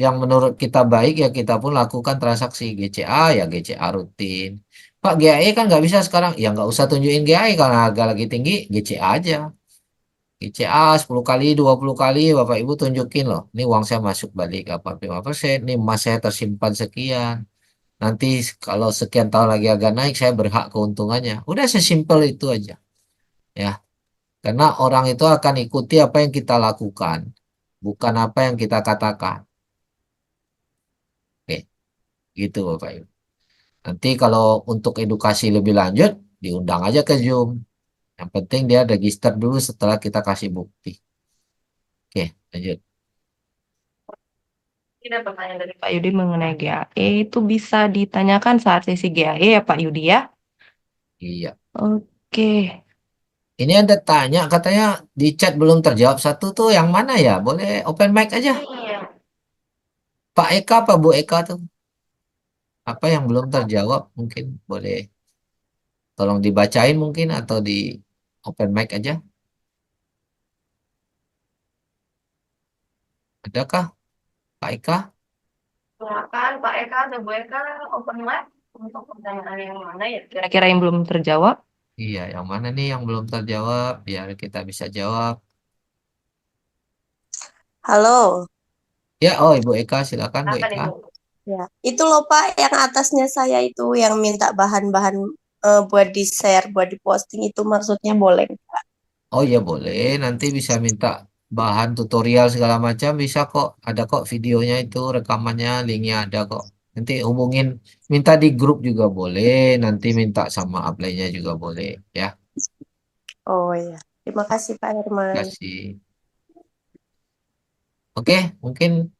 yang menurut kita baik ya kita pun lakukan transaksi GCA ya GCA rutin. Pak GAE kan nggak bisa sekarang. Ya nggak usah tunjukin GAE karena harga lagi tinggi GCA aja. GCA 10 kali, 20 kali Bapak Ibu tunjukin loh. Ini uang saya masuk balik 85%. Ini emas saya tersimpan sekian. Nanti kalau sekian tahun lagi agak naik, saya berhak keuntungannya. Udah sesimpel itu aja. Ya, karena orang itu akan ikuti apa yang kita lakukan, bukan apa yang kita katakan. Oke, gitu Bapak Ibu. Nanti kalau untuk edukasi lebih lanjut, diundang aja ke Zoom. Yang penting dia register dulu setelah kita kasih bukti. Oke, lanjut. Ada pertanyaan dari Pak Yudi mengenai GAE, itu bisa ditanyakan saat sesi GAE ya Pak Yudi ya. Iya. Oke. Ini ada tanya katanya di chat belum terjawab satu tuh yang mana ya? Boleh open mic aja. Iya. Pak Eka apa Bu Eka tuh? Apa yang belum terjawab mungkin boleh tolong dibacain mungkin atau di open mic aja. Adakah Pak Eka? Silakan Pak Eka atau Bu Eka open mic untuk pertanyaan yang mana ya kira-kira yang belum terjawab. Iya, yang mana nih yang belum terjawab biar kita bisa jawab. Halo, Ya, oh Ibu Eka silakan Bu Silakan Eka. Ibu. ya itu loh Pak yang atasnya saya itu yang minta bahan-bahan buat di-share, buat diposting itu maksudnya boleh nggak? Oh iya boleh, nanti bisa minta bahan tutorial segala macam bisa kok. Ada kok videonya itu, rekamannya, linknya ada kok. Nanti hubungin, minta di grup juga boleh, nanti minta sama upline-nya juga boleh ya. Oh ya, terima kasih Pak Herman. Kasih. Oke, mungkin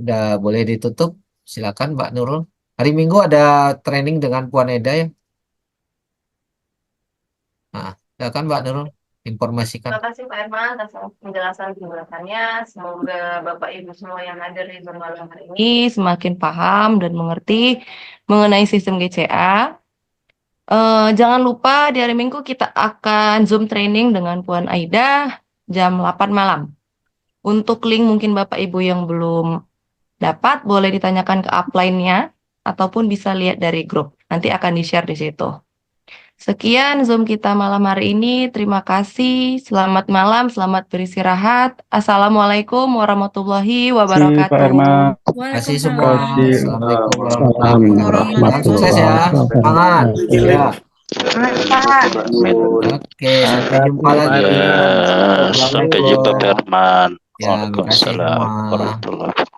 udah boleh ditutup. Silakan Mbak Nurul. Hari Minggu ada training dengan Puan Eda ya. Nah, silakan Mbak Nurul informasikan. Terima kasih Pak Herman atas penjelasannya. Semoga Bapak Ibu semua yang hadir di Zoom malam hari ini semakin paham dan mengerti mengenai sistem GCA. Jangan lupa di hari Minggu kita akan Zoom training dengan Puan Aida jam 8 malam. Untuk link mungkin Bapak Ibu yang belum dapat boleh ditanyakan ke upline-nya ataupun bisa lihat dari grup. Nanti akan di-share di situ. Sekian Zoom kita malam hari ini. Terima kasih. Selamat malam, selamat beristirahat. Assalamualaikum warahmatullahi Terima kasih Pak wabarakatuh. Herman. Terima kasih semua. Kasih. Assalamualaikum warahmatullahi wabarakatuh. Sukses ya. Semangat. Ya. Oke, sampai jumpa lagi. Ya, sampai jumpa Pak Herman. Ya, terima kasih Waalaikumsalam semua. warahmatullahi wabarakatuh.